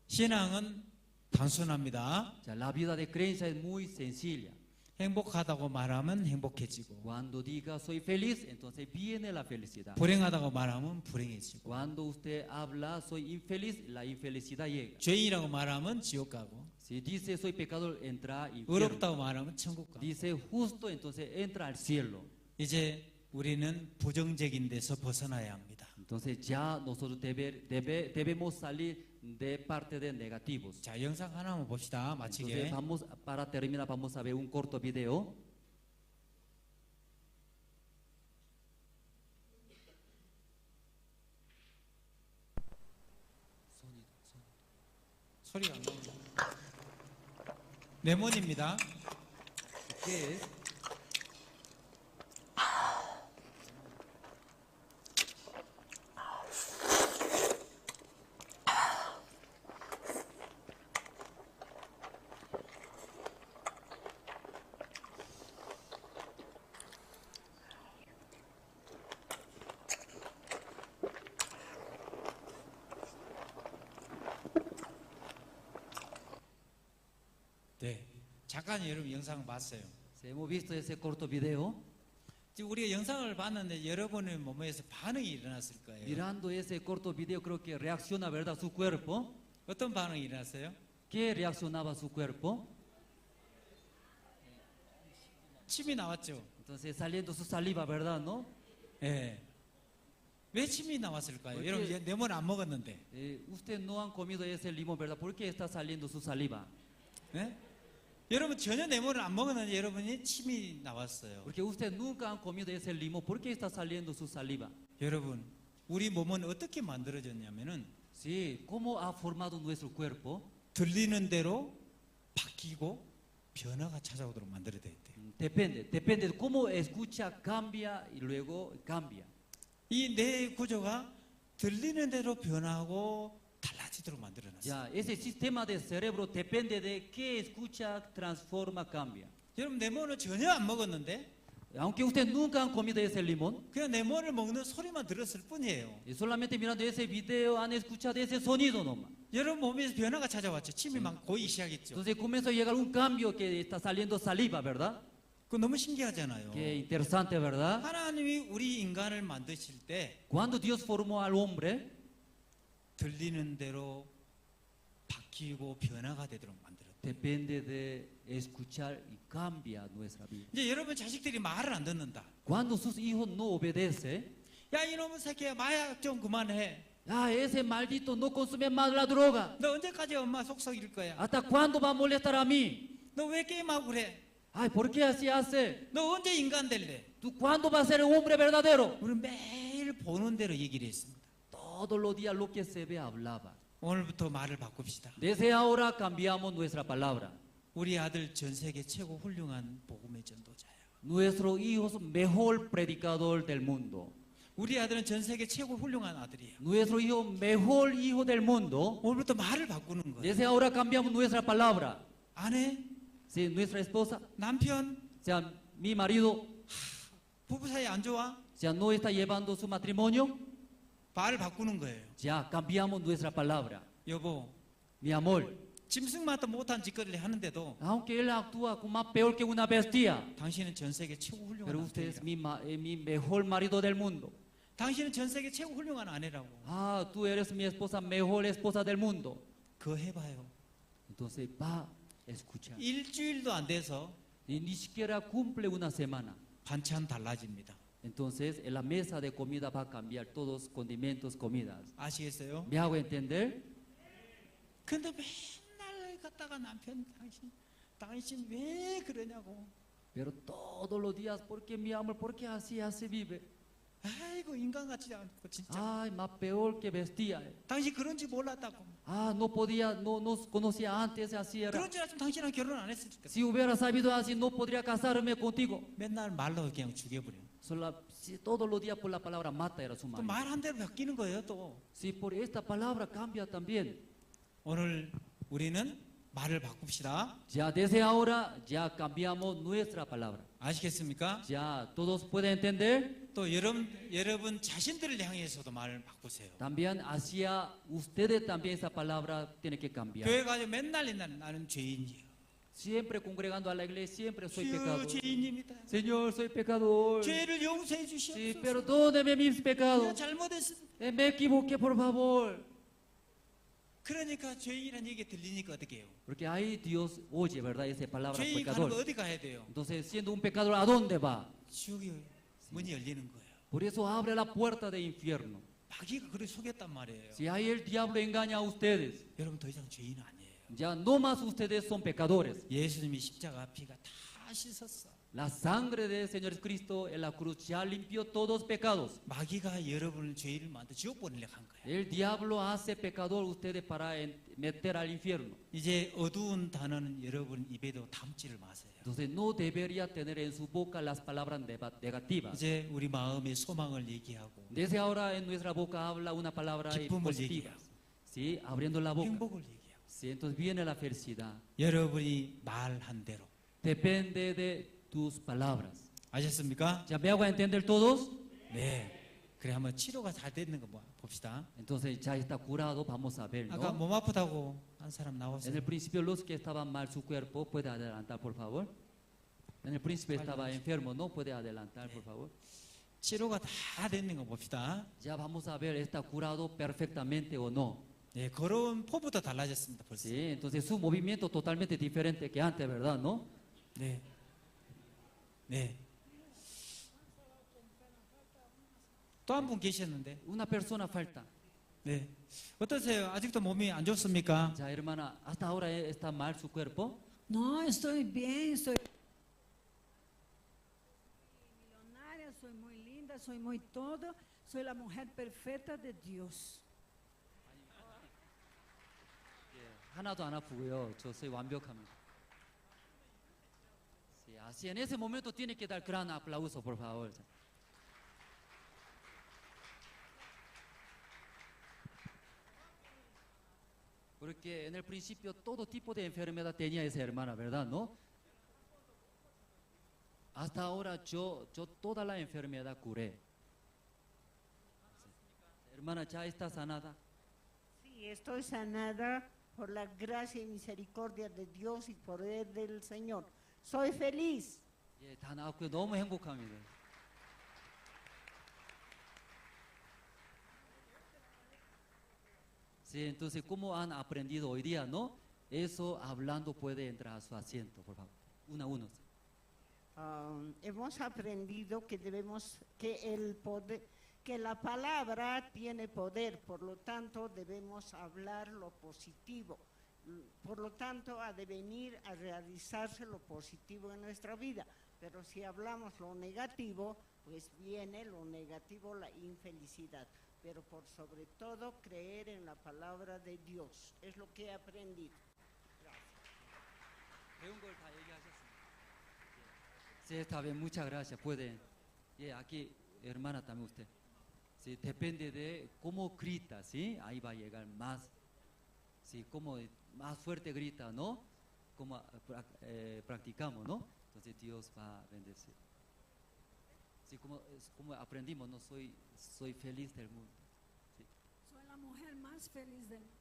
신앙은 단순합니다. Ya, la vida de creencia es muy sencilla. 행복하다고 말하면 행복해지고, Cuando diga soy feliz, entonces viene la felicidad. 불행하다고 말하면 불행해지고, Cuando usted habla soy infeliz, la infelicidad llega. 죄인이라고 말하면 지옥 가고, Si dice soy pecador, entra al infierno. 의롭다고 말하면 천국 가고. Dice justo, entonces entra al cielo. 이제 우리는 부정적인 데서 벗어나야 합니다. Entonces ya nosotros debemos salir de parte de negativos. 자, 영상 하나만 봅시다. 마치게. Entonces para terminar vamos a ver un corto video. 소리가 안 나옵니다. 레몬입니다. ¿Qué es? 네, 잠깐 여러분 영상 봤어요. Hemos visto ese corto video. 지금 우리가 영상을 봤는데 여러분의 몸에서 반응이 일어났을 거예요. Mirando ese corto video creo que reacciona, ¿verdad? Su cuerpo. 어떤 반응이 일어났어요? ¿Qué reaccionaba su cuerpo? 침이 나왔죠. Entonces saliendo su saliva, ¿verdad? ¿No? 예. 왜 침이 나왔을까요? porque- 여러분 레몬 안 먹었는데. Usted no han comido ese limón, ¿verdad? ¿Por qué está saliendo su saliva? 예? 여러분 전혀 레몬을 안 먹었는데 여러분이 침이 나왔어요. Porque usted nunca han comido ese limón, ¿por qué está saliendo su saliva? 여러분, 우리 몸은 어떻게 만들어졌냐면은 Sí, ¿cómo ha formado nuestro cuerpo? 들리는 대로 바뀌고 변화가 찾아오도록 만들어야 돼. Depende de cómo escucha, cambia y luego cambia. 이 뇌 구조가 들리는 대로 변하고 달라지도록 만들어놨어요. Ya, ese sistema de cerebro depende de qué escucha, transforma, cambia. 여러분 레몬을 전혀 안 먹었는데 Aunque usted nunca han comido ese limón, 그냥 레몬을 먹는 소리만 들었을 뿐이에요. y solamente mirando ese video han escuchado ese sonido nomás. 여러분 몸에서 변화가 찾아왔죠. 침이 막 고이기 시작했죠. Entonces comienza a llegar un cambio que está saliendo saliva, ¿verdad? 그 너무 신기하잖아요. Qué interesante, ¿verdad? 하나님이 우리 인간을 만드실 때 Cuando Dios formó al hombre, 들리는 대로 바뀌고 변화가 되도록 만들었다. depende de escuchar y cambia nuestra vida. 이제 여러분 자식들이 말을 안 듣는다. Cuando sus hijos no obedecen, 야 이놈의 새끼야 마약 좀 그만해. ah, ese maldito no consume más la droga. 너 언제까지 엄마 속썩일 거야? ¿Hasta cuándo va a molestar a mí? 너 왜 게임하고 그래? Ay, ¿por qué así hace? 너 언제 인간 될래? ¿Tú cuándo vas a ser un hombre verdadero? 우리 매일 보는 대로 얘기를 했습니다. Todos los días lo que se ve hablaba. 오늘부터 말을 바꿉시다. Desde ahora cambiamos nuestra palabra. 우리 아들 전 세계 최고 훌륭한 복음의 전도자야. Nuestro hijo es mejor predicador del mundo. 우리 아들은 전 세계 최고 훌륭한 아들이에요. Nuestro hijo mejor hijo del mundo. 오늘부터 말을 바꾸는 거예요. Desde ahora cambiamos nuestra palabra. 아내, Sí, nuestra esposa, 남편, o sea, mi marido, 부부 사이 안 좋아? o sea, no está llevando su matrimonio. 말을 바꾸는 거예요. Ya cambiamos nuestra palabra. 여보, Mi amor, 짐승마다 못한 짓거리를 하는데도 aunque él actúa como más peor que una bestia, 당신은 전 세계 최고 훌륭한 pero usted es 아들이라. mi mejor marido del mundo. 당신은 전 세계 최고 훌륭한 아내라고. Ah, tú eres mi esposa, mejor esposa del mundo. 그거 해봐요. Entonces va a escuchar. 일주일도 안 돼서 Y ni siquiera cumple una semana. 반찬 달라집니다. Entonces, en la mesa de comida va a cambiar todos condimentos, comidas. 아시겠어요? ¿Me hago entender? 근데 맨날 갖다가 남편 당신 왜 그러냐고. Pero todos los días, ¿por qué mi amor? ¿Por qué así vive? 아이고 인간 같지 않고 진짜. Ay, más peor que vestía. 당신 그런지 몰랐다고. Ah, no podía, no conocía antes, así era. 그런 줄 알았으면 당신이랑 결혼 안 했을 거야. Si hubiera sabido así, no podría casarme contigo. 맨날 말로 그냥 죽여버려. Todos los días por la palabra mata era su 또 marido. 말 한 대로 바뀌는 거예요 또. Si por esta palabra cambia también. 오늘 우리는 말을 바꿉시다. Ya desde ahora ya cambiamos nuestra palabra. 아시겠습니까? Ya todos pueden entender. 또 여러분 자신들을 향해서도 말을 바꾸세요. También hacia ustedes también esa palabra tiene que cambiar. 교회 가서 맨날 나는 죄인이에요. Siempre congregando a la iglesia, siempre soy 주여, pecador. 죄인입니다. Señor, soy pecador. 죄를 용서해 Sí, 주시옵소서. perdóneme mis pecados. 내가 잘못했습니다. Me equivoqué, por favor. 그러니까 죄인이라는 얘기 들리니까 어떻게 해요? Porque ahí Dios oye, ¿verdad? Esa palabra 죄인 가는 거 pecador. 어디 가야 돼요? Entonces, siendo un pecador, ¿a dónde va? 지옥이 문이 열리는 거예요. Por eso abre la puerta del infierno. 마귀가 그를 속였단 말이에요. Si ahí el diablo engaña a ustedes, 여러분 더 이상 죄인 아니에요. ya no más ustedes son pecadores. 예수님이 십자가 피가 다 씻었어. La sangre del Señor Cristo en la cruz ya limpió todos pecados. 마귀가 여러분을 죄인을 만들어 지옥 보내려고 한 거예요. El diablo hace pecador ustedes para meter al infierno. 이제 어두운 단어는 여러분 입에도 담지를 마세요. Entonces no debería tener en su boca las palabras negativas. 이제 우리 마음의 소망을 얘기하고 Desde ahora en nuestra boca habla una palabra 기쁨을 positiva. 얘기하고 Sí, abriendo la boca. 행복을 얘기하고 Sí, entonces viene la felicidad. 여러분이 말한 대로. Depende de tus palabras. 아셨습니까? ¿Ya me hago entender todos? 네. 그래 한번 치료가 잘 되는 거 봅시다. Entonces ya está curado, vamos a ver, 아까 ¿no? 몸 아프다고 한 사람 En 나왔어요. el principio los que estaban mal su cuerpo, puede adelantar, por favor. En el principio estaba enfermo, ¿no? Puede adelantar, por favor. 치료가 다 되는 거 봅시다. Ya vamos a ver, ¿está curado perfectamente o no? 네, 걸어온 포부터 달라졌습니다. 벌써. Sí, entonces su movimiento totalmente diferente que antes, ¿verdad? ¿No? 네. 네. 또 한 분 계셨는데. Una persona falta. 네. 어떠세요? 아직도 몸이 안 좋습니까? Ya, hermana, ¿hasta ahora está mal su cuerpo? No, estoy bien, estoy millonaria, soy muy linda, soy muy todo, soy la mujer perfecta de Dios. 하나도 안 아프고요. 저 soy 완벽합니다. Sí, así en ese momento tiene que dar gran aplauso, por favor. Porque en el principio todo tipo de enfermedad tenía esa hermana, ¿verdad? ¿No? Hasta ahora yo toda la enfermedad curé. Hermana, ¿ya está sanada? Sí, estoy sanada por la gracia y misericordia de Dios y poder del Señor. Soy feliz. 예, 다 나왔고요. 너무 행복합니다. Sí, entonces, ¿cómo han aprendido hoy día, no? Eso hablando puede entrar a su asiento, por favor. Uno a uno. Hemos aprendido que que la palabra tiene poder, por lo tanto debemos hablar lo positivo. Por lo tanto, ha de venir a realizarse lo positivo en nuestra vida. Pero si hablamos lo negativo, pues viene lo negativo, la infelicidad. Pero por sobre todo, creer en la palabra de Dios. Es lo que he aprendido. Sí, está bien, muchas gracias. Puede. Aquí, hermana, también usted. Sí, depende de cómo grita, ¿sí? Ahí va a llegar más. Sí, como más fuerte grita, ¿no? Como practicamos, ¿no? Entonces Dios va a bendecir. Sí, como aprendimos, ¿no? Soy feliz del mundo. Sí. Soy la mujer más feliz del mundo.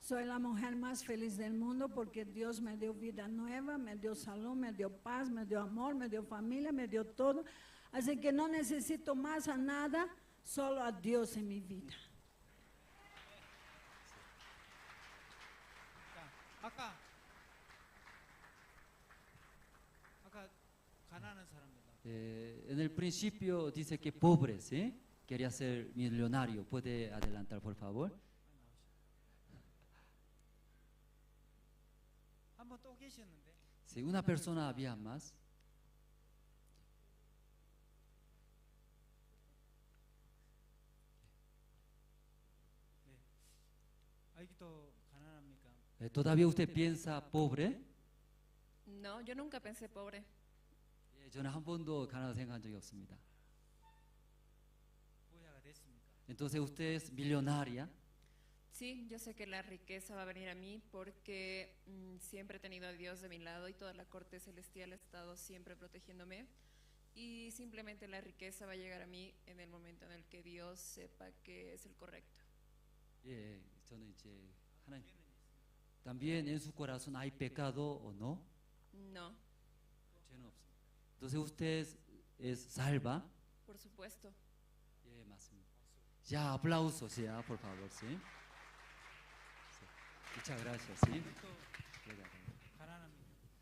Soy la mujer más feliz del mundo porque Dios me dio vida nueva, me dio salud, me dio paz, me dio amor, me dio familia, me dio todo. Así que no necesito más a nada, solo a Dios en mi vida. 아까 가난한 사람들 En el principio dice que pobre, ¿sí? Quería ser millonario. ¿Puede adelantar, por favor? 한번 또 계셨는데. Sí, una persona había más. 네. 아직도 가난합니까? ¿Todavía usted piensa pobre? No, yo nunca pensé pobre. 저는 한 번도 가난하다 생각한 적이 없습니다. 부자가 됐습니까? Entonces usted es millonaria. Sí, yo sé que la riqueza va a venir a mí porque siempre he tenido a Dios de mi lado y toda la corte celestial ha estado siempre protegiéndome. Y simplemente la riqueza va a llegar a mí en el momento en el que Dios sepa que es el correcto. 예, 저는 이제 하나님. También en su corazón hay pecado o no? No, 죄는 없습니다. Entonces usted es salva. por supuesto. 예, 맞습니다. Ya, aplausos, ya, por favor, sí. Muchas gracias, sí.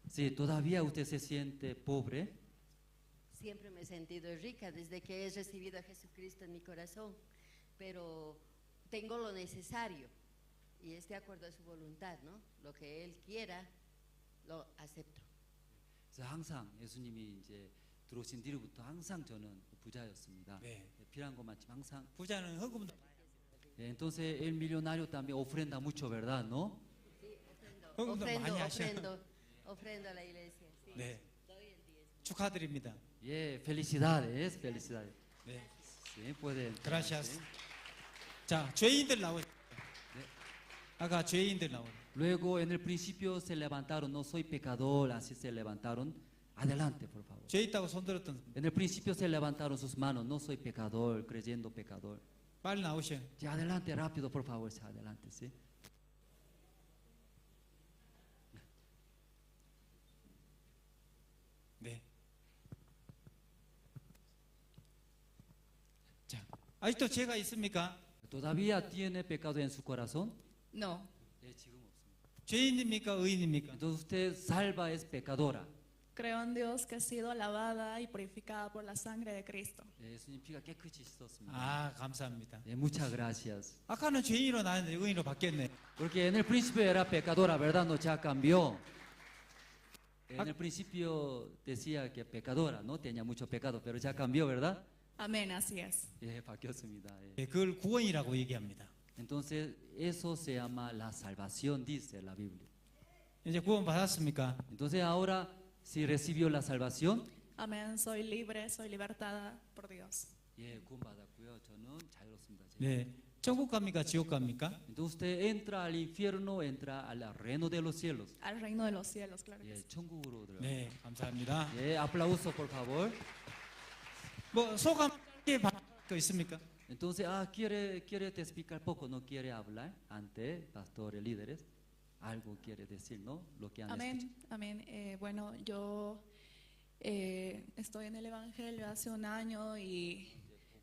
Sí, todavía usted se siente pobre. Siempre me he sentido rica desde que he recibido a Jesucristo en mi corazón, pero tengo lo necesario y es de acuerdo a su voluntad, ¿no? Lo que Él quiera, lo acepto. 그래서 항상 예수님이 이제 들어오신 뒤로부터 항상 저는 부자였습니다. 네. 필요한 것만 항상. 부자는 헌금도 Entonces el millonario también ofrenda mucho, ¿verdad? ¿No? Sí, 헌금도 많이 하셔. ofrendo a la iglesia. Sí. 네. Doy el diezmo. 축하드립니다. 예, felicidades, felicidades. 네. Sí, pueden. Gracias. 자, 죄인들 나오죠. 아까 죄인들 나오죠. Luego en el principio se levantaron, no soy pecador, así se levantaron. Adelante, por favor. 죄 있다고 손들었던 En el principio se levantaron sus manos, no soy pecador, creyendo pecador. 빨리 나오셔. Ya, adelante, rápido, por favor, ya, adelante, sí. 네. 자, 아직도 죄가 있습니까? ¿Todavía tiene pecado en su corazón? No, 예, 지금 없습니다. 죄인입니까? 의인입니까? Entonces usted salva es pecadora. Creo en Dios que ha sido lavada y purificada por la sangre de Cristo. 예, 예수님 피가 깨끗이 씻었습니다. 아, 감사합니다. 예, muchas gracias. 아까는 죄인으로 나왔는데 의인으로 바뀌었네. Porque en el principio era pecadora, ¿verdad? No, ya cambió. En el principio decía que pecadora, ¿no? Tenía mucho pecado, pero ya cambió, ¿verdad? Amén, así es. 예, 바뀌었습니다. 예. 예, 그걸 구원이라고 얘기합니다. Entonces, eso se llama la salvación, dice la Biblia. 이제 구원 받았습니까? Entonces, ahora, si recibió la salvación, Amén, soy libre, soy libertada por Dios. 예, 구원받았고요. 저는 자유롭습니다. 네. 천국 갑니까? 지옥 갑니까? Entonces, usted entra al infierno, entra al reino de los cielos. Al reino de los cielos, claro que 예, sí. 천국으로 들어가. 네, 감사합니다. 예, aplauso, por favor. 뭐 소감 짧게 받을 거 있습니까? Entonces, quiere explicar poco, no quiere hablar ante pastores, líderes. Algo quiere decir, ¿no? Lo que han escuchado. Amén, amén. Bueno, yo estoy en el Evangelio hace un año y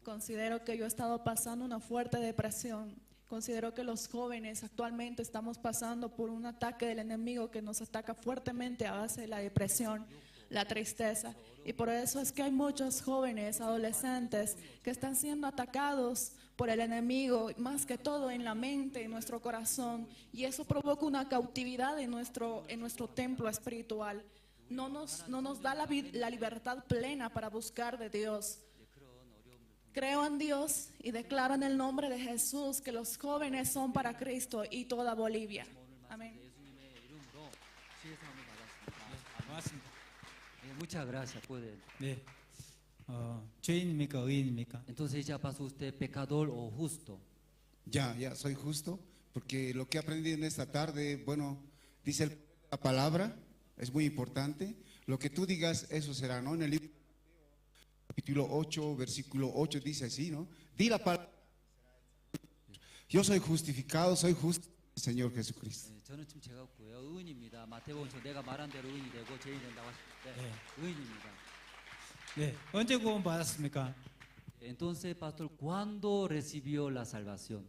considero que yo he estado pasando una fuerte depresión. Considero que los jóvenes actualmente estamos pasando por un ataque del enemigo que nos ataca fuertemente a base de la depresión, la tristeza. Y por eso es que hay muchos jóvenes, adolescentes, que están siendo atacados por el enemigo, más que todo en la mente, en nuestro corazón. Y eso provoca una cautividad en nuestro templo espiritual. No nos da la libertad plena para buscar de Dios. Creo en Dios y declaro en el nombre de Jesús que los jóvenes son para Cristo y toda Bolivia. Amén. 고맙습니다. 예, muchas gracias. Puede. 네. 죄인입니까? 의인입니까? Entonces ya pasó usted pecador o justo. Ya soy justo, porque lo que he aprendido en esta tarde, bueno, dice la palabra, es muy importante. Lo que tú digas, eso será, ¿no? En el libro de Mateo, capítulo 8, versículo 8, dice así, ¿no? Di la palabra. Yo soy justificado, soy justo, Señor Jesucristo. 네, 저는 지금 제가 없고요. 의인입니다. 마태복음에서 내가 말한 대로 의인이 되고 죄인이 된다고 하실 때 의인입니다. 네. 언제 구원 받았습니까? Entonces, pastor, ¿cuándo recibió la salvación?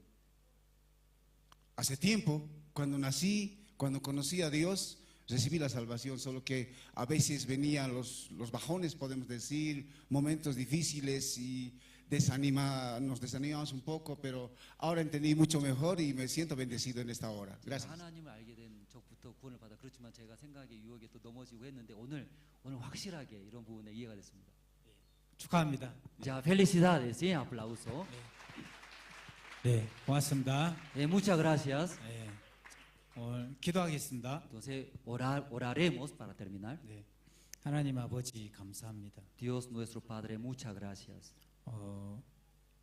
Hace tiempo, cuando nací, cuando conocí a Dios, recibí la salvación, solo que a veces venían los bajones, podemos decir, momentos difíciles y nos desanimamos un poco, pero ahora entendí mucho mejor y me siento bendecido en esta hora. Gracias. 하나님을 알게 된 적부터 구원을 받아 그렇지만 제가 생각의 유혹에 또 넘어지고 했는데 오늘 확실하게 이런 부분에 이해가 됐습니다. 축하합니다. 자, felicidades, sí, aplauso. 네, 고맙습니다. muchas gracias. 네, 오늘 기도하겠습니다. Entonces oraremos para terminar. 네, 하나님 아버지 감사합니다. Dios nuestro Padre, muchas gracias.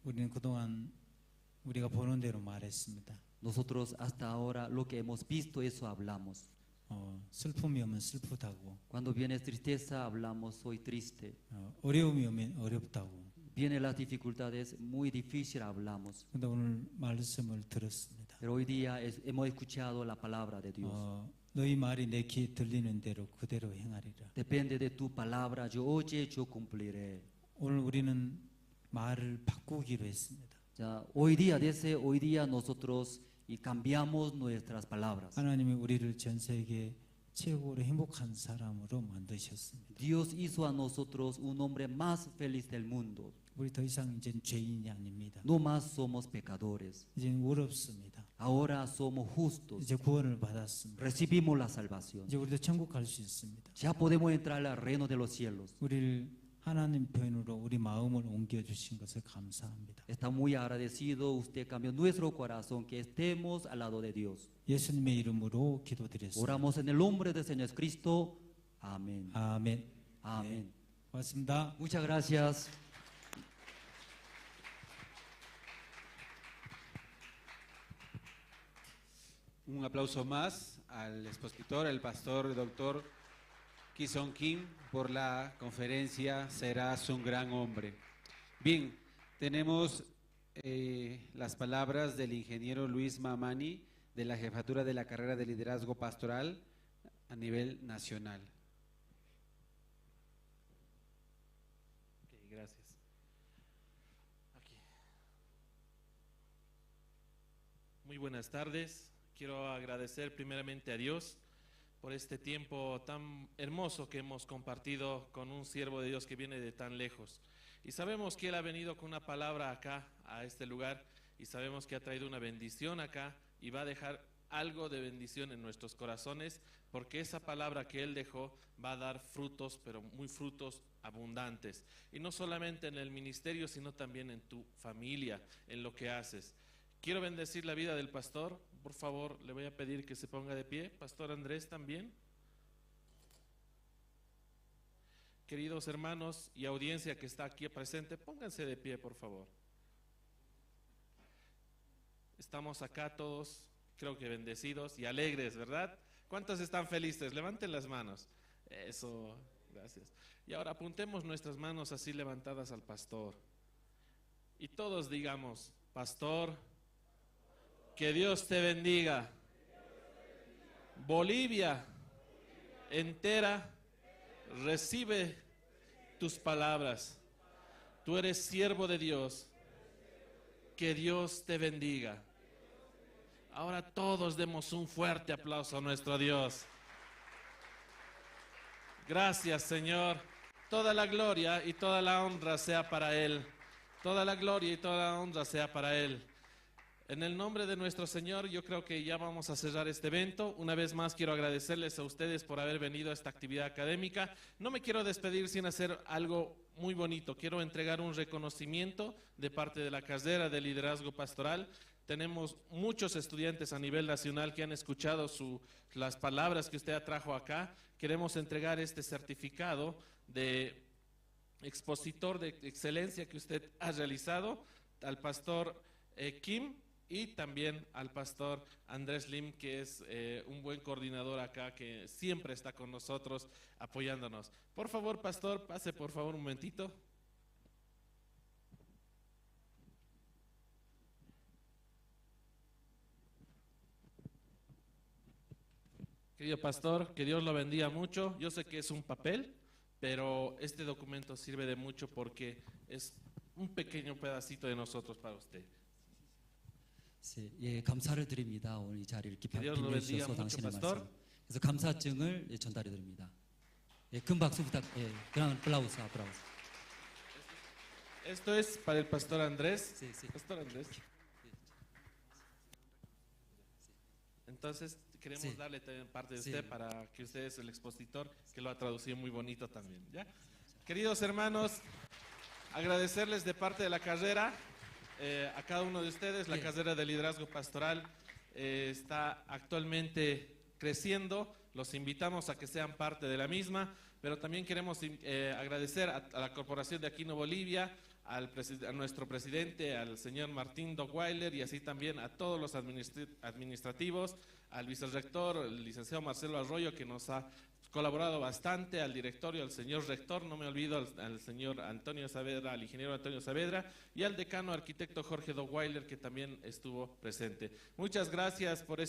우리는 그동안 우리가 보는 대로 말했습니다. Nosotros hasta ahora lo que hemos visto eso hablamos. 슬픔이 오면 슬프다고. Cuando viene tristeza hablamos soy triste. 어려움이 오면 어렵다고. Vienen las dificultades muy difícil hablamos. 근데 오늘 말씀을 들었습니다. Pero hoy día hemos escuchado la palabra de Dios. 너희 말이 내 귀에 들리는 대로 그대로 행하리라. Depende de tu palabra, yo oye, yo cumpliré. 오늘 우리는 말을 바꾸기로 했습니다. 자, hoy día nosotros y cambiamos nuestras palabras. 하나님이 우리를 전 세계 최고로 행복한 사람으로 만드셨습니다. Dios hizo a nosotros un hombre más feliz del mundo. 우리 더 이상 이제 죄인이 아닙니다. No más somos pecadores. 이제 의롭습니다. Ahora somos justos. 이제 구원을 받았습니다. Recibimos la salvación. 이제 우리도 천국 갈 수 있습니다. Ya podemos entrar al reino de los cielos. 우리를 하나님 편으로 우리 마음을 옮겨 주신 것을 감사합니다. Está muy agradecido, usted cambió nuestro corazón que estemos al lado de Dios. 예수님의 이름으로 기도드렸습니다. Oramos en el nombre del Señor Cristo. Amén. 아멘. Amén. 네, 고맙습니다. Muchas gracias. Un aplauso más al expositor, el pastor doctor Ki-Sung Kim, por la conferencia Serás un gran hombre. Bien, tenemos las palabras del ingeniero Luis Mamani de la jefatura de la carrera de liderazgo pastoral a nivel nacional. Okay, gracias. Aquí. Muy buenas tardes. Quiero agradecer primeramente a Dios por este tiempo tan hermoso que hemos compartido con un siervo de Dios que viene de tan lejos. Y sabemos que Él ha venido con una palabra acá, a este lugar, y sabemos que ha traído una bendición acá y va a dejar algo de bendición en nuestros corazones, porque esa palabra que Él dejó va a dar frutos, pero muy frutos abundantes. Y no solamente en el ministerio, sino también en tu familia, en lo que haces. Quiero bendecir la vida del pastor. Por favor, le voy a pedir que se ponga de pie. Pastor Andrés también. Queridos hermanos y audiencia que está aquí presente, pónganse de pie, por favor. Estamos acá todos, creo que bendecidos y alegres, ¿verdad? ¿Cuántos están felices? Levanten las manos. Eso, gracias. Y ahora apuntemos nuestras manos así levantadas al pastor. Y todos digamos, pastor, que Dios te bendiga. Bolivia entera recibe tus palabras. Tú eres siervo de Dios. Que Dios te bendiga. Ahora todos demos un fuerte aplauso a nuestro Dios. Gracias, Señor. Toda la gloria y toda la honra sea para Él. Toda la gloria y toda la honra sea para Él. En el nombre de nuestro Señor, yo creo que ya vamos a cerrar este evento. Una vez más quiero agradecerles a ustedes por haber venido a esta actividad académica. No me quiero despedir sin hacer algo muy bonito. Quiero entregar un reconocimiento de parte de la carrera de liderazgo pastoral. Tenemos muchos estudiantes a nivel nacional que han escuchado las palabras que usted trajo acá. Queremos entregar este certificado de expositor de excelencia que usted ha realizado al pastor Kim y también al pastor Andrés Lim, que es un buen coordinador acá, que siempre está con nosotros apoyándonos. Por favor, pastor, pase por favor un momentito. Querido pastor, que Dios lo bendiga mucho. Yo sé que es un papel, pero este documento sirve de mucho porque es un pequeño pedacito de nosotros para usted. 예, 감사를 드립니다. 오늘 이 자리를 Que Dios lo bendiga 빌려주셔서 mucho, 당신의 pastor. 말씀 그래서 감사증을 전달해 드립니다. 예, 큰 박수 부탁. 예, 그럼 아플라우스. Esto es para el pastor Andrés. Sí, sí. Pastor Andrés. Entonces queremos Sí. darle también parte de Sí. usted para que usted es el expositor, que lo ha traducido muy bonito también. ¿Ya? Queridos hermanos, agradecerles de parte de la carrera a cada uno de ustedes. La carrera de liderazgo pastoral está actualmente creciendo. Los invitamos a que sean parte de la misma, pero también queremos agradecer a la Corporación de Aquino Bolivia, a nuestro presidente, al señor Martín Dockweiler, y así también a todos los administrativos, al vicerrector, el licenciado Marcelo Arroyo, que nos ha colaborado bastante, al directorio, al señor rector, no me olvido, al señor Antonio Saavedra, al ingeniero Antonio Saavedra, y al decano arquitecto Jorge Dockweiler, que también estuvo presente. Muchas gracias por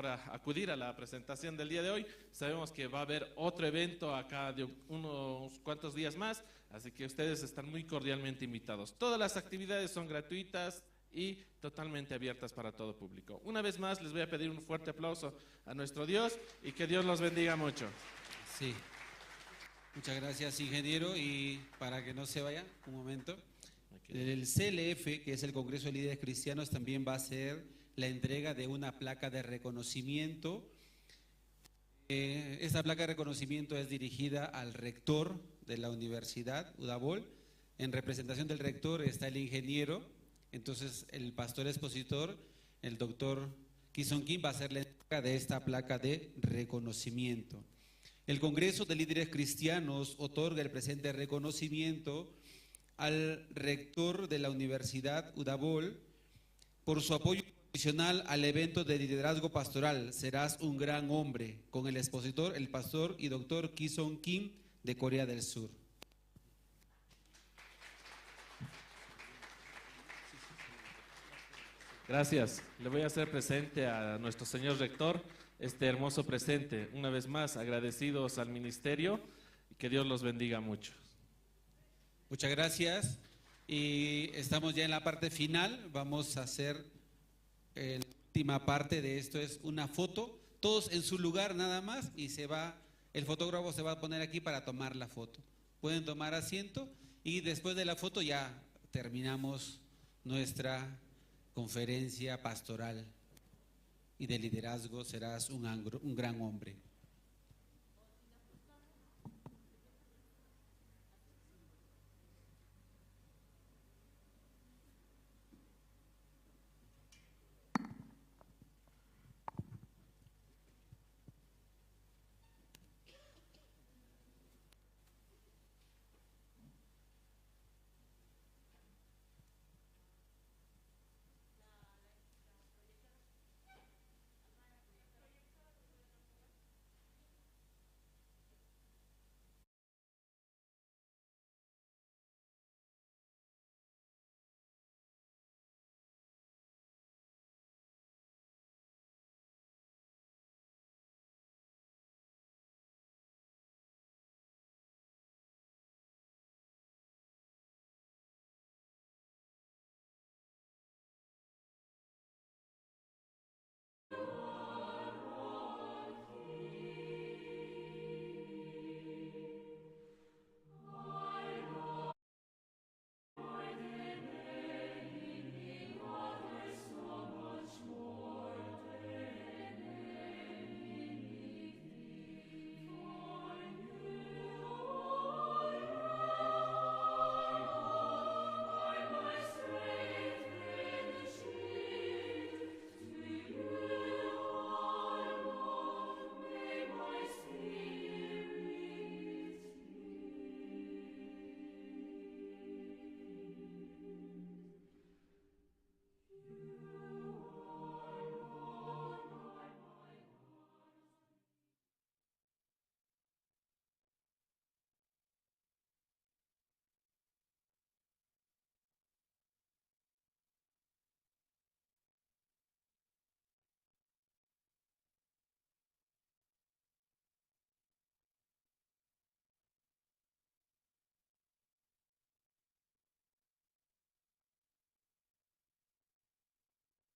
acudir a la presentación del día de hoy. Sabemos que va a haber otro evento acá de unos cuantos días más, así que ustedes están muy cordialmente invitados. Todas las actividades son gratuitas y totalmente abiertas para todo público. Una vez más les voy a pedir un fuerte aplauso a nuestro Dios y que Dios los bendiga mucho. Sí. Muchas gracias, ingeniero. Y para que no se vaya, un momento. El CLF, que es el Congreso de Líderes Cristianos, también va a hacer la entrega de una placa de reconocimiento. Esta placa de reconocimiento es dirigida al rector de la Universidad Udabol. En representación del rector está el ingeniero. Entonces el pastor expositor, el doctor Ki-Sung Kim, va a hacer la entrega de esta placa de reconocimiento. El Congreso de Líderes Cristianos otorga el presente reconocimiento al rector de la Universidad Udabol por su apoyo incondicional al evento de liderazgo pastoral Serás un gran hombre, con el expositor, el pastor y doctor Ki-Sung Kim de Corea del Sur. Gracias. Le voy a hacer presente a nuestro señor rector este hermoso presente. Una vez más, agradecidos al ministerio y que Dios los bendiga mucho. Muchas gracias. Y estamos ya en la parte final. Vamos a hacer la última parte de esto, es una foto. Todos en su lugar nada más, y el fotógrafo se va a poner aquí para tomar la foto. Pueden tomar asiento y después de la foto ya terminamos nuestra conferencia pastoral y de liderazgo. Serás un gran hombre.